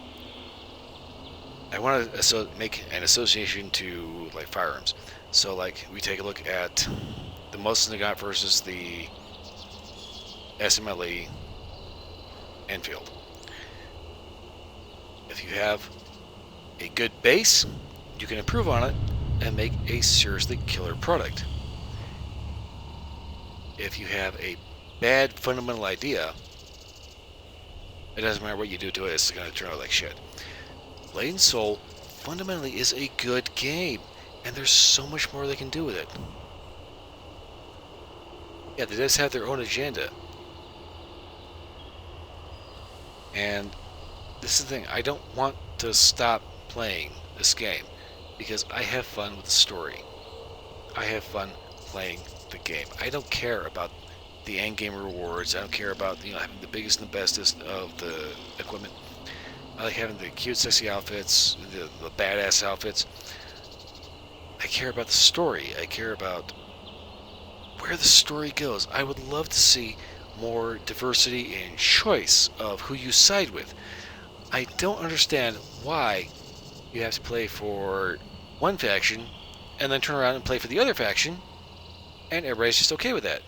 I want to make an association to like firearms. So like we take a look at the Muslim Nagant versus the SMLE Enfield. If you have a good base, you can improve on it and make a seriously killer product. If you have a bad fundamental idea, it doesn't matter what you do to it, it's going to turn out like shit. Blade and Soul fundamentally is a good game, and there's so much more they can do with it. Yeah, they just have their own agenda. And this is the thing, I don't want to stop playing this game because I have fun with the story. I have fun playing the game. I don't care about the end game rewards. I don't care about having the biggest and the bestest of the equipment. I like having the cute, sexy outfits, the badass outfits. I care about the story. I care about where the story goes. I would love to see more diversity in choice of who you side with. I don't understand why you have to play for one faction and then turn around and play for the other faction and everybody's just okay with that.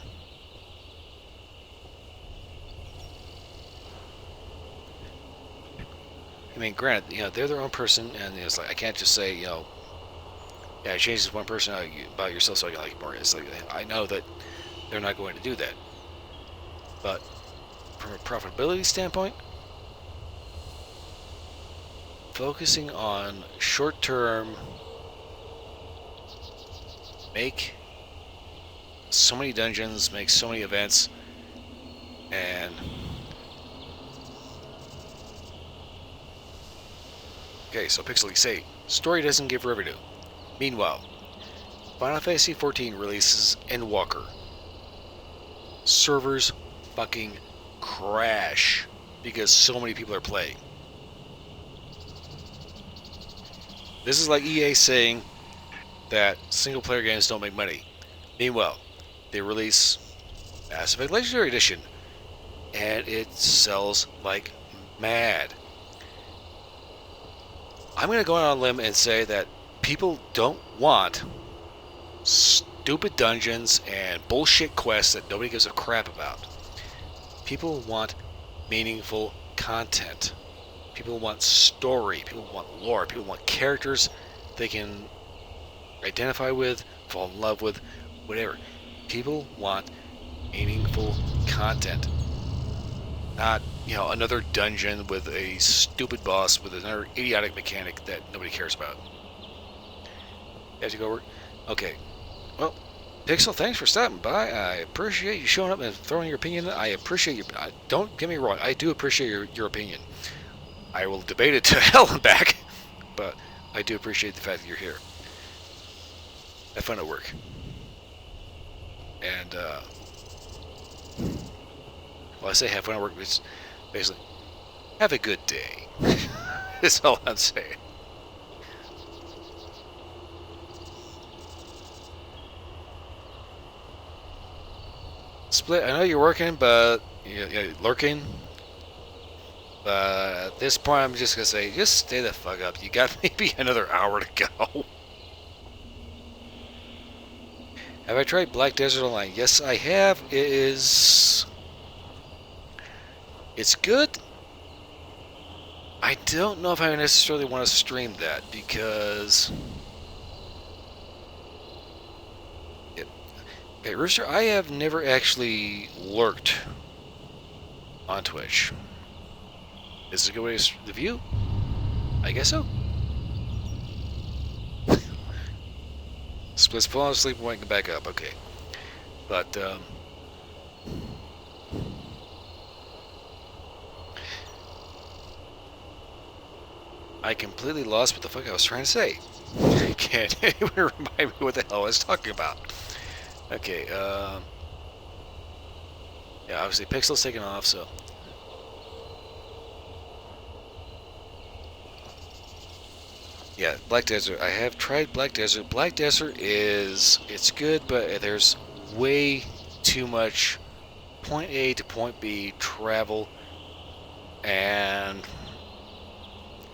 I mean, granted, they're their own person, and it's like I can't just say, yeah, change this one person about yourself so I can like you more. It's like I know that they're not going to do that, but from a profitability standpoint, focusing on short-term, make so many dungeons, make so many events, and Okay, so Pixel, you say story doesn't give revenue. Meanwhile, Final Fantasy XIV releases Endwalker. Servers fucking crash because so many people are playing. This is like EA saying that single player games don't make money. Meanwhile, they release Mass Effect Legendary Edition and it sells like mad. I'm going to go on a limb and say that people don't want stupid dungeons and bullshit quests that nobody gives a crap about. People want meaningful content. People want story. People want lore. People want characters they can identify with, fall in love with, whatever. People want meaningful content. Not, another dungeon with a stupid boss with another idiotic mechanic that nobody cares about. You have to go work? Okay. Well, Pixel, thanks for stopping by. I appreciate you showing up and throwing your opinion. I appreciate you. Don't get me wrong. I do appreciate your opinion. I will debate it to hell and back, but I do appreciate the fact that you're here. Have fun at work. And, well, I say have fun at work, but it's basically, have a good day. That's all I'm saying. Split, I know you're working, but you're lurking. But at this point, I'm just going to say, just stay the fuck up. You got maybe another hour to go. Have I tried Black Desert Online? Yes, I have. It's good. I don't know if I necessarily want to stream that because... Okay, Rooster, I have never actually lurked on Twitch. Is it a good way to view? I guess so. Splits falling asleep and waking back up. Okay. But, I completely lost what the fuck I was trying to say. Can't anyone remind me what the hell I was talking about? Okay, yeah, obviously Pixel's taken off, so... Yeah, Black Desert. I have tried Black Desert. Black Desert it's good, but there's way too much point A to point B travel, and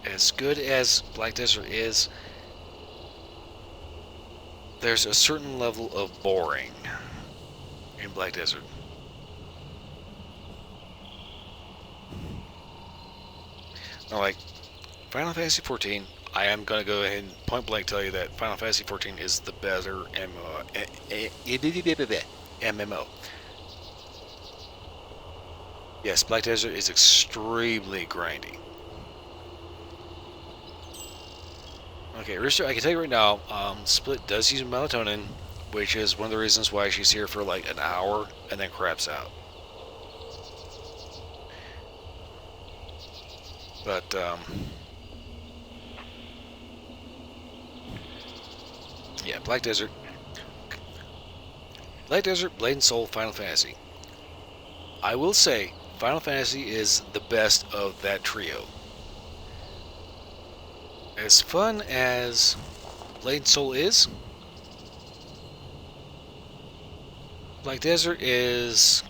as good as Black Desert is, there's a certain level of boring in Black Desert. Now, like Final Fantasy XIV, I am going to go ahead and point blank tell you that Final Fantasy XIV is the better MMO. Yes, Black Desert is extremely grindy. Okay, Rooster, I can tell you right now, Split does use melatonin, which is one of the reasons why she's here for like an hour and then craps out. But, yeah, Black Desert, Blade and Soul, Final Fantasy. I will say, Final Fantasy is the best of that trio. As fun as Blade and Soul is, Black Desert is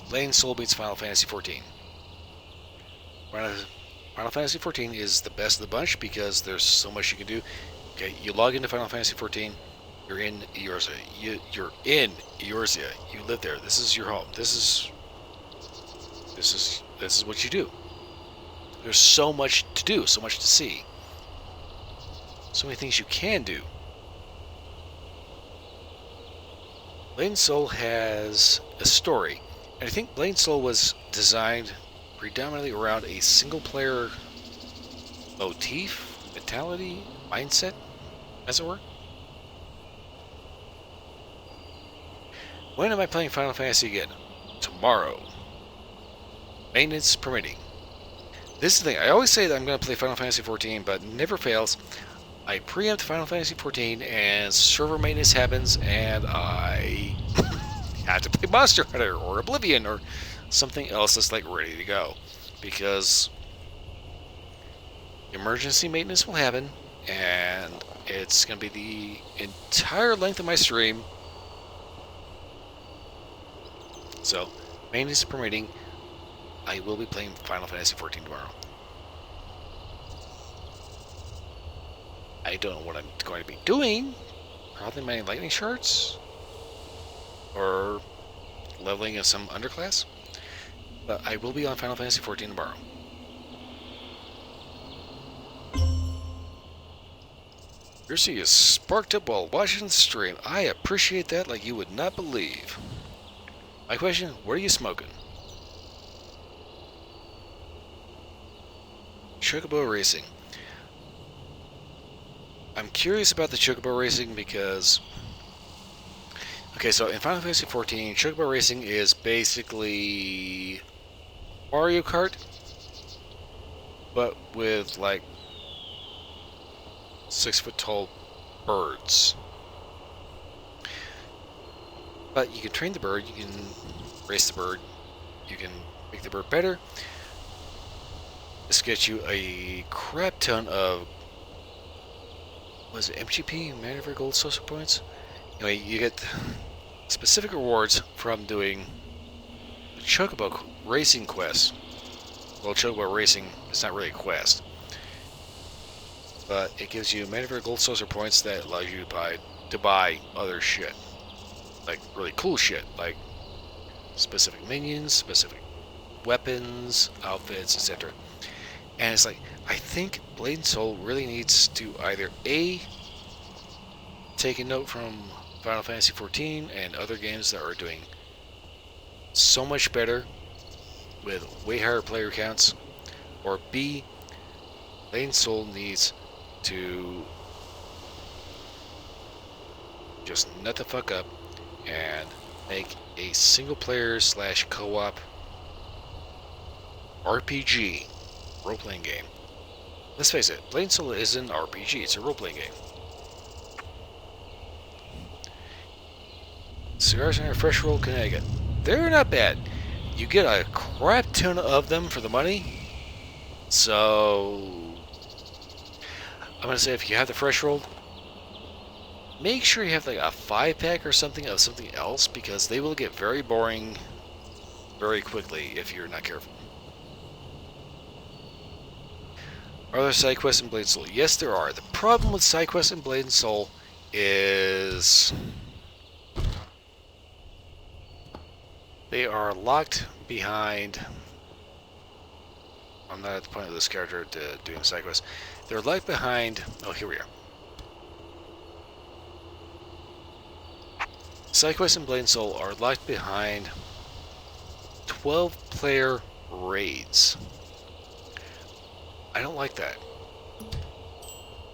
Blade and Soul meets Final Fantasy XIV. Final Fantasy XIV is the best of the bunch because there's so much you can do. Okay, you log into Final Fantasy XIV, you're in Eorzea. You're in Eorzea. You live there. This is your home. This is what you do. There's so much to do, so much to see. So many things you can do. Blade and Soul has a story. And I think Blade and Soul was designed predominantly around a single-player motif, mentality, mindset, as it were. When am I playing Final Fantasy again? Tomorrow. Maintenance permitting. This is the thing. I always say that I'm going to play Final Fantasy XIV, but never fails. I preempt Final Fantasy XIV, and server maintenance happens, and I have to play Monster Hunter or Oblivion or something else that's like ready to go, because emergency maintenance will happen, and it's going to be the entire length of my stream. So, maintenance permitting, I will be playing Final Fantasy XIV tomorrow. I don't know what I'm going to be doing. Probably my lightning shards, or leveling in some underclass. But I will be on Final Fantasy XIV tomorrow. Mercy is sparked up while watching the stream. I appreciate that like you would not believe. My question, what are you smoking? Chocobo Racing. I'm curious about the Chocobo Racing because... Okay, so in Final Fantasy XIV, Chocobo Racing is basically Mario Kart, but with like 6-foot-tall birds. But you can train the bird, you can race the bird, you can make the bird better. This gets you a crap ton of, was it MGP, Maneuver Gold Social Points? Anyway, you get specific rewards from doing the Chocobo Racing quest. Well, Chocobo Racing is not really a quest, but it gives you Maneuver Gold Social Points that allows you to buy other shit. Like really cool shit, like specific minions, specific weapons, outfits, etc. And it's like, I think Blade and Soul really needs to either A, take a note from Final Fantasy XIV and other games that are doing so much better with way higher player counts, or B, Blade and Soul needs to just nut the fuck up and make a single player / co-op RPG role-playing game. Let's face it, Blade and Soul is an RPG, it's a role-playing game. Cigars in Fresh Roll, Connecticut. They're not bad. You get a crap ton of them for the money. So I'm gonna say if you have the Fresh Roll, make sure you have like a 5-pack or something of something else, because they will get very boring very quickly if you're not careful. Are there side quests in Blade and Soul? Yes, there are. The problem with side quests in Blade and Soul is they are locked behind... I'm not at the point of this character to doing side quests. They're locked behind... Oh, here we are. Side quests in Blade and Soul are locked behind 12-player raids. I don't like that.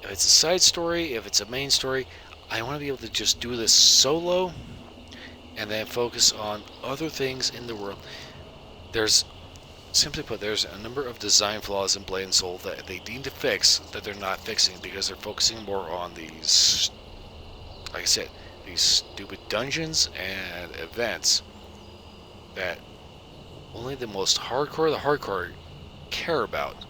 If it's a side story, if it's a main story, I want to be able to just do this solo and then focus on other things in the world. There's, simply put, there's a number of design flaws in Blade and Soul that they need to fix that they're not fixing because they're focusing more on these, like I said, these stupid dungeons and events that only the most hardcore of the hardcore care about.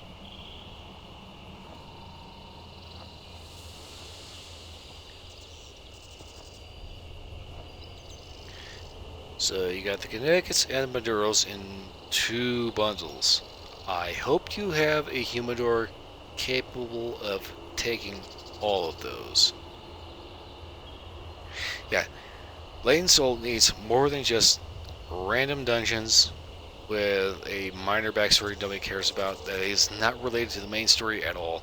So you got the Connecticut's and the Maduros in 2 bundles. I hope you have a humidor capable of taking all of those. Yeah, Blade and Soul needs more than just random dungeons with a minor backstory nobody cares about that is not related to the main story at all.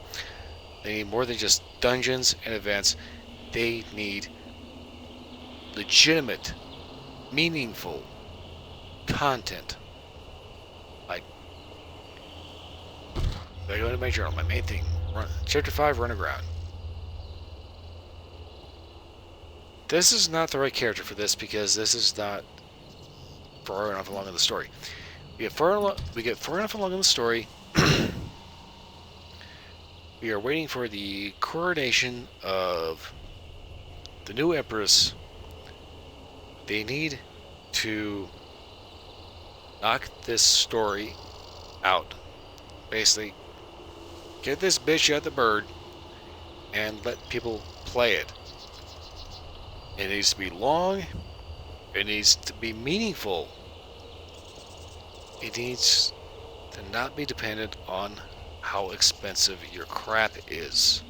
They need more than just dungeons and events. They need legitimate, meaningful content. Like, if I go into my journal, my main thing, Chapter 5, Run Aground. This is not the right character for this because this is not far enough along in the story. We get far enough along in the story We are waiting for the coronation of the new Empress. They need to knock this story out. Basically, get this bitch out the bird and let people play it. It needs to be long. It needs to be meaningful. It needs to not be dependent on how expensive your crap is.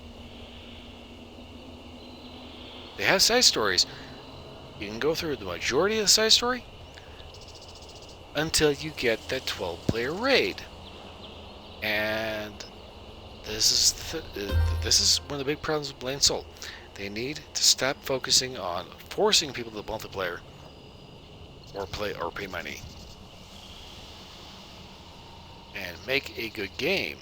They have side stories. You can go through the majority of the side story until you get that 12-player raid. And this is one of the big problems with Blade Soul. They need to stop focusing on forcing people to multiplayer or pay money and make a good game.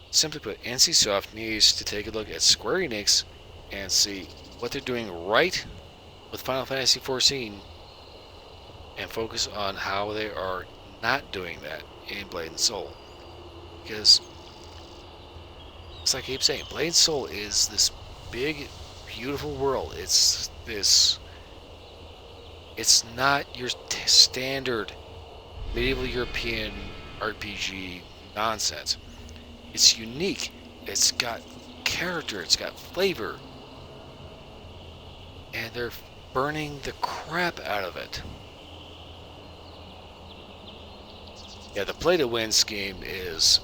Simply put, NCSoft needs to take a look at Square Enix and see what they're doing right with Final Fantasy XIV and focus on how they are not doing that in Blade and Soul. Because, it's like I keep saying, Blade and Soul is this big, beautiful world. It's not your standard medieval European RPG nonsense. It's unique. It's got character. It's got flavor. And they're burning the crap out of it. Yeah, the play to win scheme is...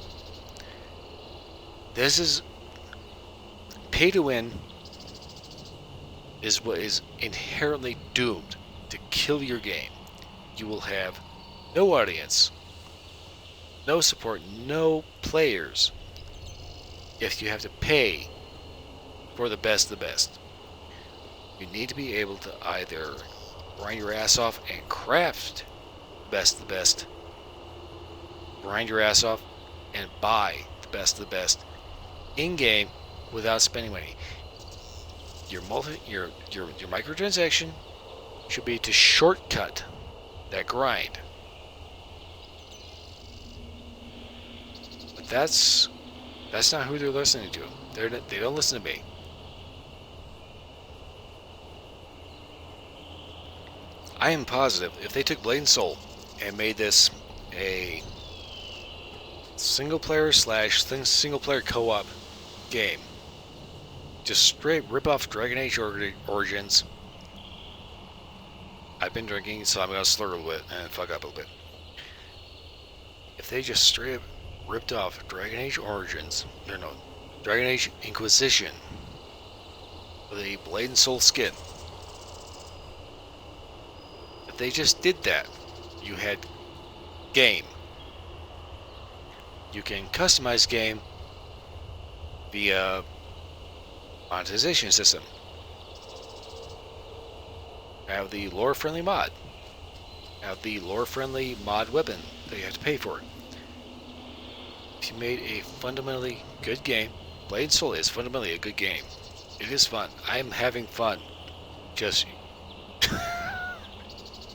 This is... Pay to win is what is inherently doomed to kill your game. You will have no audience, no support, no players if you have to pay for the best of the best. You need to be able to either grind your ass off and craft the best of the best, grind your ass off and buy the best of the best in-game without spending money. Your microtransaction should be to shortcut that grind. But that's not who they're listening to. They don't listen to me. I am positive if they took Blade and Soul and made this a single player co-op game, just straight rip off Dragon Age Origins. I've been drinking, so I'm gonna slur a little bit and fuck up a little bit. If they just straight up ripped off Dragon Age Origins, Dragon Age Inquisition with a Blade and Soul skin. If they just did that, you had game. You can customize game via monetization system. Have the lore-friendly mod. Have the lore-friendly mod weapon that you have to pay for. If you made a fundamentally good game, Blade and Soul is fundamentally a good game. It is fun. I'm having fun. Just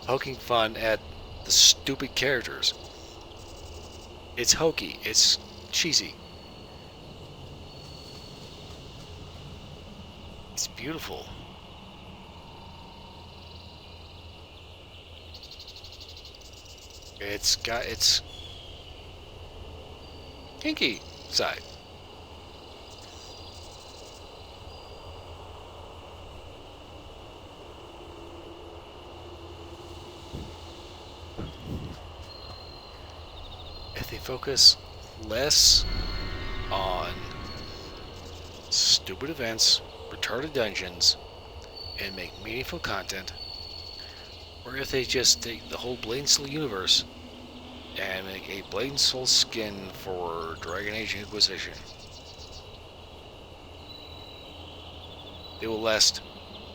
poking fun at the stupid characters. It's hokey. It's cheesy. It's beautiful. It's got its kinky side. If they focus less on stupid events, retarded dungeons, and make meaningful content, or if they just take the whole Blade and Soul universe and make a Blade and Soul skin for Dragon Age Inquisition, they will last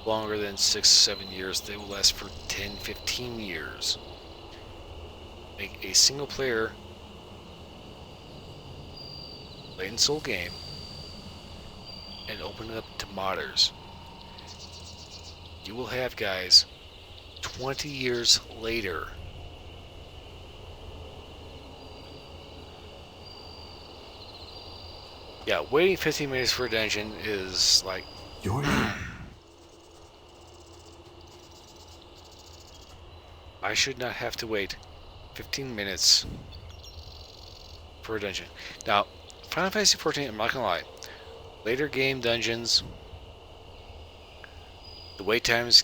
longer than 6-7 years. They will last for 10-15 years. Make a single player Blade and Soul game and open it up to modders. You will have guys 20 years later Yeah, waiting 15 minutes for a dungeon is like... You're here. I should not have to wait 15 minutes for a dungeon. Now, Final Fantasy XIV, I'm not gonna lie, later game dungeons, the wait times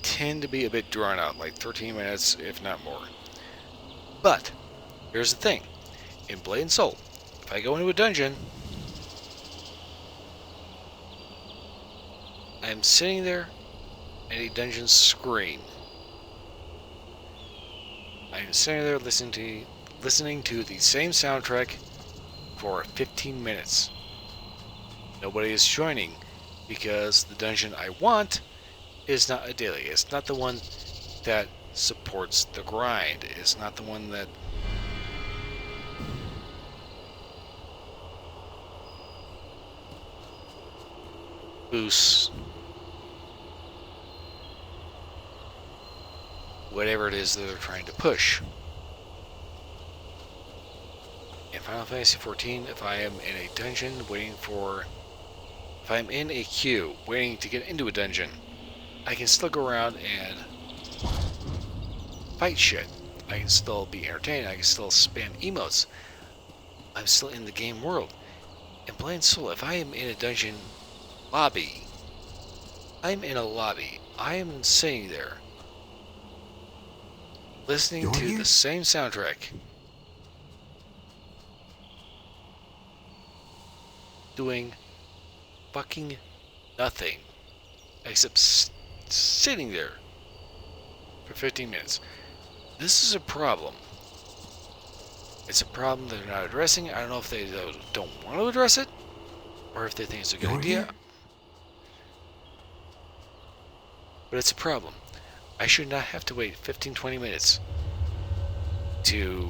tend to be a bit drawn out, like 13 minutes, if not more. But, here's the thing. In Blade and Soul, if I go into a dungeon, I'm sitting there at a dungeon screen. I'm sitting there listening to the same soundtrack for 15 minutes. Nobody is joining because the dungeon I want is not a daily. It's not the one that supports the grind. It's not the one that boosts whatever it is that they're trying to push. In Final Fantasy XIV, if I am in a dungeon if I'm in a queue waiting to get into a dungeon, I can still go around and fight shit. I can still be entertained. I can still spam emotes. I'm still in the game world. In Blade and Soul, if I am in a dungeon lobby, I'm in a lobby. I am sitting there listening to the same soundtrack, doing fucking nothing except sitting there for 15 minutes. This is a problem. It's a problem they're not addressing. I don't know if they don't want to address it or if they think it's a good idea. But it's a problem. I should not have to wait 15-20 minutes to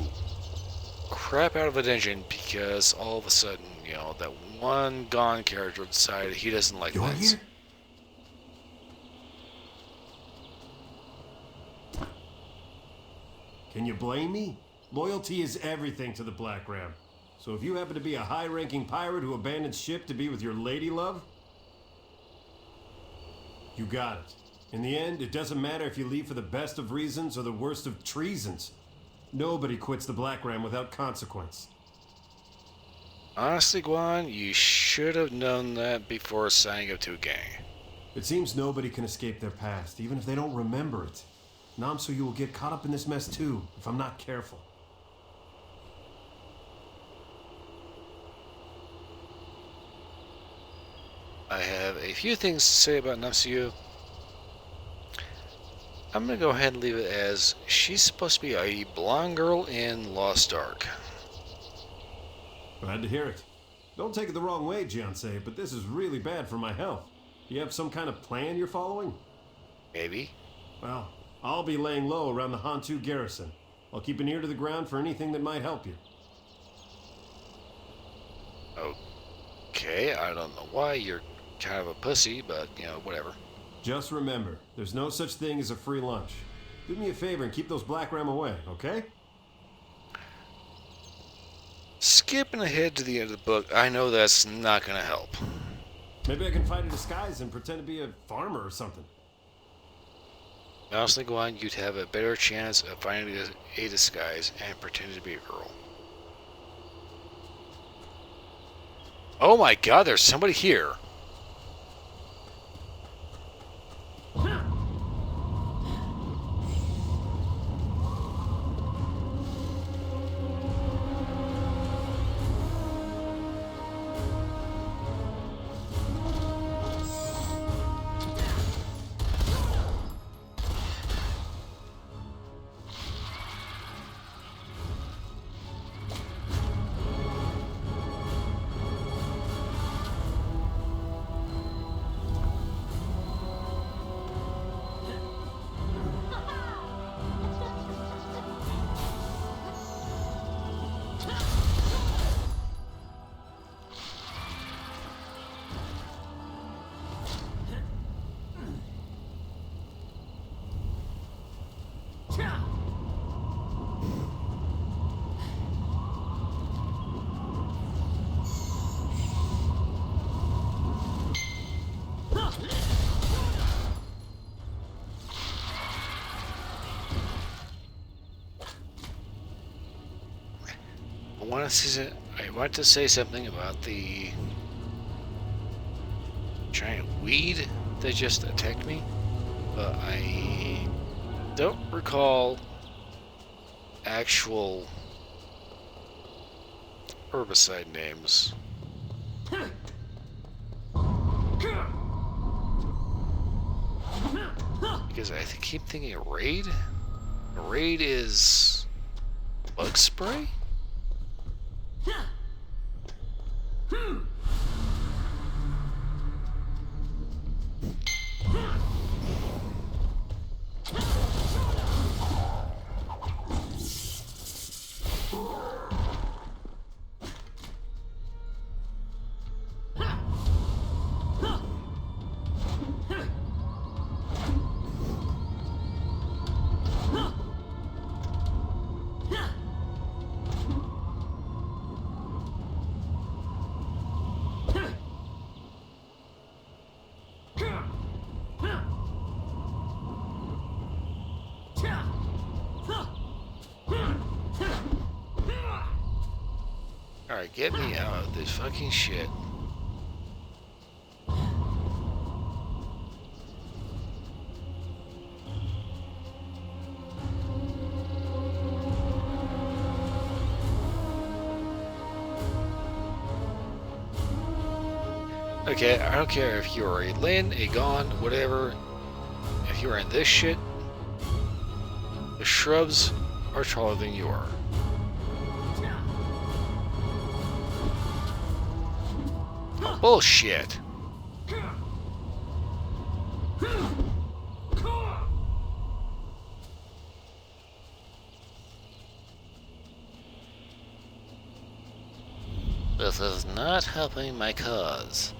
crap out of a dungeon because all of a sudden, you know, that one gone character decided he doesn't like this. Can you blame me? Loyalty is everything to the Black Ram. So if you happen to be a high-ranking pirate who abandons ship to be with your lady love, you got it. In the end, it doesn't matter if you leave for the best of reasons or the worst of treasons. Nobody quits the Black Ram without consequence. Honestly, Guan, you should have known that before signing up to a gang. It seems nobody can escape their past, even if they don't remember it. Namsu, you will get caught up in this mess too, if I'm not careful. I have a few things to say about Namsu. I'm going to go ahead and leave it as she's supposed to be a blonde girl in Lost Ark. Glad to hear it. Don't take it the wrong way, Jiansei, but this is really bad for my health. Do you have some kind of plan you're following? Maybe. Well, I'll be laying low around the Hantu garrison. I'll keep an ear to the ground for anything that might help you. Okay, I don't know why you're kind of a pussy, but, you know, whatever. Just remember, there's no such thing as a free lunch. Do me a favor and keep those Black Ram away, okay? Skipping ahead to the end of the book, I know that's not going to help. Maybe I can find a disguise and pretend to be a farmer or something. Honestly, Guan, you'd have a better chance of finding a disguise and pretending to be a girl. Oh my god, there's somebody here. want to say something about the giant weed that just attacked me, but I don't recall actual herbicide names. Because I keep thinking a raid? A raid is bug spray? Alright, get me out of this fucking shit. Okay, I don't care if you're a Lin, a Gon, whatever. If you're in this shit, the shrubs are taller than you are. Oh, bullshit. This is not helping my cause.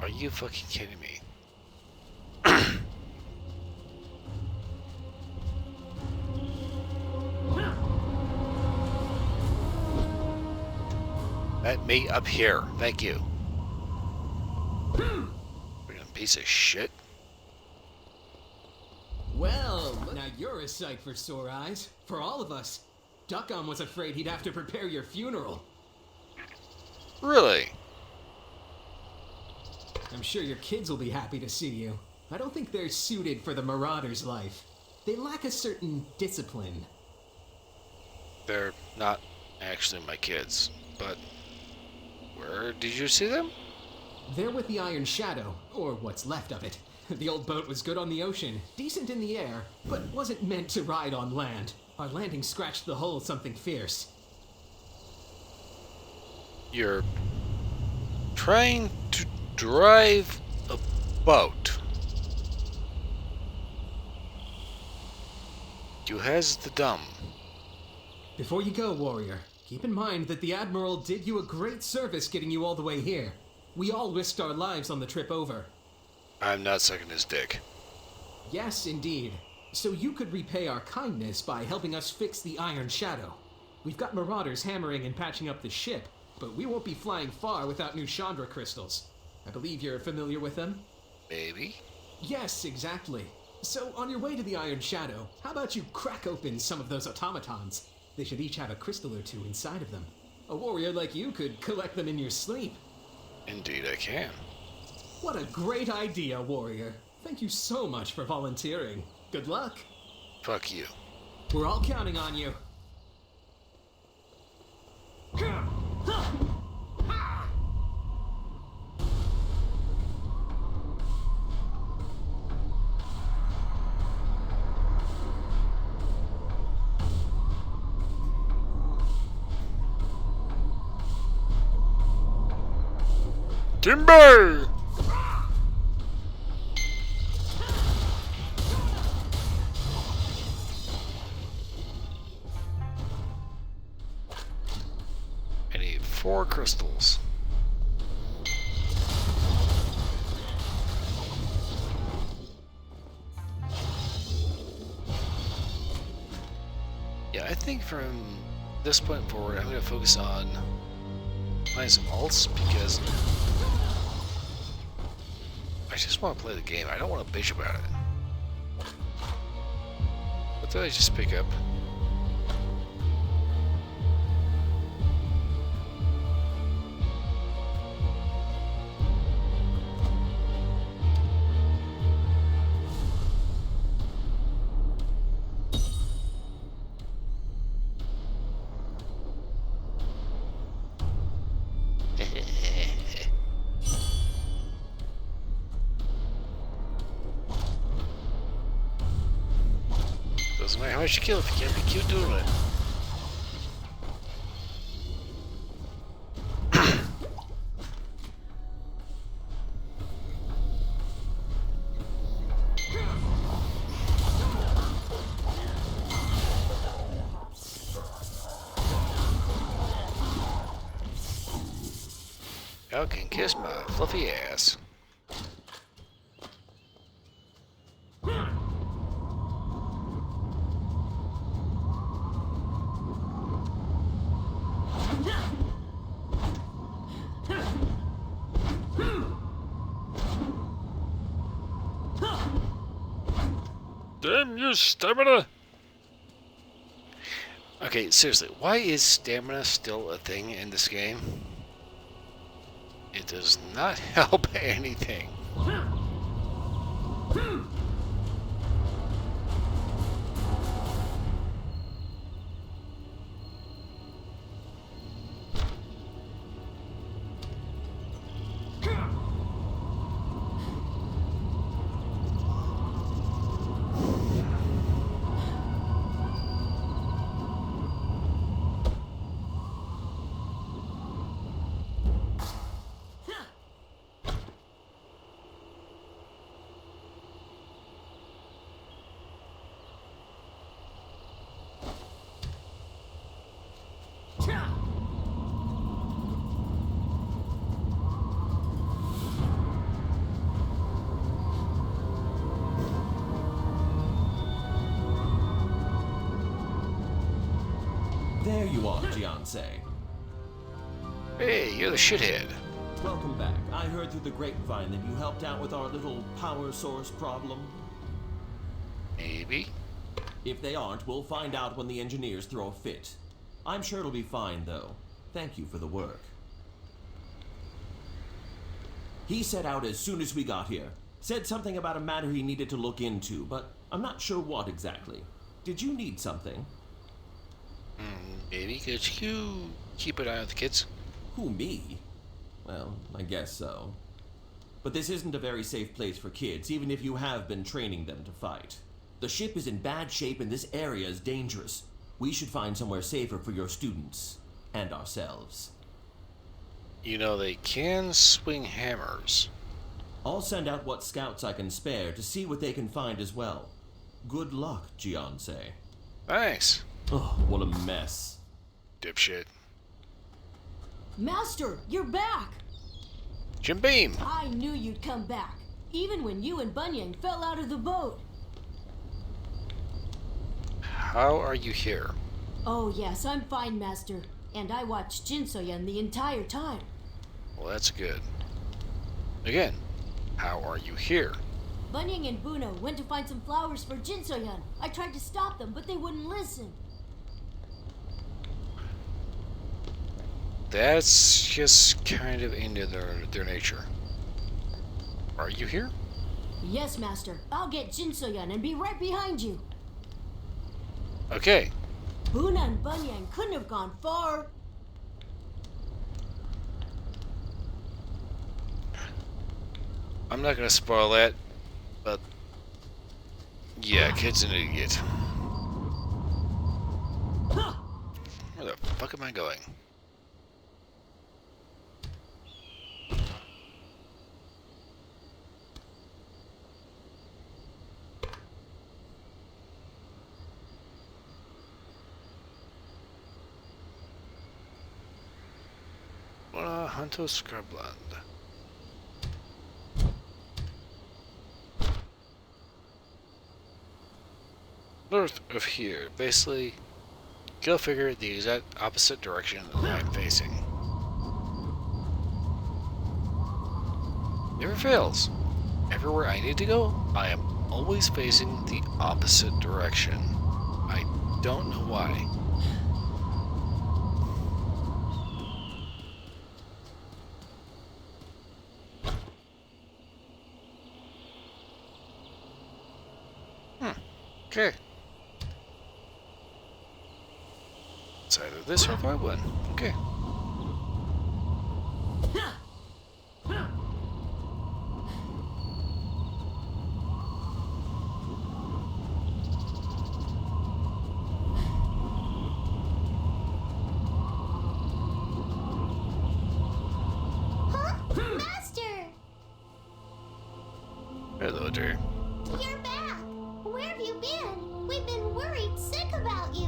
Are you fucking kidding me? Let me up here. Thank you. Piece of shit. Well, now you're a sight for sore eyes. For all of us. Duckom was afraid he'd have to prepare your funeral. Really? I'm sure your kids will be happy to see you. I don't think they're suited for the Marauder's life. They lack a certain discipline. They're not actually my kids, but where did you see them? They're with the Iron Shadow, or what's left of it. The old boat was good on the ocean, decent in the air, but wasn't meant to ride on land. Our landing scratched the hull something fierce. You're trying to drive a boat. You has the dumb. Before you go, warrior, keep in mind that the Admiral did you a great service getting you all the way here. We all risked our lives on the trip over. I'm not sucking his dick. Yes, indeed. So you could repay our kindness by helping us fix the Iron Shadow. We've got marauders hammering and patching up the ship, but we won't be flying far without new Chandra crystals. I believe you're familiar with them? Maybe? Yes, exactly. So on your way to the Iron Shadow, how about you crack open some of those automatons? They should each have a crystal or two inside of them. A warrior like you could collect them in your sleep. Indeed I can. What a great idea, warrior. Thank you so much for volunteering. Good luck. Fuck you. We're all counting on you. Timber! I need 4 crystals. Yeah, I think from this point forward, I'm going to focus on playing some alts because I just want to play the game. I don't want to bitch about it. What did I just pick up? Doesn't matter how much you kill if you can't be cute doing it. Y'all can kiss my fluffy ass. Damn you, stamina! Okay, seriously, why is stamina still a thing in this game? It does not help anything. There you are, Gianse. Hey, you're the shithead. Welcome back. I heard through the grapevine that you helped out with our little power source problem. Maybe. If they aren't, we'll find out when the engineers throw a fit. I'm sure it'll be fine, though. Thank you for the work. He set out as soon as we got here. Said something about a matter he needed to look into, but I'm not sure what exactly. Did you need something? Maybe. Could you keep an eye on the kids? Who, me? Well, I guess so. But this isn't a very safe place for kids, even if you have been training them to fight. The ship is in bad shape and this area is dangerous. We should find somewhere safer for your students. And ourselves. You know, they can swing hammers. I'll send out what scouts I can spare to see what they can find as well. Good luck, Gianse. Thanks. Oh, what a mess. Dipshit. Master, you're back! Jim Beam! I knew you'd come back, even when you and Bunyan fell out of the boat. How are you here? Oh yes, I'm fine, Master. And I watched Jinsoyan the entire time. Well, that's good. Again, how are you here? Bunyan and Buno went to find some flowers for Jinsoyan. I tried to stop them, but they wouldn't listen. That's just kind of into their nature. Are you here? Yes, Master. I'll get Jinsoyan and be right behind you. Okay. Buna and Bunyan couldn't have gone far. I'm not gonna spoil that, but yeah, kid's an idiot. Where the fuck am I going? Hunto Scrubland. North of here, basically, go figure the exact opposite direction that I'm facing. Never fails. everywhere I need to go, I am always facing the opposite direction. I don't know why. Okay. It's either this or that one. Okay. Master! Hello there. You're back! Where have you been? We've been worried sick about you.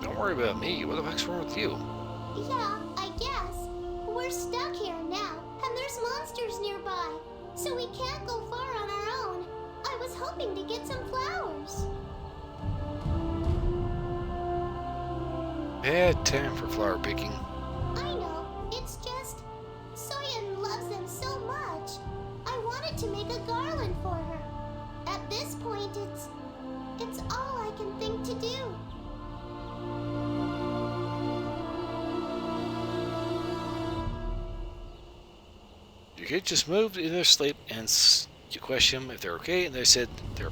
Don't worry about me. What the fuck's wrong with you? Yeah, I guess. We're stuck here now, and there's monsters nearby, so we can't go far on our own. I was hoping to get some flowers. Bad time for flower picking. I know, it's just... Soyeon loves them so much. I wanted to make a garland for her. At this point, it's all I can think to do. You could just move in their sleep and you question them if they're okay, and they said they're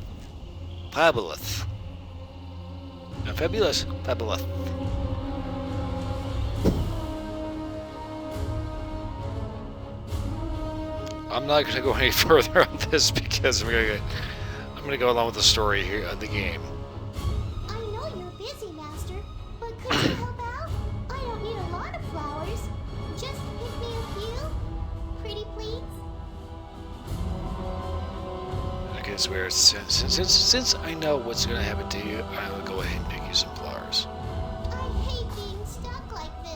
fabulous. Fabulous, fabulous. I'm not going to go any further on this because I'm going to go along with the story here of the game. I know you're busy, Master, but could you help out? I don't need a lot of flowers. Just pick me a few. Pretty please? Okay, so where since I know what's going to happen to you, I'll go ahead and pick you some flowers. I hate being stuck like this.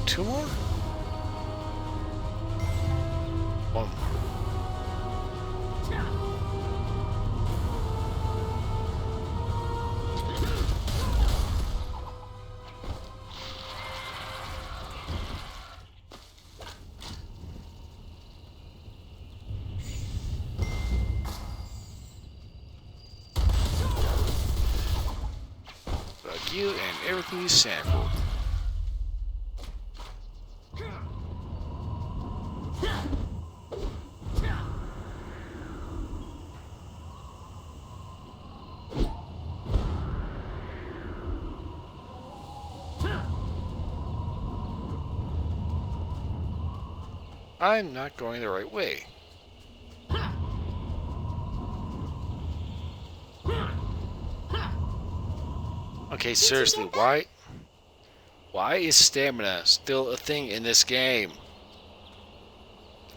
Two more? One more. About you and everything you sampled. I'm not going the right way. Okay, seriously, why is stamina still a thing in this game?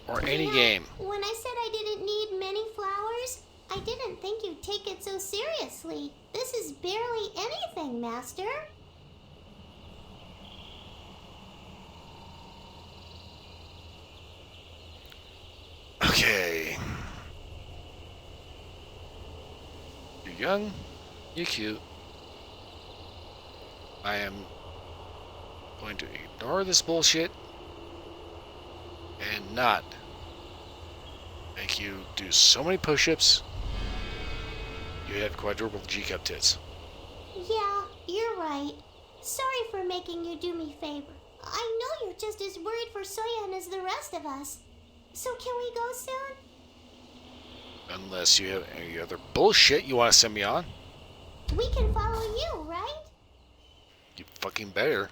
Or any game? When I said I didn't need many flowers, I didn't think you'd take it so seriously. This is barely anything, Master. Okay. You're young, you're cute. I am going to ignore this bullshit and not make you do so many push-ups you have quadruple G-cup tits. Yeah, you're right. Sorry for making you do me favor. I know you're just as worried for Soyeon as the rest of us. So can we go soon? Unless you have any other bullshit you want to send me on. We can follow you, right? You fucking better.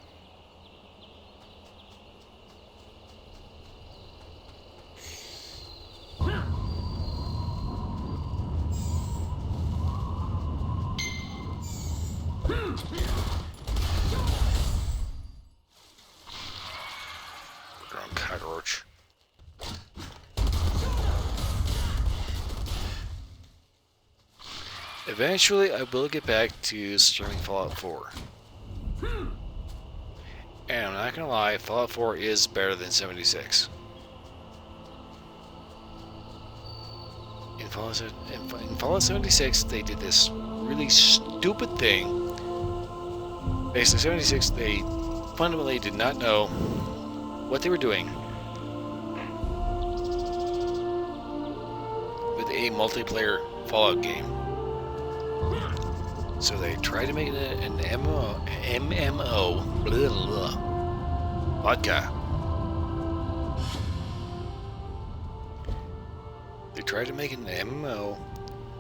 Ground cockroach. Eventually, I will get back to streaming Fallout 4. And I'm not gonna lie, Fallout 4 is better than 76. In Fallout 76, they did this really stupid thing. Basically, 76, they fundamentally did not know what they were doing with a multiplayer Fallout game. So they tried to make it an MMO, blah, blah, vodka. They tried to make it an MMO,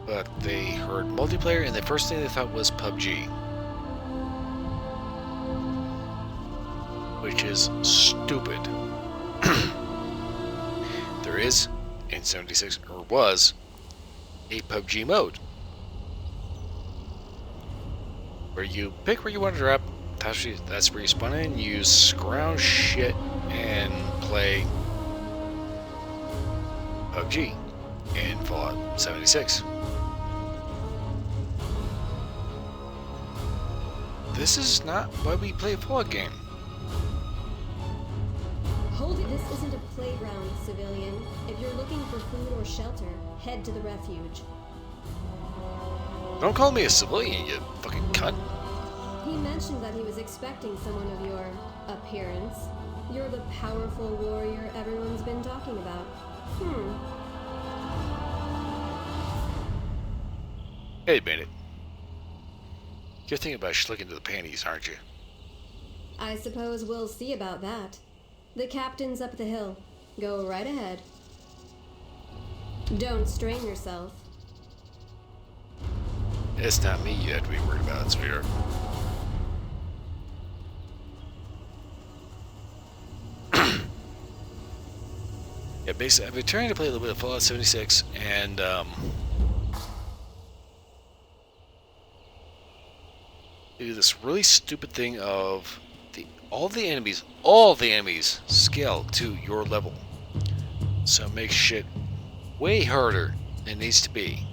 but they heard multiplayer, and the first thing they thought was PUBG. Which is stupid. There is, in 76, or was, a PUBG mode. Where you pick where you want to drop, that's where you spawn in, you scrounge shit, and play PUBG in Fallout 76. This is not why we play a Fallout game. Hold it. This isn't a playground, civilian. If you're looking for food or shelter, head to the refuge. Don't call me a civilian, you fucking cunt. He mentioned that he was expecting someone of your appearance. You're the powerful warrior everyone's been talking about. Hey, Bennett. You're thinking about schlicking to the panties, aren't you? I suppose we'll see about that. The captain's up the hill. Go right ahead. Don't strain yourself. It's not me you have to be worried about, sweetheart. Yeah, basically, I've been trying to play a little bit of Fallout 76, and do this really stupid thing of all the enemies scale to your level. So it makes shit way harder than it needs to be.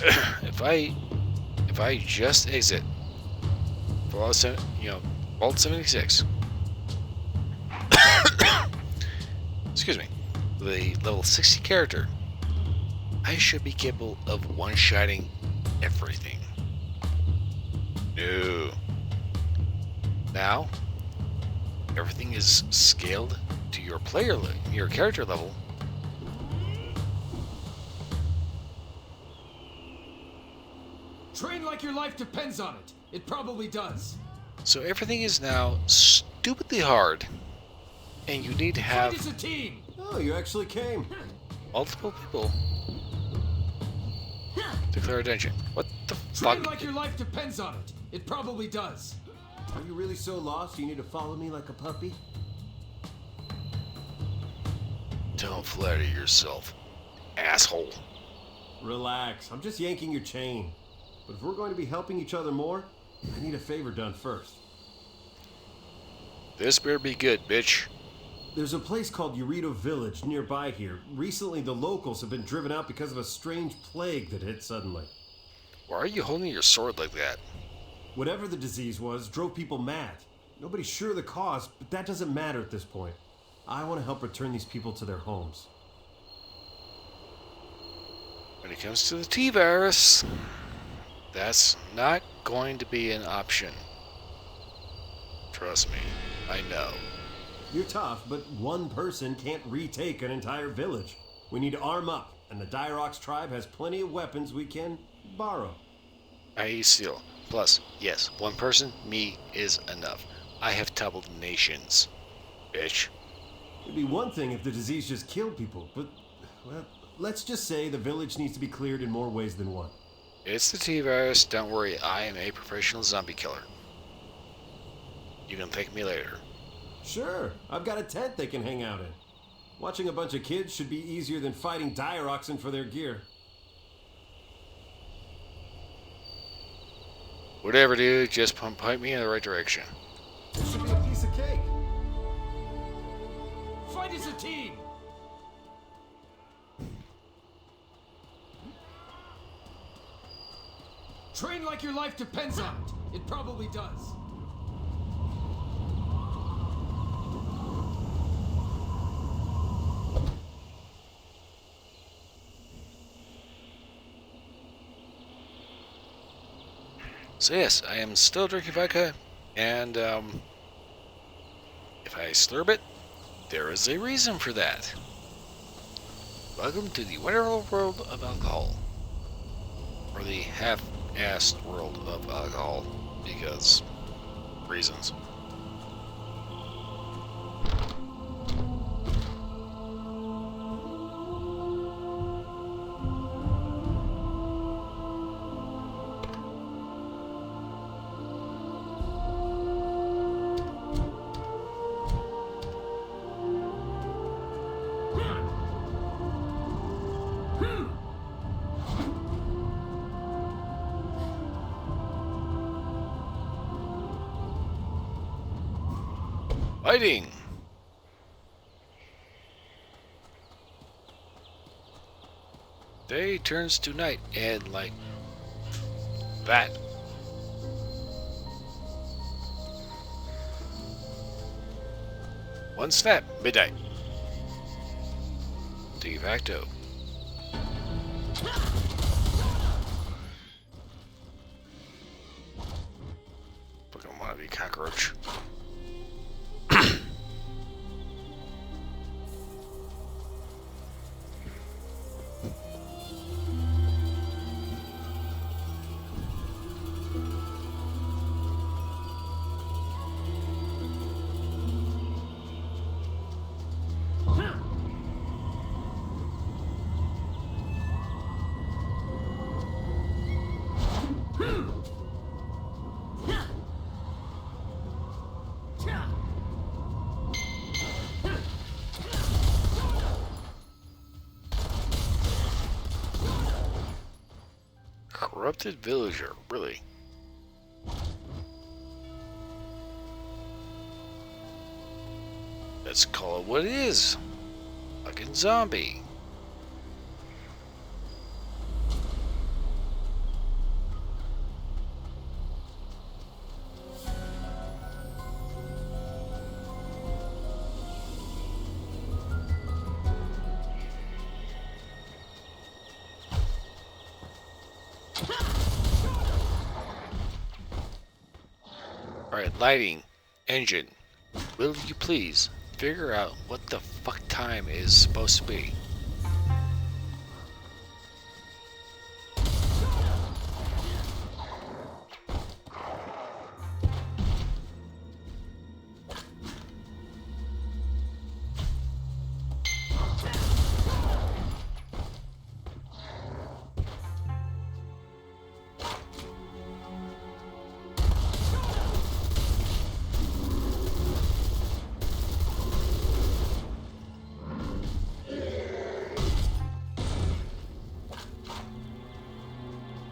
If I just exit Fallout 76, excuse me, the level 60 character, I should be capable of one-shotting everything. No. Now, everything is scaled to your your character level. Train like your life depends on it. It probably does. So everything is now stupidly hard, and you need to have Fight as a team. Oh, you actually came. multiple people to clear attention. What the Train fuck? like your life depends on it. It probably does. Are you really so lost you need to follow me like a puppy? Don't flatter yourself, asshole. Relax, I'm just yanking your chain. But if we're going to be helping each other more, I need a favor done first. This better be good, bitch. There's a place called Eurito Village nearby here. Recently, the locals have been driven out because of a strange plague that hit suddenly. Why are you holding your sword like that? Whatever the disease was, drove people mad. Nobody's sure of the cause, but that doesn't matter at this point. I want to help return these people to their homes. When it comes to the T-virus, that's not going to be an option. Trust me, I know. You're tough, but one person can't retake an entire village. We need to arm up, and the Dirox tribe has plenty of weapons we can borrow. I.e. steel. Plus, yes, one person, me, is enough. I have toppled nations, bitch. It'd be one thing if the disease just killed people, but, well, let's just say the village needs to be cleared in more ways than one. It's the T-virus. Don't worry, I am a professional zombie killer. You can thank me later. Sure, I've got a tent they can hang out in. Watching a bunch of kids should be easier than fighting Diaroxin for their gear. Whatever, dude. Just point me in the right direction. There should be a piece of cake. Fight as a team! Train like your life depends on it. It probably does. So yes, I am still drinking vodka, and if I slurp it, there is a reason for that. Welcome to the wonderful world of alcohol. Or the half-assed world of alcohol, because reasons. Fighting! Day turns to night, and like that. One snap, midnight. De facto. Fucking wanna be cockroach. Corrupted villager, really? Let's call it what it is. Fucking zombie. Alright, lighting. Engine. Will you please figure out what the fuck time is supposed to be?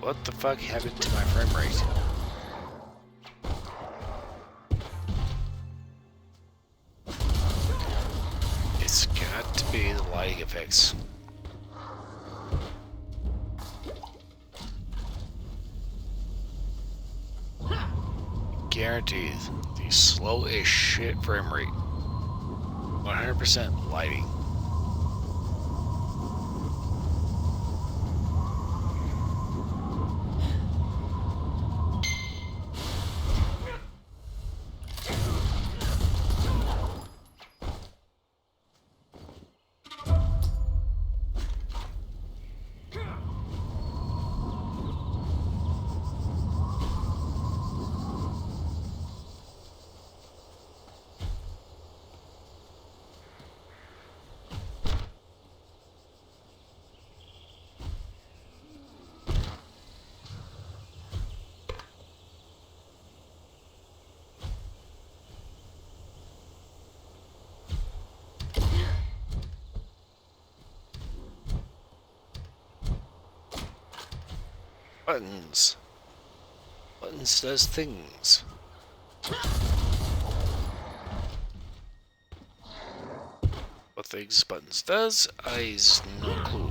What the fuck happened to my frame rate? It's got to be the lighting effects. Guaranteed, the slow as shit frame rate. 100% lighting. Buttons. Buttons does things. What things buttons does, I's no clue.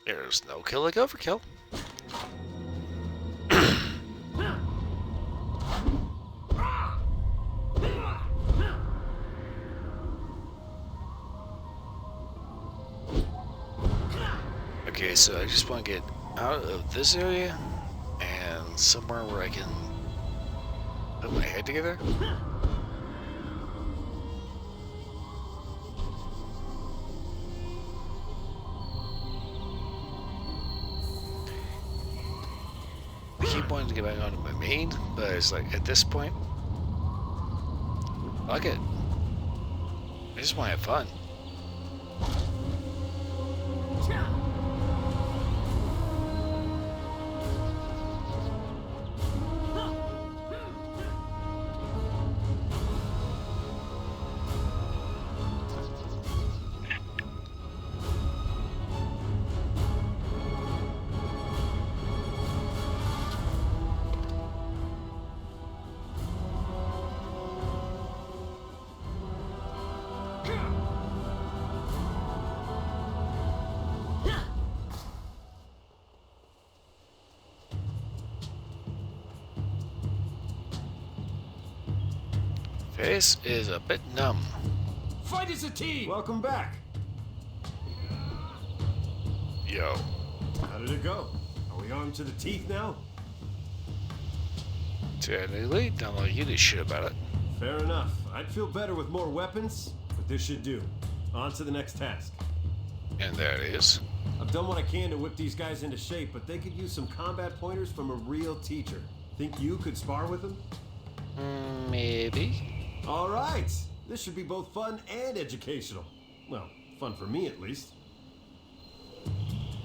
There's no kill like overkill. Okay, so I just want to get out of this area and somewhere where I can put my head together. I keep wanting to get back onto my main, but it's like at this point, fuck it. I just want to have fun. Face is a bit numb. Fight as a team! Welcome back. Yo. How did it go? Are we armed to the teeth now? Technically, don't let you do shit about it. Fair enough. I'd feel better with more weapons, but this should do. On to the next task. And there it is. I've done what I can to whip these guys into shape, but they could use some combat pointers from a real teacher. Think you could spar with them? Maybe. All right. This should be both fun and educational. Well, fun for me at least.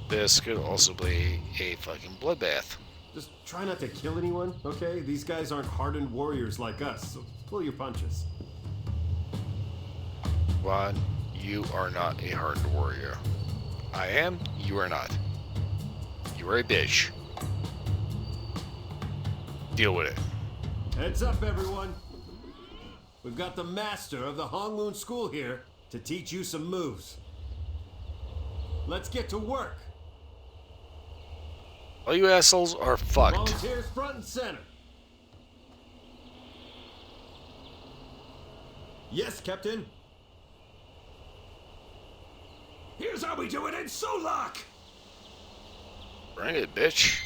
This could also be a fucking bloodbath. Just try not to kill anyone, okay? These guys aren't hardened warriors like us, so pull your punches. Juan, you are not a hardened warrior. I am, you are not. You are a bitch. Deal with it. Heads up, everyone. We've got the master of the Hongmoon School here to teach you some moves. Let's get to work. All you assholes are fucked. Volunteers front and center. Yes, Captain. Here's how we do it in Solok! Bring it, bitch.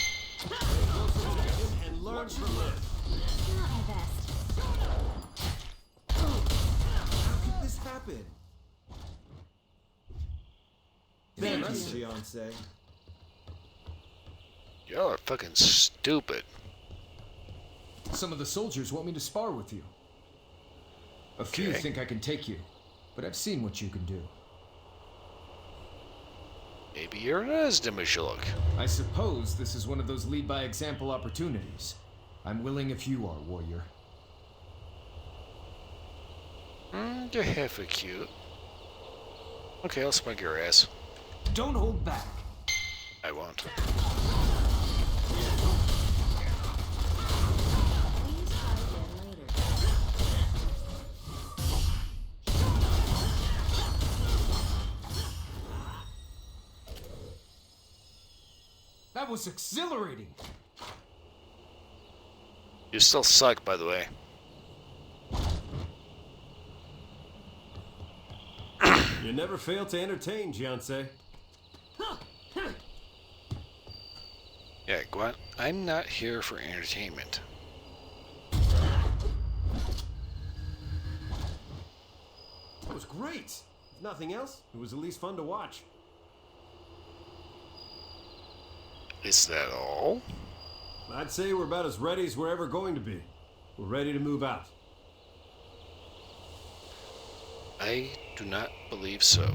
And learn from it. Not my best. How could this happen? Thank you, Fiancé. Y'all are fucking stupid. Some of the soldiers want me to spar with you. A few Okay. think I can take you, but I've seen what you can do. Maybe you're not as dumb as you look. I suppose this is one of those lead-by-example opportunities. I'm willing if you are, warrior. You're half a cute. Okay, I'll spank your ass. Don't hold back. I won't. That was exhilarating! You still suck, by the way. You never fail to entertain, Fiancé. Yeah, Gwent, I'm not here for entertainment. That was great. If nothing else, it was at least fun to watch. Is that all? I'd say we're about as ready as we're ever going to be. We're ready to move out. I do not believe so.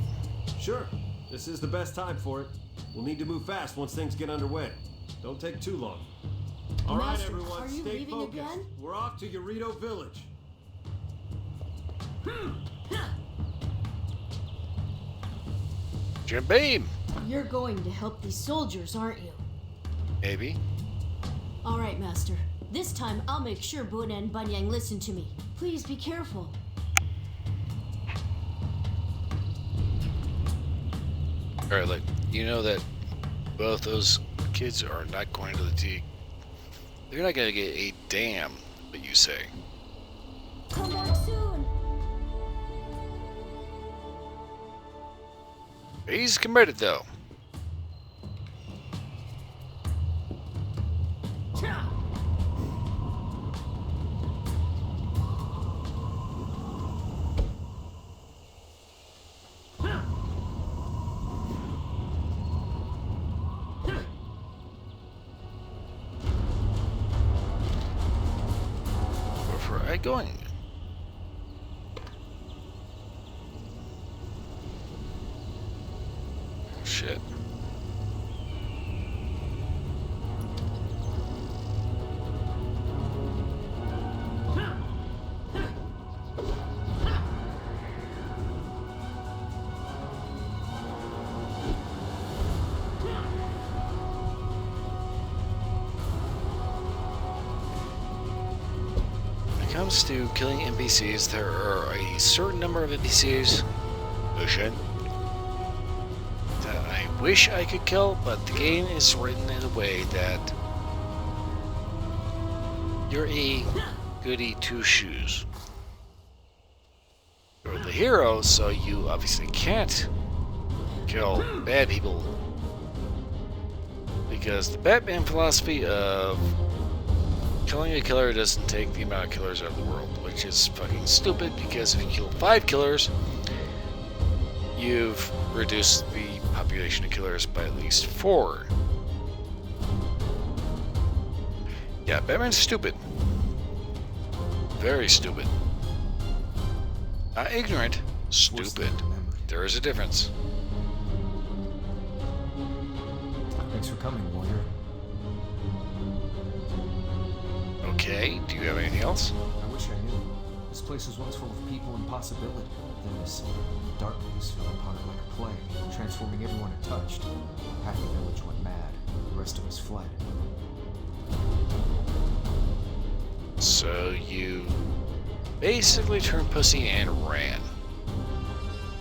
Sure, this is the best time for it. We'll need to move fast once things get underway. Don't take too long. All right, Master, everyone, are you stay leaving focused. again? We're off to Eurito Village. Jim Beam! You're going to help these soldiers, aren't you? Maybe. All right, Master. This time I'll make sure Buna and Banyang listen to me. Please be careful. Alright, look, you know that both those kids are not going to the T. They're not going to get a damn what you say. Come back soon. He's committed, though. Where am I going? Shit. When it comes to killing NPCs, there are a certain number of NPCs, Ocean, that I wish I could kill, but the game is written in a way that you're a goody two-shoes. You're the hero, so you obviously can't kill bad people. Because the Batman philosophy of killing a killer doesn't take the amount of killers out of the world, which is fucking stupid, because if you kill 5 killers, you've reduced the population of killers by at least 4. Yeah, Batman's stupid. Very stupid. Not ignorant, stupid. There is a difference. Thanks for coming, warrior. Okay, do you have anything else? I wish I knew. This place was once full of people and possibility. Then this darkness fell upon it like a plague, transforming everyone it touched. Half the village went mad. The rest of us fled. So you basically turned pussy and ran.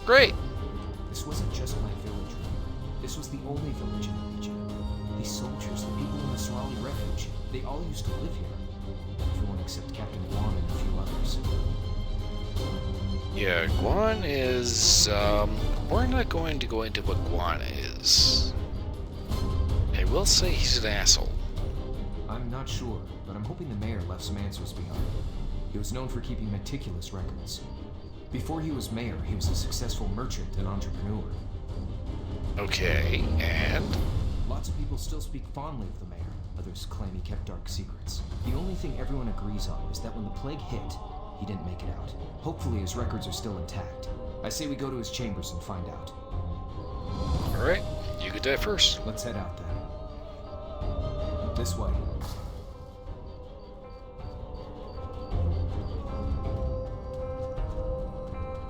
Great! This wasn't just my village. This was the only village in the region. These soldiers, the people in the Sorali refuge, they all used to live here. Everyone except Captain Guan and a few others. Yeah, Guan is, we're not going to go into what Guan is. I will say he's an asshole. I'm not sure, but I'm hoping the mayor left some answers behind. He was known for keeping meticulous records. Before he was mayor, he was a successful merchant and entrepreneur. Okay, and? Lots of people still speak fondly of the mayor. Others claim he kept dark secrets. The only thing everyone agrees on is that when the plague hit, he didn't make it out. Hopefully his records are still intact. I say we go to his chambers and find out. Alright, you could die first. Let's head out then. This way.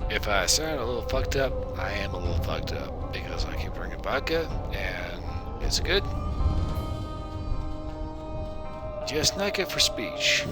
If I sound a little fucked up, I am a little fucked up because I keep drinking vodka and it's good. Just not good for speech.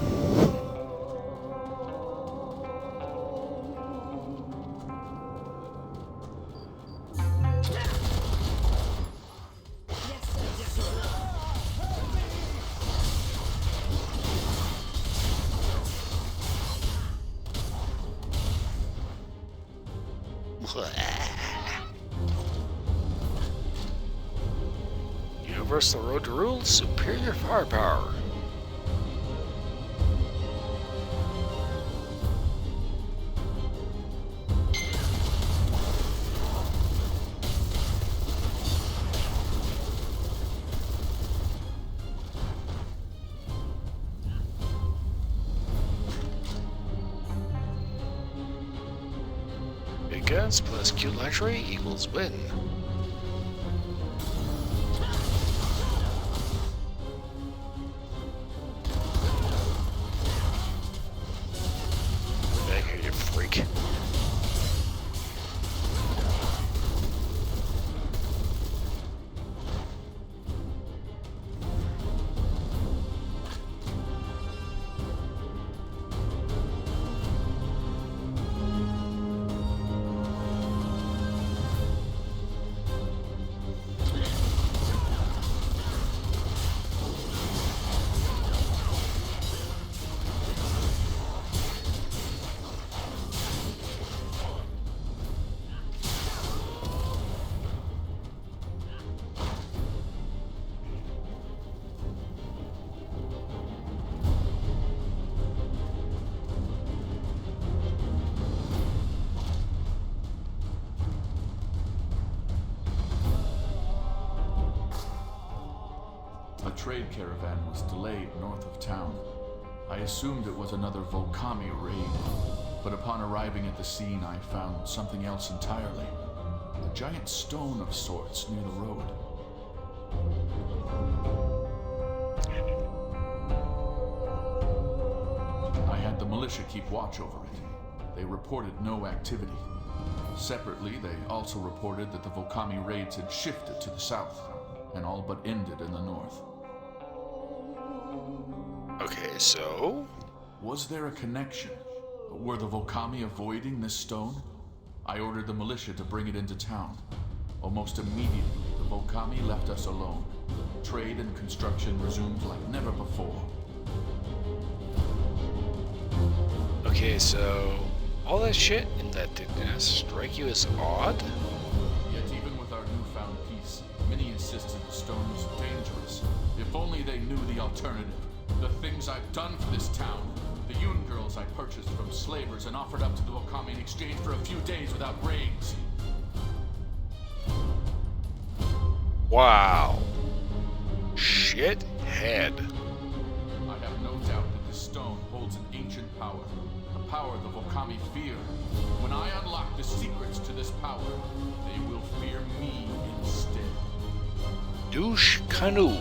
Universal road to rule, superior firepower. Big guns plus cute lingerie equals win. trade caravan was delayed north of town. I assumed it was another Volcami raid, but upon arriving at the scene I found something else entirely. A giant stone of sorts near the road. I had the militia keep watch over it. They reported no activity. Separately, they also reported that the Volcami raids had shifted to the south, and all but ended in the north. Okay, so? Was there a connection? Were the Volcami avoiding this stone? I ordered the militia to bring it into town. Almost immediately, the Volcami left us alone. Trade and construction resumed like never before. Okay, so all that shit and that didn't strike you as odd? Yet even with our newfound peace, many insisted the stone was dangerous. If only they knew the alternative. The things I've done for this town. The Yun girls I purchased from slavers and offered up to the Volcami in exchange for a few days without raids. Wow. Shithead. I have no doubt that this stone holds an ancient power. A power the Volcami fear. When I unlock the secrets to this power, they will fear me instead. Douche canoe.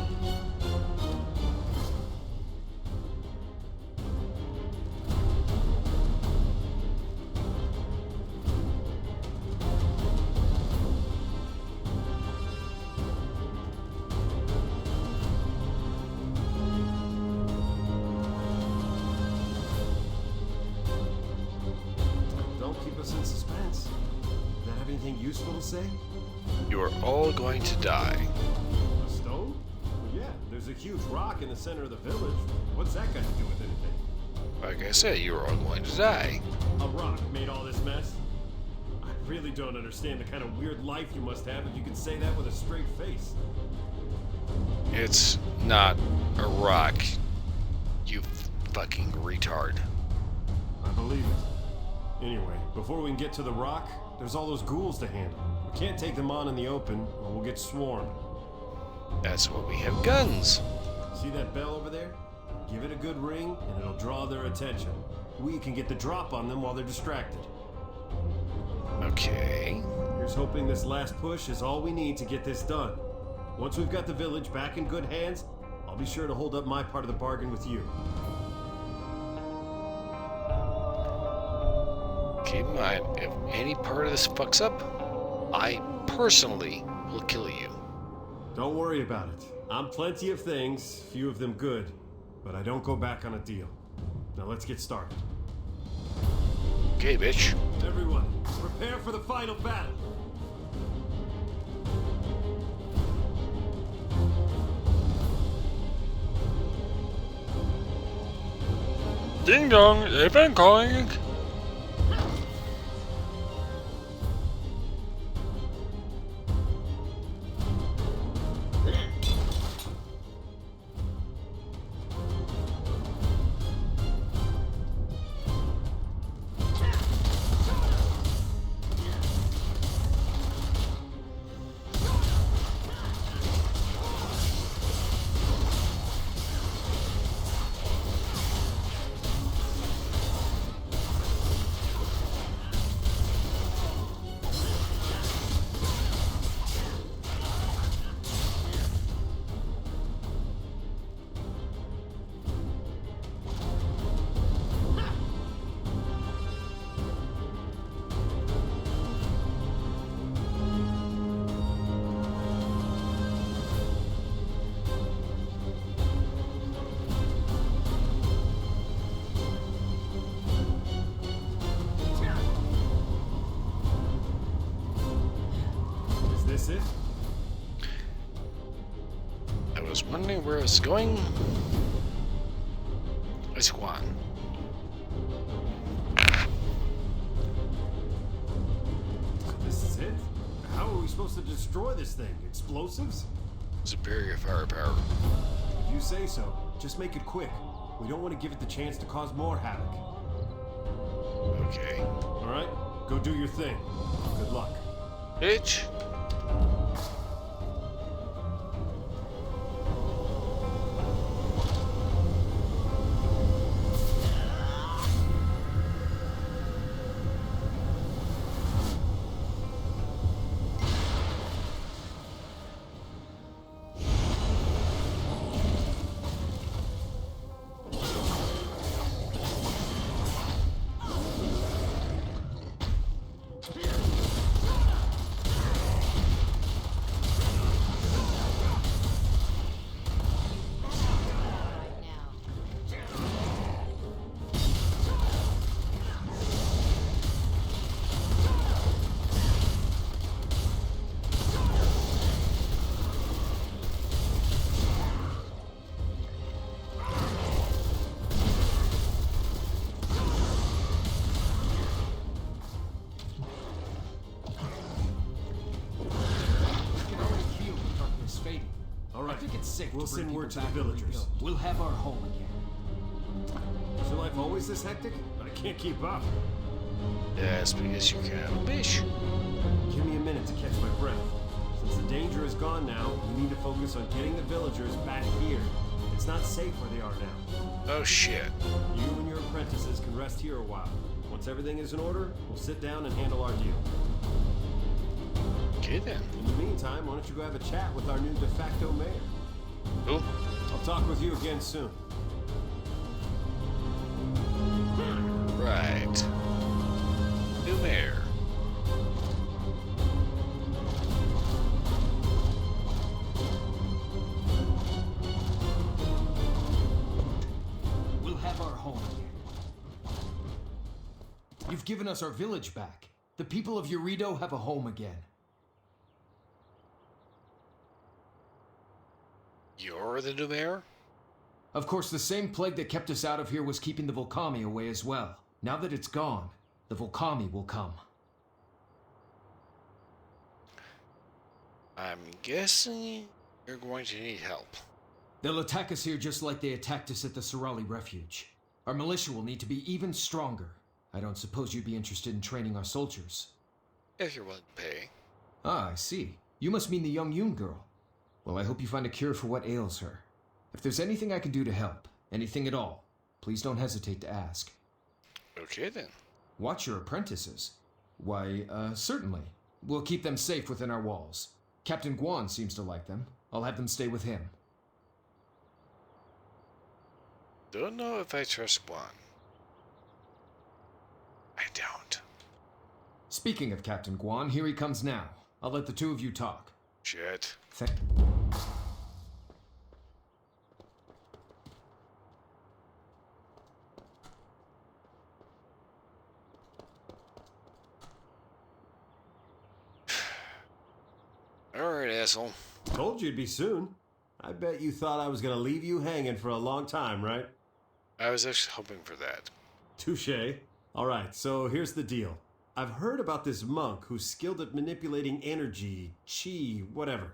Useful to say? You are all going to die. A stone? Well, yeah, there's a huge rock in the center of the village. What's that got to do with anything? Like I said, you are all going to die. A rock made all this mess? I really don't understand the kind of weird life you must have if you can say that with a straight face. It's not a rock, you fucking retard. I believe it. Anyway, before we can get to the rock, there's all those ghouls to handle. We can't take them on in the open, or we'll get swarmed. That's why we have guns. See that bell over there? Give it a good ring, and it'll draw their attention. We can get the drop on them while they're distracted. Okay. Here's hoping this last push is all we need to get this done. Once we've got the village back in good hands, I'll be sure to hold up my part of the bargain with you. Keep in mind, if any part of this fucks up, I personally will kill you. Don't worry about it. I'm plenty of things, few of them good, but I don't go back on a deal. Now let's get started. Okay, bitch. Everyone, prepare for the final battle. Ding dong, event calling. It? I was wondering where it's going. It's Guan. This is it? How are we supposed to destroy this thing? Explosives? Superior firepower. If you say so, just make it quick. We don't want to give it the chance to cause more havoc. Okay. Alright, go do your thing. Good luck. Bitch. think it's safe We'll to bring send word to people the back and villagers. rebuild. We'll have our home again. Is your life always this hectic? I can't keep up. Yes, because you can't wish. Give me a minute to catch my breath. Since the danger is gone now, we need to focus on getting the villagers back here. It's not safe where they are now. Oh shit. You and your apprentices can rest here a while. Once everything is in order, we'll sit down and handle our deal. Okay then. In the meantime, why don't you go have a chat with our new de facto mayor? Who? I'll talk with you again soon. Right. New mayor. We'll have our home again. You've given us our village back. The people of Urido have a home again. You're the new mayor? Of course, the same plague that kept us out of here was keeping the Volcami away as well. Now that it's gone, the Volcami will come. I'm guessing you're going to need help. They'll attack us here just like they attacked us at the Sorali Refuge. Our militia will need to be even stronger. I don't suppose you'd be interested in training our soldiers. If you're willing to pay. Ah, I see. You must mean the young Yoon girl. Well, I hope you find a cure for what ails her. If there's anything I can do to help, anything at all, please don't hesitate to ask. Okay then. Watch your apprentices. Why, certainly. We'll keep them safe within our walls. Captain Guan seems to like them. I'll have them stay with him. Don't know if I trust Juan. I don't. Speaking of Captain Guan, here he comes now. I'll let the two of you talk. Shit. Alright, asshole. Told you it'd be soon. I bet you thought I was gonna leave you hanging for a long time, right? I was actually hoping for that. Touche. Alright, so here's the deal. I've heard about this monk who's skilled at manipulating energy, chi, whatever.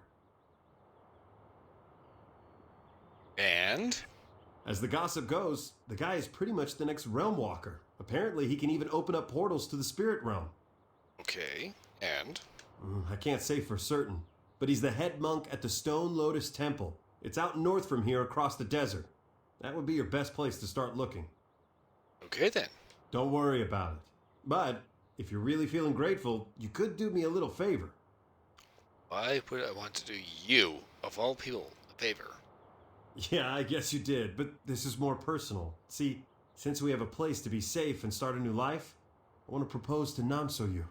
And? As the gossip goes, the guy is pretty much the next realm walker. Apparently, he can even open up portals to the spirit realm. Okay, and? I can't say for certain, but he's the head monk at the Stone Lotus Temple. It's out north from here across the desert. That would be your best place to start looking. Okay then. Don't worry about it. But, if you're really feeling grateful, you could do me a little favor. Why would I want to do you, of all people, a favor? Yeah, I guess you did, but this is more personal. See, since we have a place to be safe and start a new life, I want to propose to Namso-yu.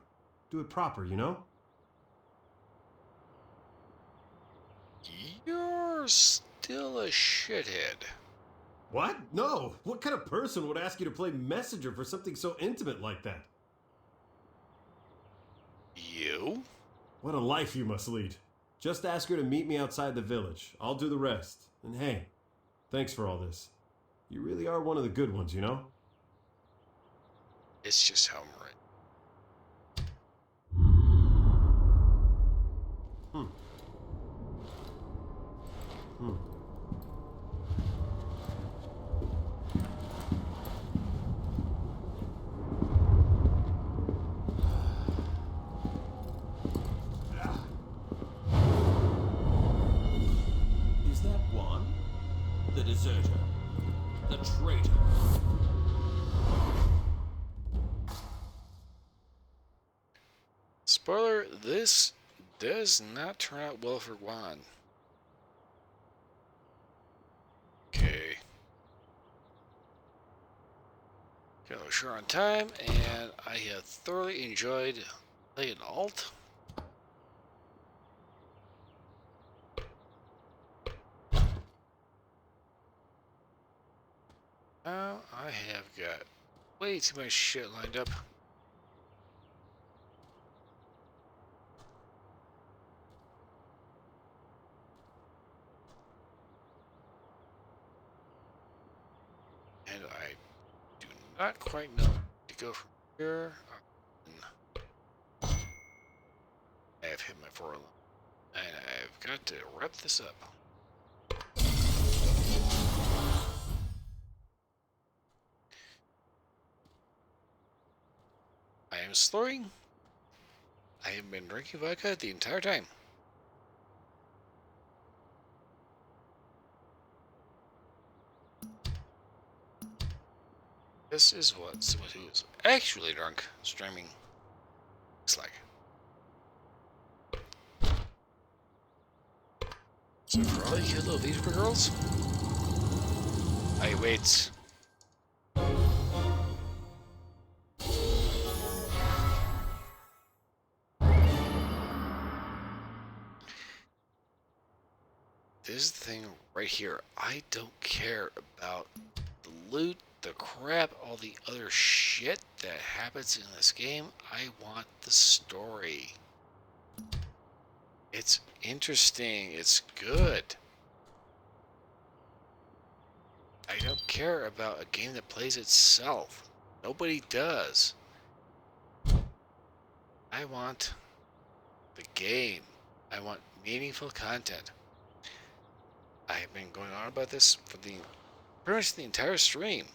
Do it proper, you know? You're still a shithead. What? No! What kind of person would ask you to play messenger for something so intimate like that? You? What a life you must lead. Just ask her to meet me outside the village. I'll do the rest. And hey, thanks for all this. You really are one of the good ones, you know? It's just how I'm right. Is that one? The deserter. The traitor. Spoiler, this does not turn out well for Guan. Okay. Go sure on time, and I have thoroughly enjoyed playing alt. Now I have got way too much shit lined up. And I do not quite know to go from here. I have hit my 4 alarm, and I've got to wrap this up. slurring. I have been drinking vodka the entire time. This is what someone who's actually drunk streaming looks like. So for all you little Vapor girls, I wait. This is the thing right here. I don't care about the loot, the crap, all the other shit that happens in this game. I want the story. It's interesting. It's good. I don't care about a game that plays itself. Nobody does. I want the game. I want meaningful content. I have been going on about this for pretty much the entire stream.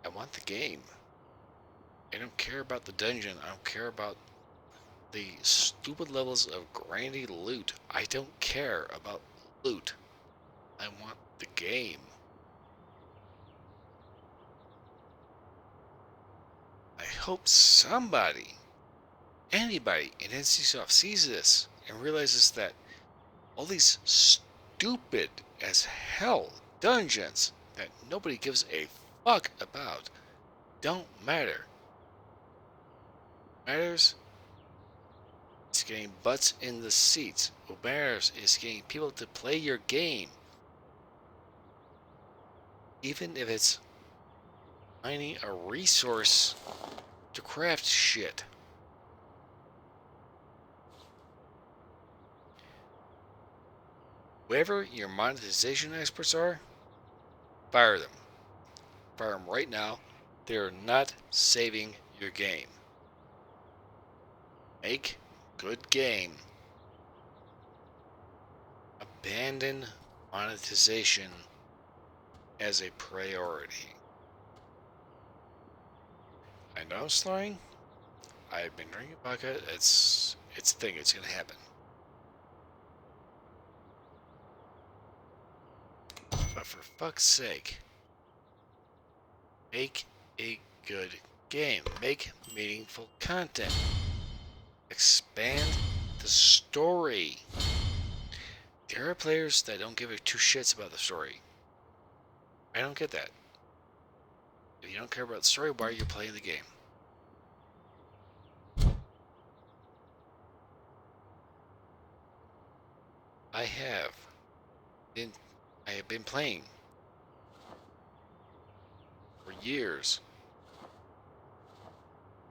I want the game. I don't care about the dungeon. I don't care about the stupid levels of grindy loot. I don't care about loot. I want the game. I hope somebody, anybody in NCSoft sees this and realizes that all these stupid as hell dungeons that nobody gives a fuck about don't matter. What matters is getting butts in the seats. What matters is getting people to play your game. Even if it's finding a resource to craft shit. Whoever your monetization experts are, fire them. Fire them right now. They're not saving your game. Make good game. Abandon monetization as a priority. I know I'm slurring. I've been drinking vodka. It's a thing. It's gonna happen. But for fuck's sake, make a good game. Make meaningful content. Expand the story. There are players that don't give a two shits about the story. I don't get that. If you don't care about the story, why are you playing the game? I have been playing for years.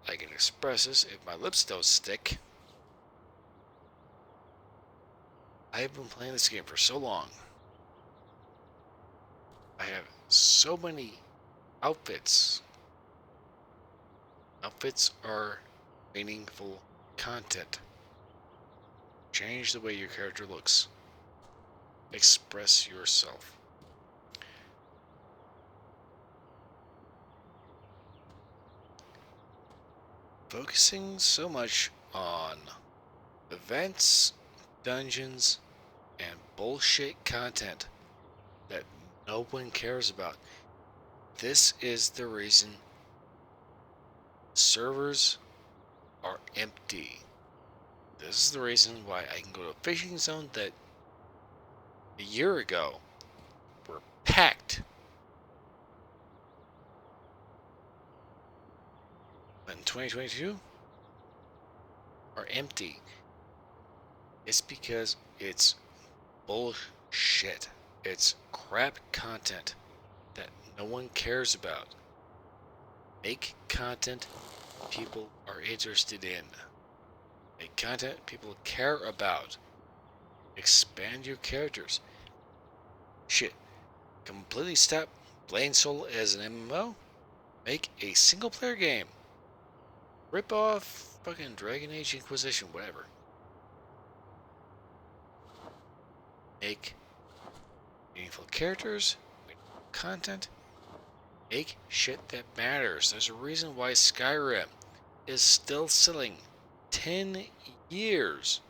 I can express this if my lips don't stick. I have been playing this game for so long. I have so many outfits. Outfits are meaningful content. Change the way your character looks. Express yourself. Focusing so much on events, dungeons, and bullshit content that no one cares about. This is the reason servers are empty. This is the reason why I can go to a fishing zone that a year ago were packed. But in 2022 are empty. It's because it's bullshit. It's crap content that no one cares about. Make content people are interested in. Make content people care about. Expand your characters. Shit. Completely stop playing solo as an MMO. Make a single player game. Rip off fucking Dragon Age Inquisition, whatever. Make meaningful characters, meaningful content. Make shit that matters. There's a reason why Skyrim is still selling 10 years,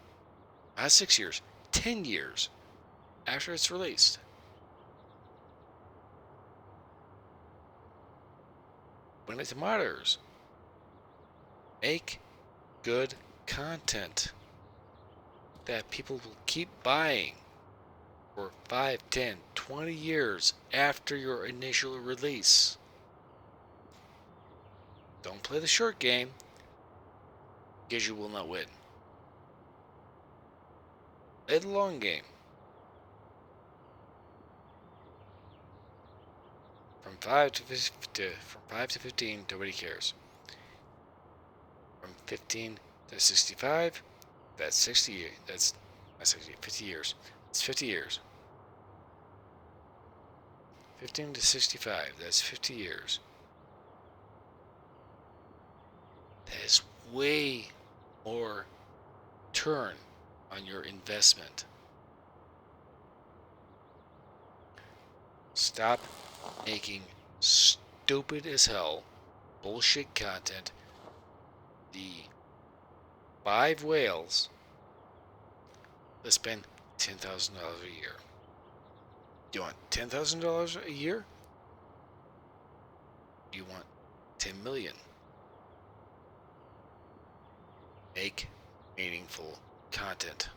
not 6 years, 10 years after it's released. When it matters, make good content that people will keep buying for 5, 10, 20 years after your initial release. Don't play the short game, because you will not win. Play the long game. From 5 to 15, nobody cares. From 15 to 65, that's 60. That's not 60. 50 years. It's 50 years. 15 to 65, that's 50 years. That is way more turn on your investment. Stop making stupid as hell bullshit content. The 5 whales that spend $10,000 a year. Do you want $10,000 a year? Do you want 10 million? Make meaningful content.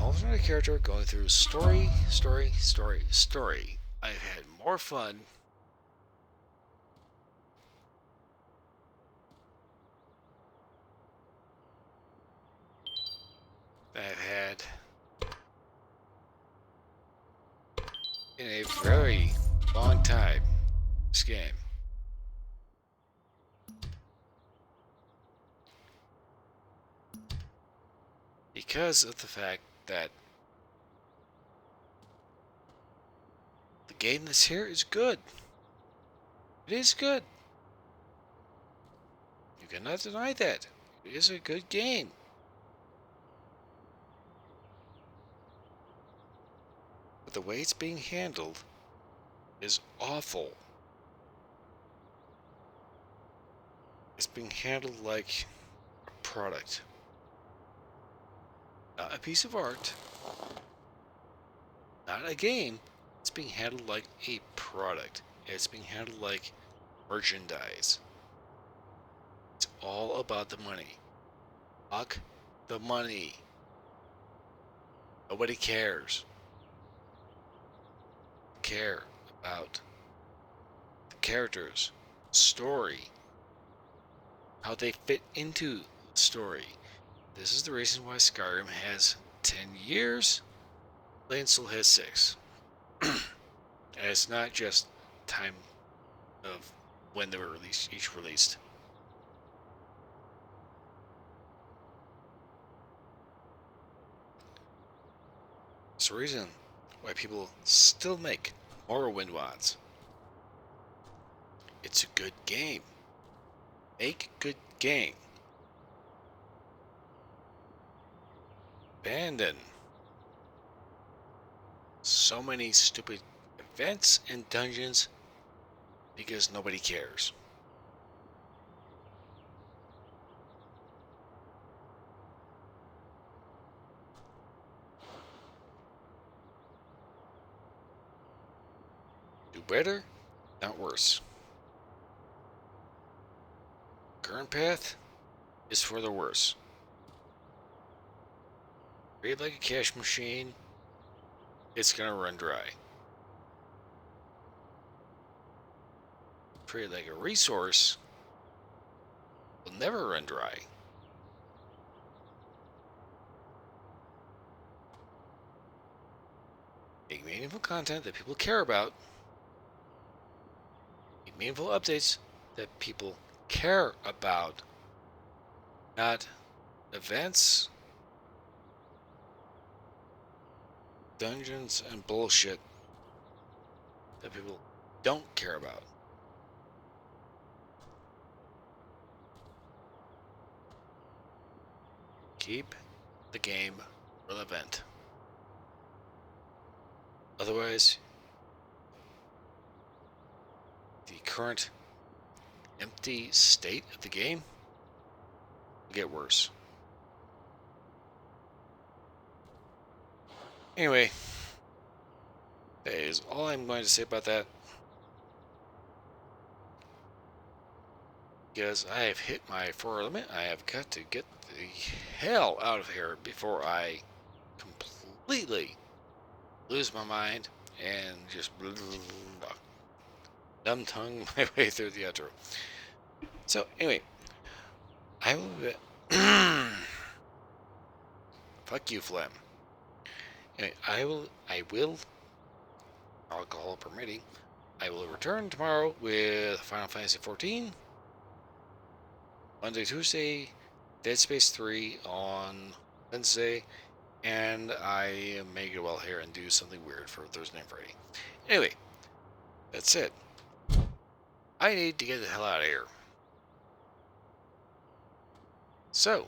Alternate character going through story. I've had more fun than I've had in a very long time. This game. Because of the fact that the game that's here is good. It is good. You cannot deny that. It is a good game. But the way it's being handled is awful. It's being handled like a product. Not a piece of art. Not a game. It's being handled like a product. It's being handled like merchandise. It's all about the money. Fuck the money. Nobody cares. Care about the characters, story, how they fit into the story. This is the reason why Skyrim has 10 years. Lane still has 6. And it's not just time of when they were released, each released. It's the reason why people still make Morrowind mods. It's a good game. Make good game. Abandon so many stupid events and dungeons because nobody cares. Do better, not worse. Current path is for the worse. Treat like a cash machine, it's gonna run dry. Treat it like a resource, will never run dry. Make meaningful content that people care about. Make meaningful updates that people care about. Not events, dungeons, and bullshit that people don't care about. keep the game relevant. Otherwise, the current empty state of the game will get worse. Anyway, that is all I'm going to say about that. Because I have hit my 4-hour limit, I have got to get the hell out of here before I completely lose my mind and just dumb tongue my way through the outro. So anyway, I will be fuck you, Phlegm. Anyway, I will, alcohol permitting, I will return tomorrow with Final Fantasy XIV. Monday, Tuesday, Dead Space 3 on Wednesday, and I may get well here and do something weird for Thursday and Friday. Anyway, that's it. I need to get the hell out of here. So,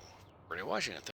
for watching it.